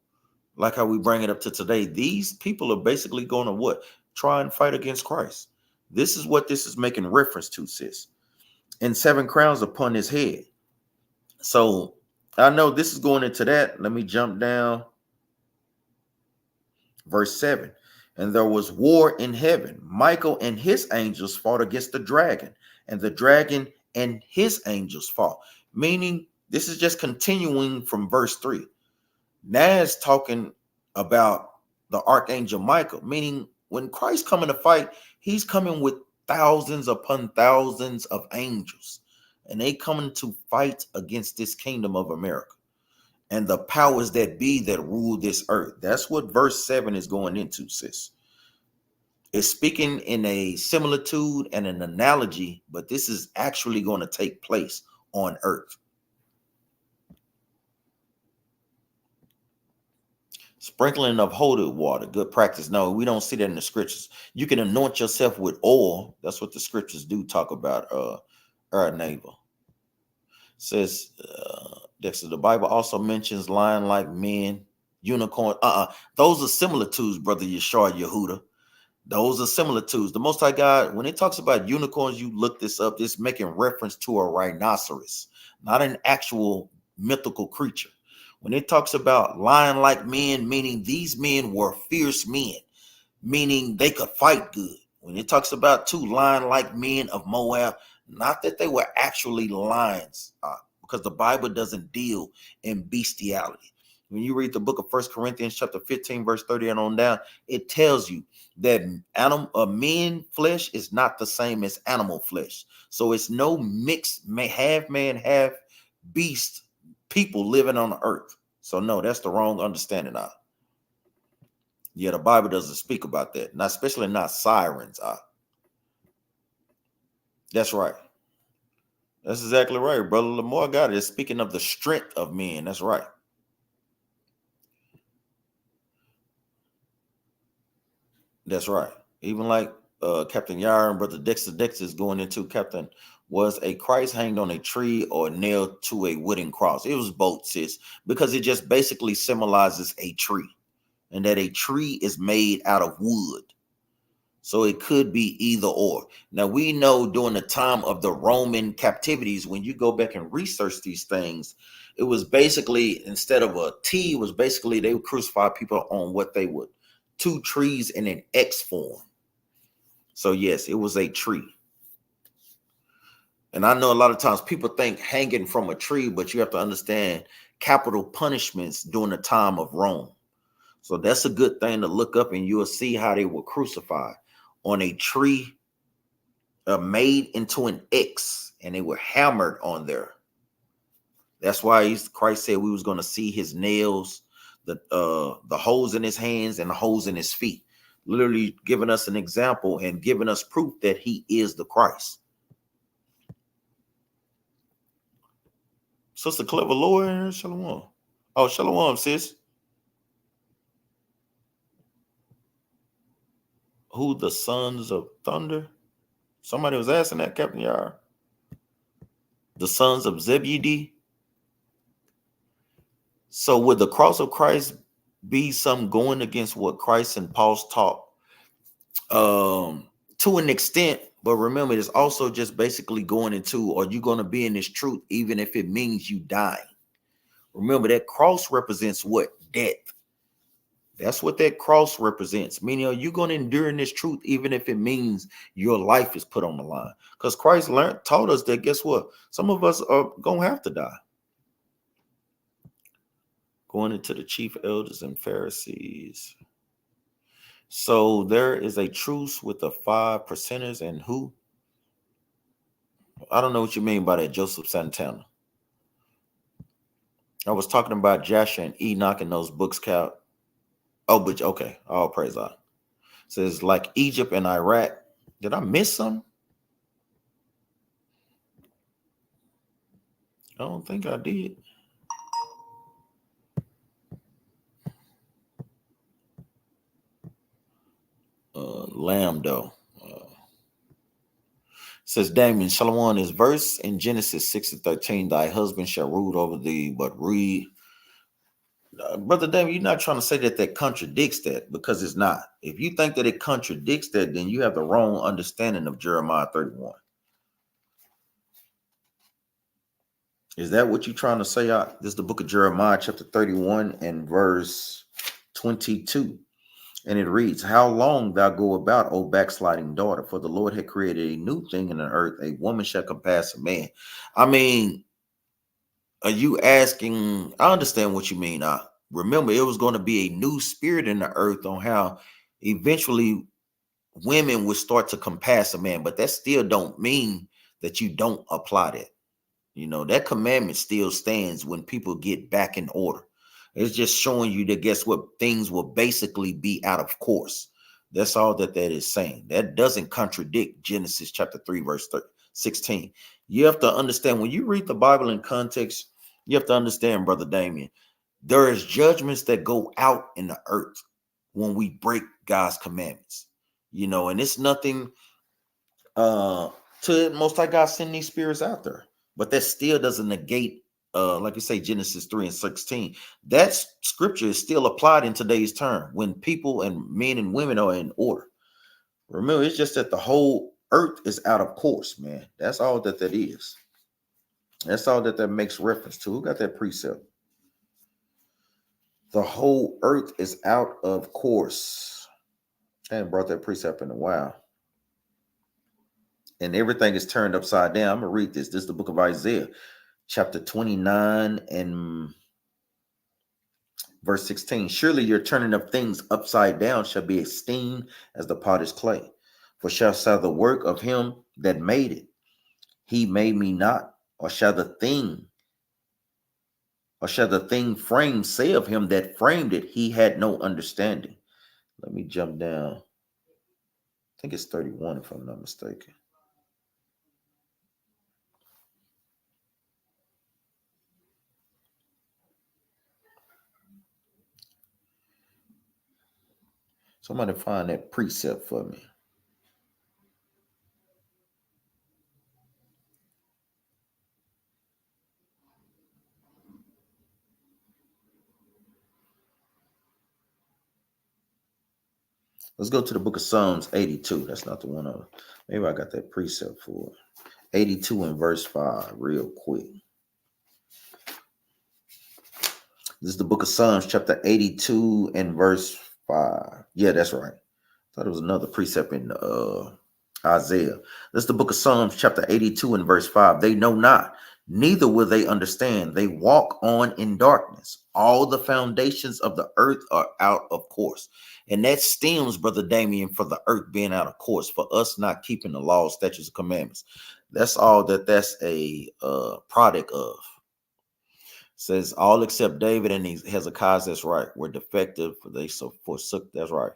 like how we bring it up to today, these people are basically going to what? Try and fight against Christ. This is what this is making reference to, sis. And 7 crowns upon his head. So I know this is going into that. Let me jump down. Verse 7. And there was war in heaven. Michael and his angels fought against the dragon, and the dragon and his angels fought. Meaning, this is just continuing from verse 3. Now it's talking about the archangel Michael, meaning when Christ coming to fight, he's coming with thousands upon thousands of angels, and they coming to fight against this kingdom of America and the powers that be that rule this earth. That's what verse 7 is going into, sis. It's speaking in a similitude and an analogy, but this is actually going to take place on earth. Sprinkling of holy water, good practice. No, we don't see that in the scriptures. You can anoint yourself with oil. That's what the scriptures do talk about. Our neighbor says, Dexter, the Bible also mentions lion-like men, unicorn. Those are similitudes, brother Yeshua Yehuda. Those are similitudes. The Most High God, when it talks about unicorns, you look this up. It's making reference to a rhinoceros, not an actual mythical creature. When it talks about lion-like men, meaning these men were fierce men, meaning they could fight good. When it talks about 2 lion-like men of Moab, not that they were actually lions, because the Bible doesn't deal in bestiality. When you read the book of 1 Corinthians chapter 15, verse 30 and on down, it tells you that men flesh is not the same as animal flesh. So it's no mixed half man, half beast people living on the earth. So no, that's the wrong understanding of. Yeah, the Bible doesn't speak about that. Not especially not sirens. That's right. That's exactly right, brother. Lamar got it. It's speaking of the strength of men. That's right. That's right. Even like Captain Yar and brother Dexter is going into, Captain, was a Christ hanged on a tree or nailed to a wooden cross? It was both, sis, because it just basically symbolizes a tree, and that a tree is made out of wood. So it could be either or. Now, we know during the time of the Roman captivities, when you go back and research these things, it was basically, instead of a T, it was basically they would crucify people on what they would, 2 trees in an X form. So yes, it was a tree. And I know a lot of times people think hanging from a tree, but you have to understand capital punishments during the time of Rome. So that's a good thing to look up, and you'll see how they were crucified on a tree made into an X, and they were hammered on there. That's why Christ said we was going to see his nails, the holes in his hands and the holes in his feet. literally giving us an example and giving us proof that he is the Christ. Sister Clever Lord, shalom. Oh, shalom, sis. Who the sons of thunder? Somebody was asking that, Captain Yar. The sons of Zebedee. So would the cross of Christ be some going against what Christ and Paul's taught? To an extent, but remember, it's also just basically going into, are you going to be in this truth, even if it means you die? Remember, that cross represents what? Death. That's what that cross represents. Meaning, are you going to endure in this truth, even if it means your life is put on the line? Because Christ taught us that, guess what? Some of us are going to have to die. Going into the chief elders and Pharisees. So there is a truce with the 5 percenters and who? I don't know what you mean by that, Joseph Santana. I was talking about Jasher and Enoch and those books count. Oh, but okay. All praise God. Says like Egypt and Iraq. Did I miss some? I don't think I did. Lambdo. Says Damien, Shalom is verse in Genesis 6:13. Thy husband shall rule over thee, but read. Brother Damien, you're not trying to say that contradicts that, because it's not. If you think that it contradicts that, then you have the wrong understanding of Jeremiah 31. Is that what you're trying to say? This is the book of Jeremiah, chapter 31 and verse 22. And it reads, how long thou go about, O backsliding daughter? For the Lord had created a new thing in the earth. A woman shall compass a man. I mean, are you asking? I understand what you mean. Remember, it was going to be a new spirit in the earth on how eventually women would start to compass a man. But that still don't mean that you don't apply that. You know, that commandment still stands when people get back in order. It's just showing you that, guess what? Things will basically be out of course. That's all that is saying. That doesn't contradict Genesis chapter 3, verse 16. You have to understand, when you read the Bible in context, you have to understand, Brother Damien, there is judgments that go out in the earth when we break God's commandments. You know, and it's nothing to Most High God send these spirits out there. But that still doesn't negate, like you say, Genesis 3 and 16. That scripture is still applied in today's term when people and men and women are in order. Remember, it's just that the whole earth is out of course, man. That's all that is. That's all that makes reference to. Who got that precept? The whole earth is out of course. I haven't brought that precept in a while. And everything is turned upside down. I'm going to read this. This is the book of Isaiah, chapter 29 and verse 16. Surely your turning of things upside down shall be esteemed as the potter's clay. For shall the work of him that made it, he made me not? Or shall the thing framed say of him that framed it, he had no understanding? Let me jump down. I think it's 31 if I'm not mistaken. Somebody find that precept for me. Let's go to the book of Psalms 82. That's not the one. Maybe I got that precept for 82 and verse 5 real quick. This is the book of Psalms, chapter 82 and verse 5. Yeah, that's right. I thought it was another precept in Isaiah. This is the book of Psalms, chapter 82 and verse 5. They know not, neither will they understand. They walk on in darkness. All the foundations of the earth are out of course. And that stems, Brother Damien, for the earth being out of course, for us not keeping the laws, statutes, and commandments. That's all that's a product of. Says all except David and Hezekiah, that's right, were defective. They so forsook, that's right.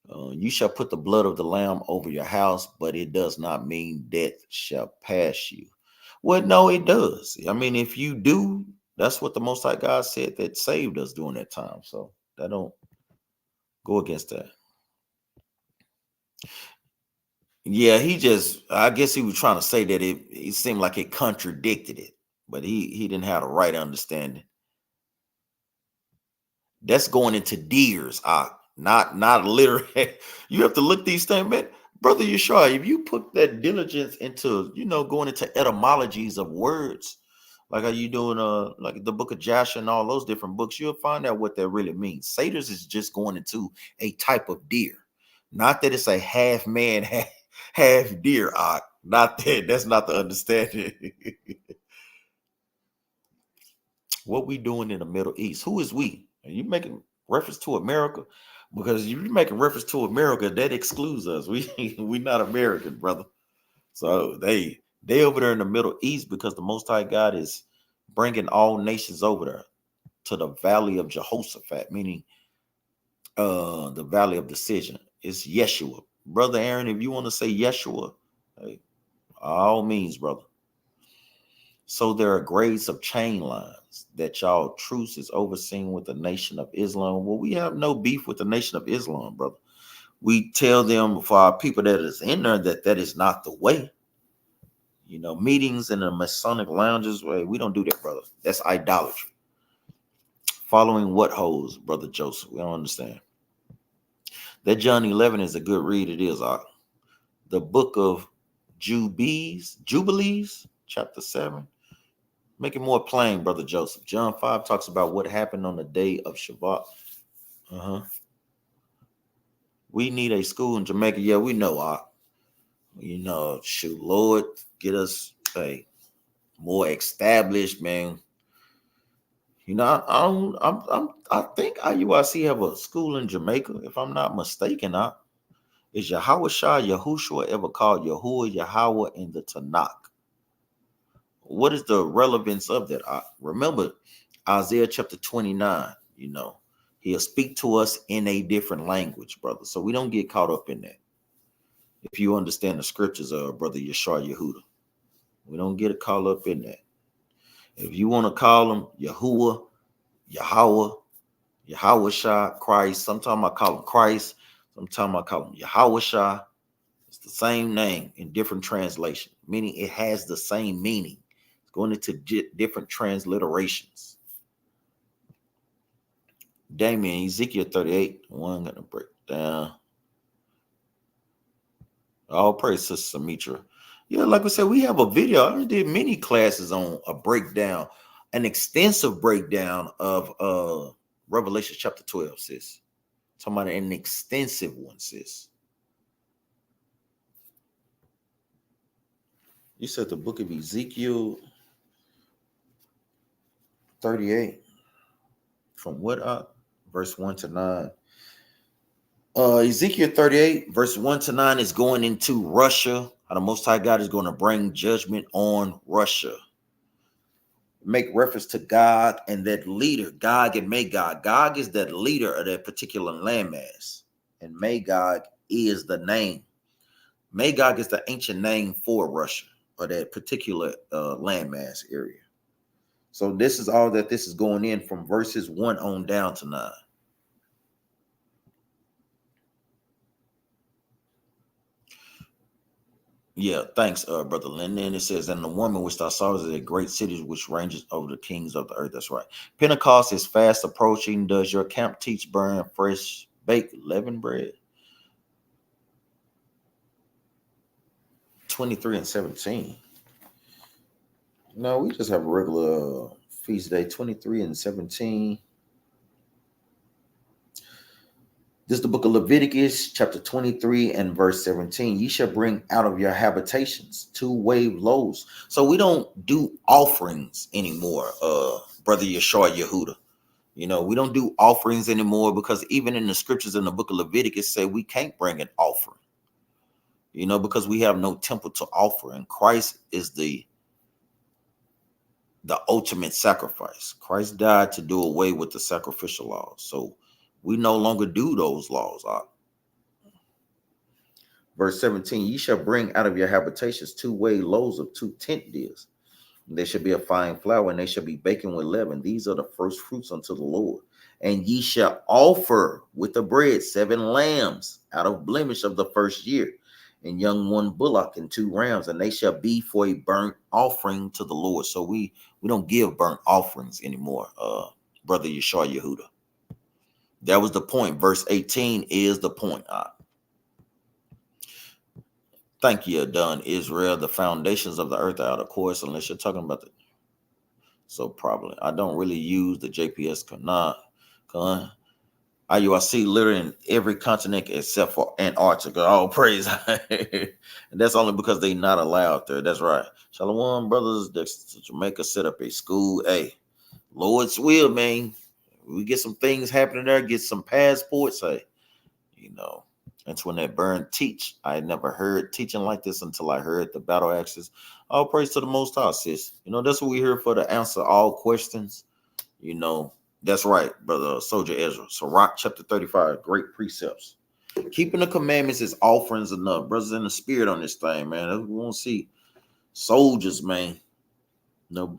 You shall put the blood of the lamb over your house, but it does not mean death shall pass you. Well, no, it does. I mean, if you do, that's what the Most High God said that saved us during that time. So that don't go against that. Yeah, I guess he was trying to say that it seemed like it contradicted it, but he didn't have the right understanding. That's going into deers, not literally. You have to look these things, man. Brother Yeshua, if you put that diligence into, going into etymologies of words, like how you doing like the book of Joshua and all those different books, you'll find out what that really means. Satyrs is just going into a type of deer. Not that it's a half man, half deer, not that. That's not the understanding. What we doing in the Middle East? Who is we? Are you making reference to America? Because if you're making reference to America, that excludes us. We not American, brother. So they over there in the Middle East because the Most High God is bringing all nations over there to the Valley of Jehoshaphat, meaning the Valley of Decision. It's Yeshua, brother Aaron. If you want to say Yeshua, hey, all means, brother. So there are grades of chain lines that y'all truce is overseen with the Nation of Islam. Well, we have no beef with the Nation of Islam, brother. We tell them for our people that is in there that is not the way. Meetings in the Masonic lounges, we don't do that, brother. That's idolatry. Following what holes, brother Joseph? We don't understand. That John 11 is a good read. It is. The book of Jubilees, chapter 7. Make it more plain, brother Joseph. John 5 talks about what happened on the day of Shabbat. We need a school in Jamaica. Yeah, we know. Shoot, Lord, get us more established, man. I think IUIC have a school in Jamaica, if I'm not mistaken. Is Yahweh Shah Yahushua ever called Yahuwah Yahweh in the Tanakh? What is the relevance of that? Remember Isaiah chapter 29, he'll speak to us in a different language, brother. So we don't get caught up in that. If you understand the scriptures of brother Yeshua Yehuda, we don't get caught up in that. If you want to call him Yahuwah, Yahweh, Yahweh Shah, Christ, sometimes I call him Christ, sometimes I call him Yahweh Shah. It's the same name in different translation, meaning it has the same meaning. It's going into different transliterations. Damien, Ezekiel 38, one gonna break down. All praise to Samitra. Yeah, like I said, we have a video. I did many classes on a breakdown, an extensive breakdown of Revelation chapter 12, sis. Talking about an extensive one, sis. You said the book of Ezekiel 38. From what verse 1 to 9. Ezekiel 38, verse 1 to 9 is going into Russia. How the Most High God is going to bring judgment on Russia. Make reference to Gog and that leader, Gog and Magog. Gog is that leader of that particular landmass, and Magog is the name. Magog is the ancient name for Russia or that particular landmass area. So this is all that this is going in from verses 1 on down to 9. Yeah, thanks, Brother Lynn. And it says, and the woman which thou sawest is a great city which ranges over the kings of the earth. That's right. Pentecost is fast approaching. Does your camp teach burn fresh baked leavened bread? 23 and 17. No, we just have a regular feast day, 23 and 17. This is the book of Leviticus, chapter 23 and verse 17. Ye shall bring out of your habitations 2 wave loaves. So we don't do offerings anymore, brother Yeshua Yehuda. We don't do offerings anymore because even in the scriptures in the book of Leviticus say we can't bring an offering. Because we have no temple to offer, and Christ is the ultimate sacrifice. Christ died to do away with the sacrificial laws. So we no longer do those laws. Verse 17, ye shall bring out of your habitations 2 weighed loaves of 2 tent deals. They shall be a fine flour, and they shall be baking with leaven. These are the first fruits unto the Lord. And ye shall offer with the bread 7 lambs out of blemish of the first year, and young 1 bullock and 2 rams, and they shall be for a burnt offering to the Lord. So we don't give burnt offerings anymore, brother Yeshua Yehuda. That was the point. Verse 18 is the point. Thank you, done Israel. The foundations of the earth are out of course, unless you're talking about the. So probably I don't really use the JPS IUIC literally in every continent except for Antarctica. Oh, praise. And that's only because they're not allowed there. That's right. Shalom, brothers. Jamaica set up a school. Hey, Lord's will, man. We get some things happening there, get some passports. Hey, Antoinette Burn teach. I had never heard teaching like this until I heard the battle axes. All praise to the Most High, sis. That's what we're here for, to answer all questions. That's right, brother Soldier Ezra. Sirach chapter 35, great precepts. Keeping the commandments is offerings enough. Brothers in the spirit on this thing, man. We won't see soldiers, man.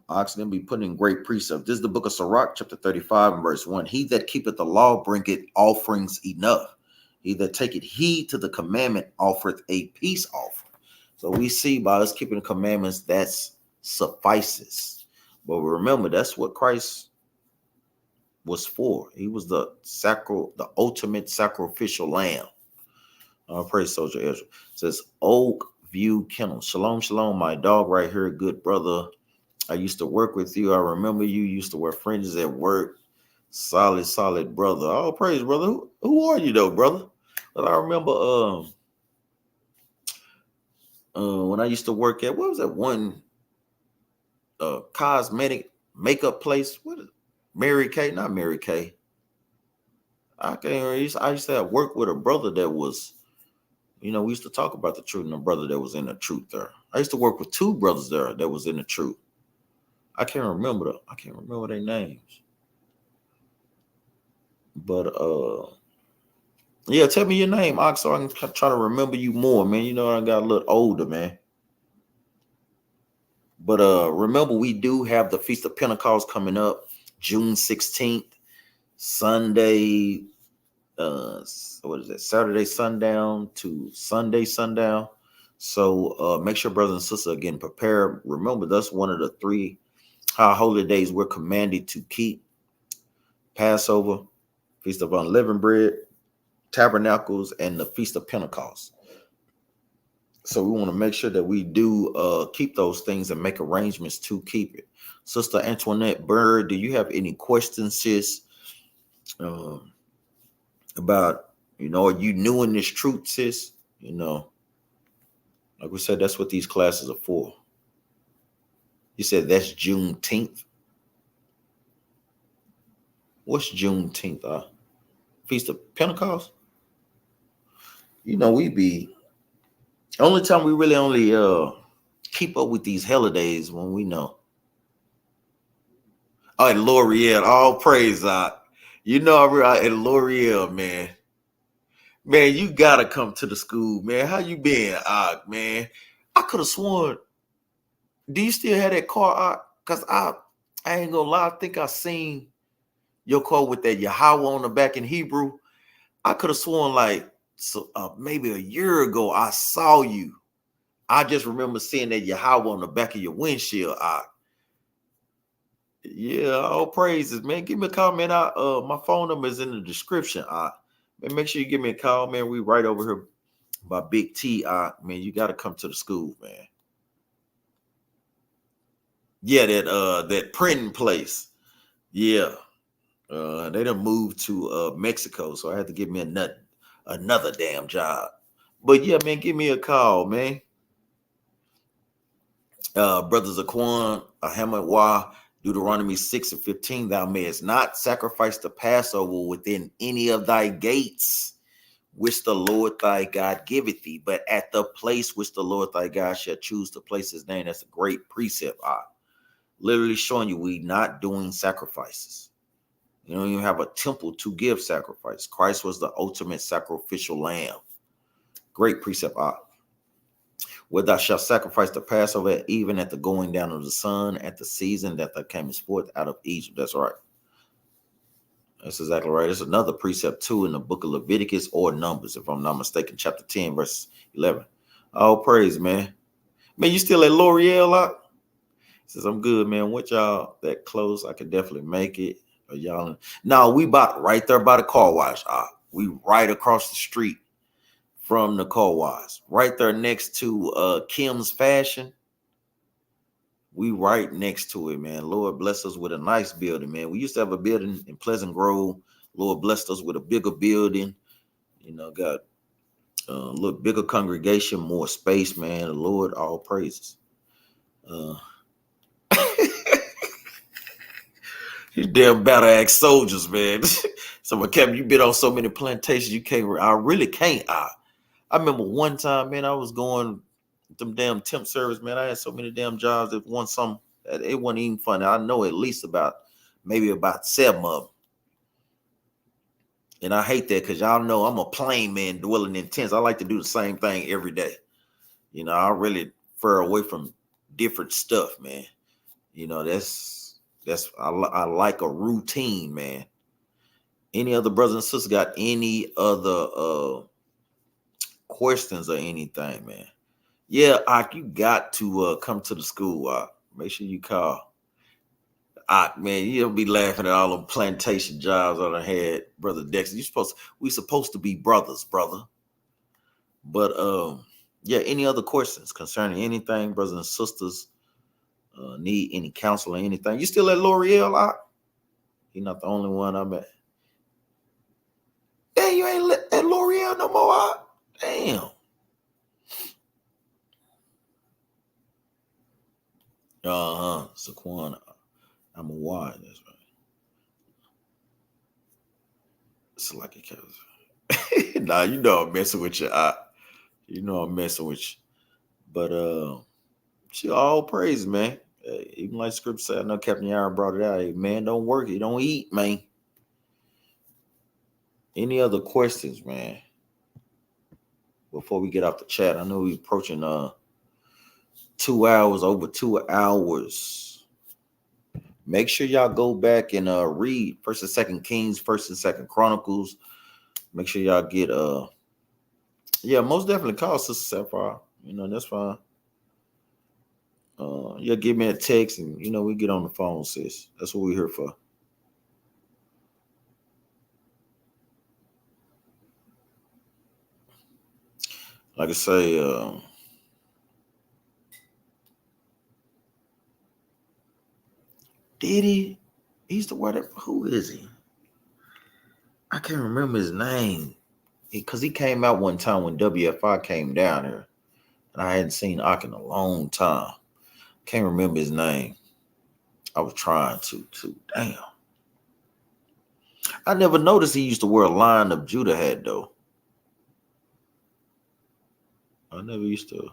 Oxen be putting in great precepts. This is the book of Sirach chapter 35 and verse 1. He that keepeth the law bringeth offerings enough. He that taketh heed to the commandment offereth a peace offering. So we see by us keeping the commandments, that suffices. But remember, that's what Christ was for. He was the ultimate sacrificial lamb. Praise Soldier Ezra. It says Oak View Kennel. Shalom, shalom, my dog right here, good brother. I used to work with you. I remember you used to wear fringes at work. Solid brother. Oh, praise, brother. Who are you though, brother? But I remember when I used to work at, what was that one cosmetic makeup place? What is it? Mary Kay? Not Mary Kay. I used to have work with a brother that was, we used to talk about the truth, and a brother that was in the truth there. I used to work with 2 brothers there that was in the truth. I can't remember their names. But yeah, tell me your name, Ox, so I can try to remember you more, man. I got a little older, man. But remember, we do have the Feast of Pentecost coming up June 16th, Sunday. What is that? Saturday sundown to Sunday sundown. So make sure brothers and sisters are getting prepared. Remember, that's one of the 3 high holy days we're commanded to keep: Passover, Feast of Unleavened Bread, Tabernacles, and the Feast of Pentecost. So we want to make sure that we do keep those things and make arrangements to keep it. Sister Antoinette Bird, do you have any questions, sis? About, are you new in this truth, sis? Like we said, that's what these classes are for. You said that's Juneteenth. What's Juneteenth? Feast of Pentecost? We be only time we really only keep up with these holidays when we know. Oh, at L'Oreal, all praise at L'Oreal, man. Man, you gotta come to the school, man. How you been, man? I could have sworn. Do you still have that car, Because I ain't gonna lie, I think I seen your car with that Yahweh on the back in Hebrew. I could have sworn maybe a year ago I saw you. I just remember seeing that Yahweh on the back of your windshield. Yeah, all praises, man. Give me a call, man. My phone number is in the description. Man, make sure you give me a call, man. We right over here by Big T. Man, you got to come to the school, man. Yeah, that printing place. Yeah. They done moved to Mexico, so I had to give me another damn job. But yeah, man, give me a call, man. Brothers Aquan, Ahmed Wah, Deuteronomy 6:15, thou mayest not sacrifice the Passover within any of thy gates, which the Lord thy God giveth thee, but at the place which the Lord thy God shall choose to place his name. That's a great precept. Literally showing you we not doing sacrifices. You don't even have a temple to give sacrifice. Christ was the ultimate sacrificial lamb. Great precept. Where thou shalt sacrifice the Passover even at the going down of the sun at the season that thou camest forth out of Egypt. That's right. That's exactly right. There's another precept too in the book of Leviticus or Numbers, if I'm not mistaken, chapter 10, verse 11. All praise, man. Man, you still at L'Oreal lot? Says I'm good, man. What y'all that close? I could definitely make it. Or y'all? No, we bought right there by the car wash. We right across the street from the car wash, right there next to Kim's Fashion. We right next to it, man. Lord bless us with a nice building, man. We used to have a building in Pleasant Grove. Lord blessed us with a bigger building. You know, got a little bigger congregation, more space, man. The Lord, all praises. These damn battle axe soldiers, man. So, Kevin, you been on so many plantations, you can't. I really can't. I remember one time, man, I was going them damn temp service, man. I had so many damn jobs that won some. It wasn't even funny. I know at least maybe about 7 of them. And I hate that because y'all know I'm a plain man dwelling in tents. I like to do the same thing every day. You know, I really fur away from different stuff, man. You know, I like a routine, man. Any other brothers and sisters got any other questions or anything, man? Yeah, you got to come to the school. Make sure you call. Man, you'll be laughing at all them plantation jobs I done had, Brother Dexter. We supposed to be brothers, brother. But yeah, any other questions concerning anything, brothers and sisters? Need any counsel or anything? You still at L'Oreal? You're not the only one I'm at. Damn, you ain't at L'Oreal no more. Damn. Saquon. I'm a why. That's right. It's like it comes. Nah, you know I'm messing with you. You know I'm messing with you. But she all praise, man. Even like scripture said, I know Captain Yaron brought it out. Hey, man, don't work, you don't eat, man. Any other questions, man? Before we get off the chat, I know we're approaching 2 hours, over 2 hours. Make sure y'all go back and read 1st and 2nd Kings, 1st and 2nd Chronicles. Make sure y'all get yeah, most definitely call Sister Sapphire. You know, that's fine. Yeah, give me a text and you know we get on the phone, sis. That's what we're here for. Like I say, did he? He's the word. Who is he? I can't remember his name because he came out one time when WFI came down here, and I hadn't seen Ak in a long time. Can't remember his name. I was trying to. Damn. I never noticed he used to wear a Lion of Judah hat though. I never used to.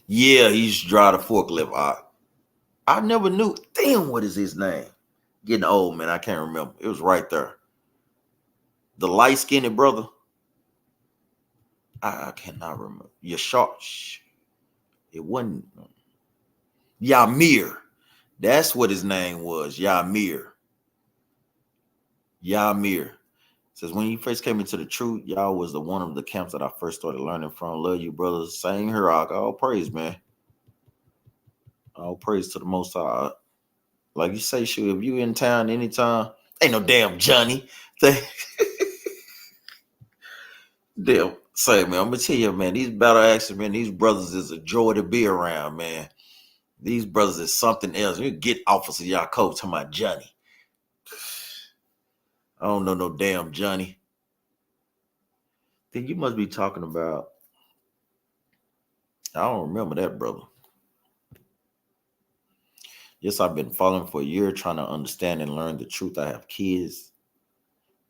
Yeah, he used to drive the forklift. I never knew. Damn, what is his name? Getting old, man. I can't remember. It was right there. The light-skinned brother. I cannot remember. Yashar. It wasn't. Yamir. That's what his name was. Yamir. Says when you first came into the truth, y'all was the one of the camps that I first started learning from. Love you, brothers. Same here. All praise, man. All praise to the Most High. Like you say, shoot, if you in town anytime, ain't no damn Johnny. Damn, say, man, I'm gonna tell you, man, these battle axes, man, these brothers is a joy to be around, man. These brothers is something else. You get Officer Yaakov to my Johnny. I don't know no damn Johnny. Then you must be talking about. I don't remember that, brother. Yes, I've been following for a year, trying to understand and learn the truth. I have kids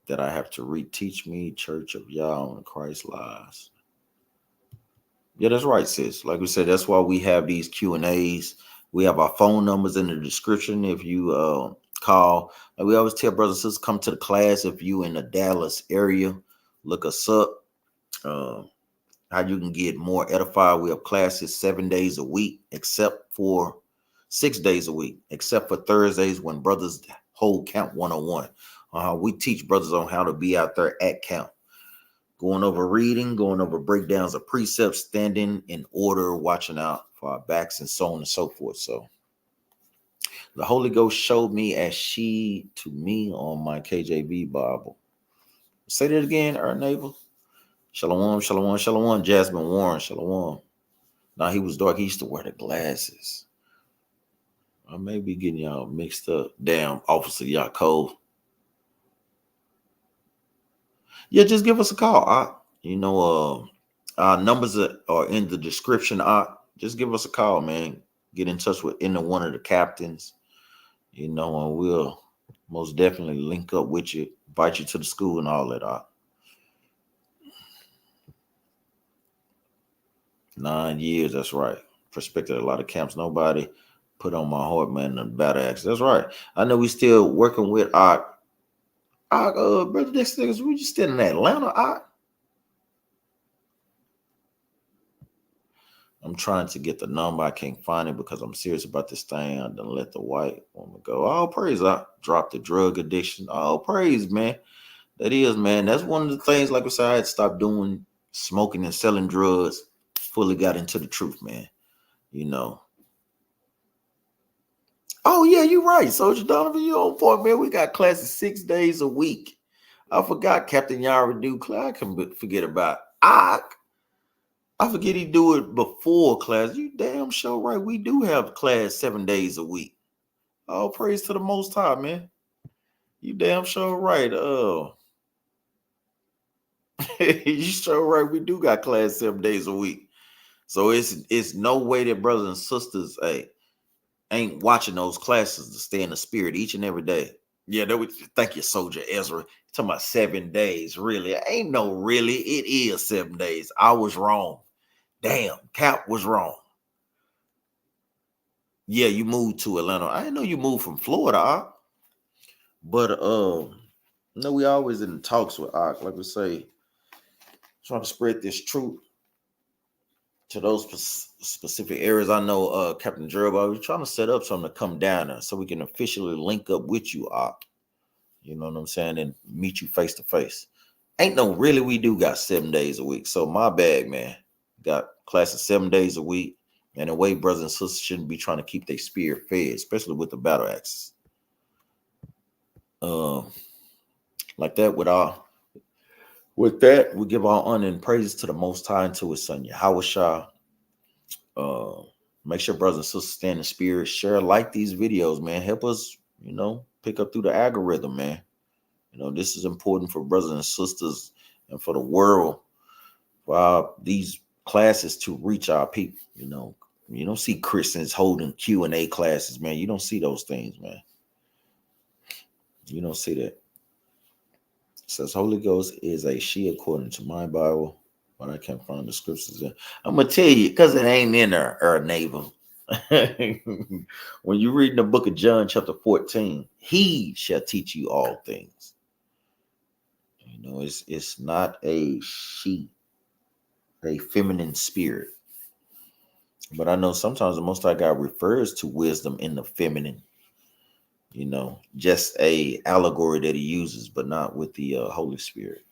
that I have to reteach me. Church of Yah and Christ lies. Yeah, that's right, sis. Like we said, that's why we have these Q&As. We have our phone numbers in the description. If you call. Like we always tell brothers and sisters, come to the class if you in the Dallas area. Look us up. How you can get more edified. We have classes 7 days a week, except for 6 days a week, except for Thursdays when brothers hold Camp 101. We teach brothers on how to be out there at camp, going over reading, going over breakdowns of precepts, standing in order, watching out for our backs, and so on and so forth. So the Holy Ghost showed me as she to me on my KJV Bible. Say that again, our neighbor. Shalom, shalom, shalom. Jasmine Warren, shalom. Now he was dark. He used to wear the glasses. I may be getting y'all mixed up. Damn, Officer Yaakov. Yeah, just give us a call. Our numbers are in the description. Just give us a call, man. Get in touch with any one of the captains. And we'll most definitely link up with you, invite you to the school and all that. 9 years, that's right. Prospected a lot of camps. Nobody put on my heart, man, the battle axe. That's right. I know we still working with our brother next niggas. We just still in Atlanta. I'm trying to get the number. I can't find it because I'm serious about this thing. I done let the white woman go. All praise. I dropped the drug addiction. All praise, man. That is, man. That's one of the things, like I said, I had to stop doing smoking and selling drugs. Fully got into the truth, man. Oh, yeah, you're right. Soldier Donovan, you on point, man. We got classes 6 days a week. I forgot Captain Yara do. I can forget about I forget he do it before class. You damn sure right. We do have class 7 days a week. All praise to the Most High, man. You damn sure right. You sure right. We do got class 7 days a week. So it's no way that brothers and sisters ain't watching those classes to stay in the spirit each and every day. Yeah, thank you, Soldier Ezra. You're talking about 7 days. Really? Ain't no really. It is 7 days. I was wrong. Damn, Cap was wrong. Yeah, you moved to Atlanta. I didn't know you moved from Florida, but no, we always in talks with Ak, like we say, trying to spread this truth to those specific areas. I know Captain Gerald, I was trying to set up something to come down there so we can officially link up with you, Ak. You know what I'm saying? And meet you face to face. Ain't no really, we do got 7 days a week. So my bad, man. Got classes 7 days a week. And the way brothers and sisters shouldn't be trying to keep their spirit fed, especially with the battle axes. Like that, with that, we give our honor and praises to the Most High and to His Son Yahushua. Make sure brothers and sisters stand in spirit. Share, like these videos, man. Help us, pick up through the algorithm, man. This is important for brothers and sisters and for the world, for these classes to reach our people. You don't see Christians holding Q&A classes, man. You don't see those things, man. You don't see that. It says Holy Ghost is a she according to my Bible, but I can't find the scriptures in. I'm gonna tell you because it ain't in our neighbor. When you read in the book of John, chapter 14, he shall teach you all things. It's not a she, a feminine spirit. But I know sometimes the Most High God refers to wisdom in the feminine. Just a allegory that he uses, but not with the Holy Spirit.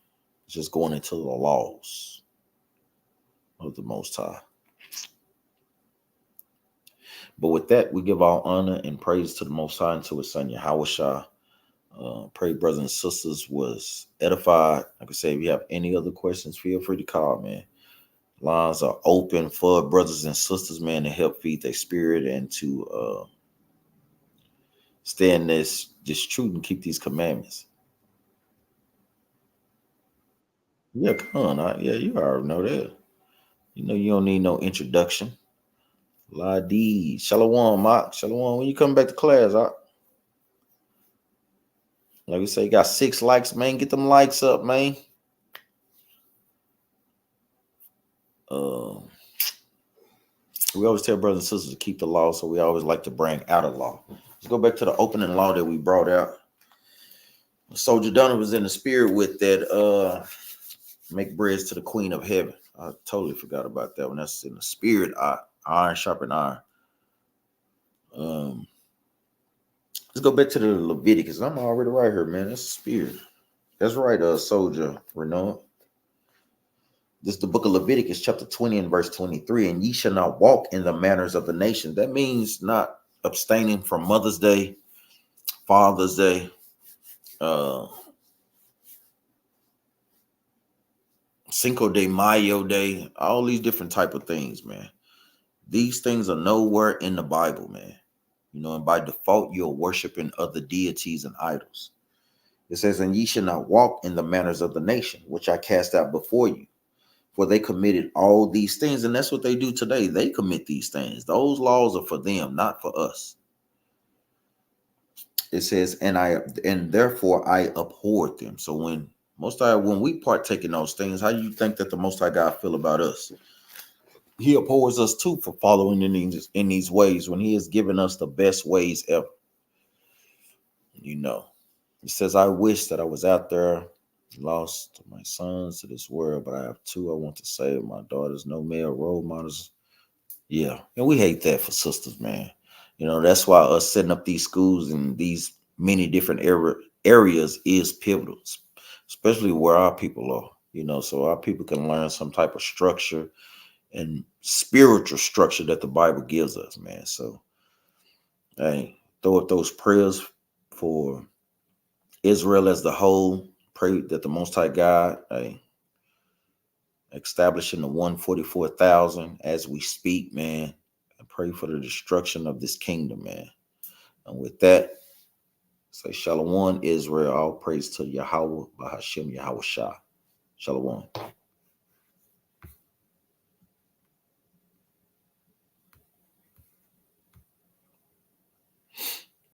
It's just going into the laws of the Most High. But with that, we give our honor and praise to the Most High and to His Son Yahushua. Pray brothers and sisters was edified. Like I say, if you have any other questions, feel free to call, man. Lines are open for brothers and sisters, man, to help feed their spirit and to stay in this truth and keep these commandments. Yeah, come on. Yeah, you already know that. You don't need no introduction. La D. Shalom, Mark. Shalom. When you come back to class, like we say, you got 6 likes, man. Get them likes up, man. We always tell brothers and sisters to keep the law, so we always like to bring out a law. Let's go back to the opening law that we brought out. Soldier Donner was in the spirit with that make breads to the Queen of Heaven. I totally forgot about that one. That's in the spirit. Iron sharpen iron. Let's go back to the Leviticus. I'm already right here, man. That's the spirit. That's right, Soldier Renault. This is the book of Leviticus, chapter 20 and verse 23. And ye shall not walk in the manners of the nation. That means not abstaining from Mother's Day, Father's Day, Cinco de Mayo Day, all these different type of things, man. These things are nowhere in the Bible, man. You know, and by default, you're worshiping other deities and idols. It says, and ye shall not walk in the manners of the nation, which I cast out before you. For they committed all these things. And that's what they do today. They commit these things. Those laws are for them, not for us. It says, and therefore I abhorred them. So when we partake in those things, how do you think that the Most High God feel about us? He abhors us too for following in these ways when he has given us the best ways ever. You know, it says, I wish that I was out there, lost my sons to this world, but I have two I want to save. My daughters, no male role models. Yeah, and we hate that for sisters, man. You know, that's why us setting up these schools in these many different areas is pivotal, especially where our people are. You know, so our people can learn some type of structure and spiritual structure that the Bible gives us, man. So, hey, throw up those prayers for Israel as the whole. Pray that the Most High God, establishing the 144,000 as we speak, man. And pray for the destruction of this kingdom, man. And with that, say Shalom, Israel. All praise to Yahweh, Bahashem, Yahweh Shah. Shalom.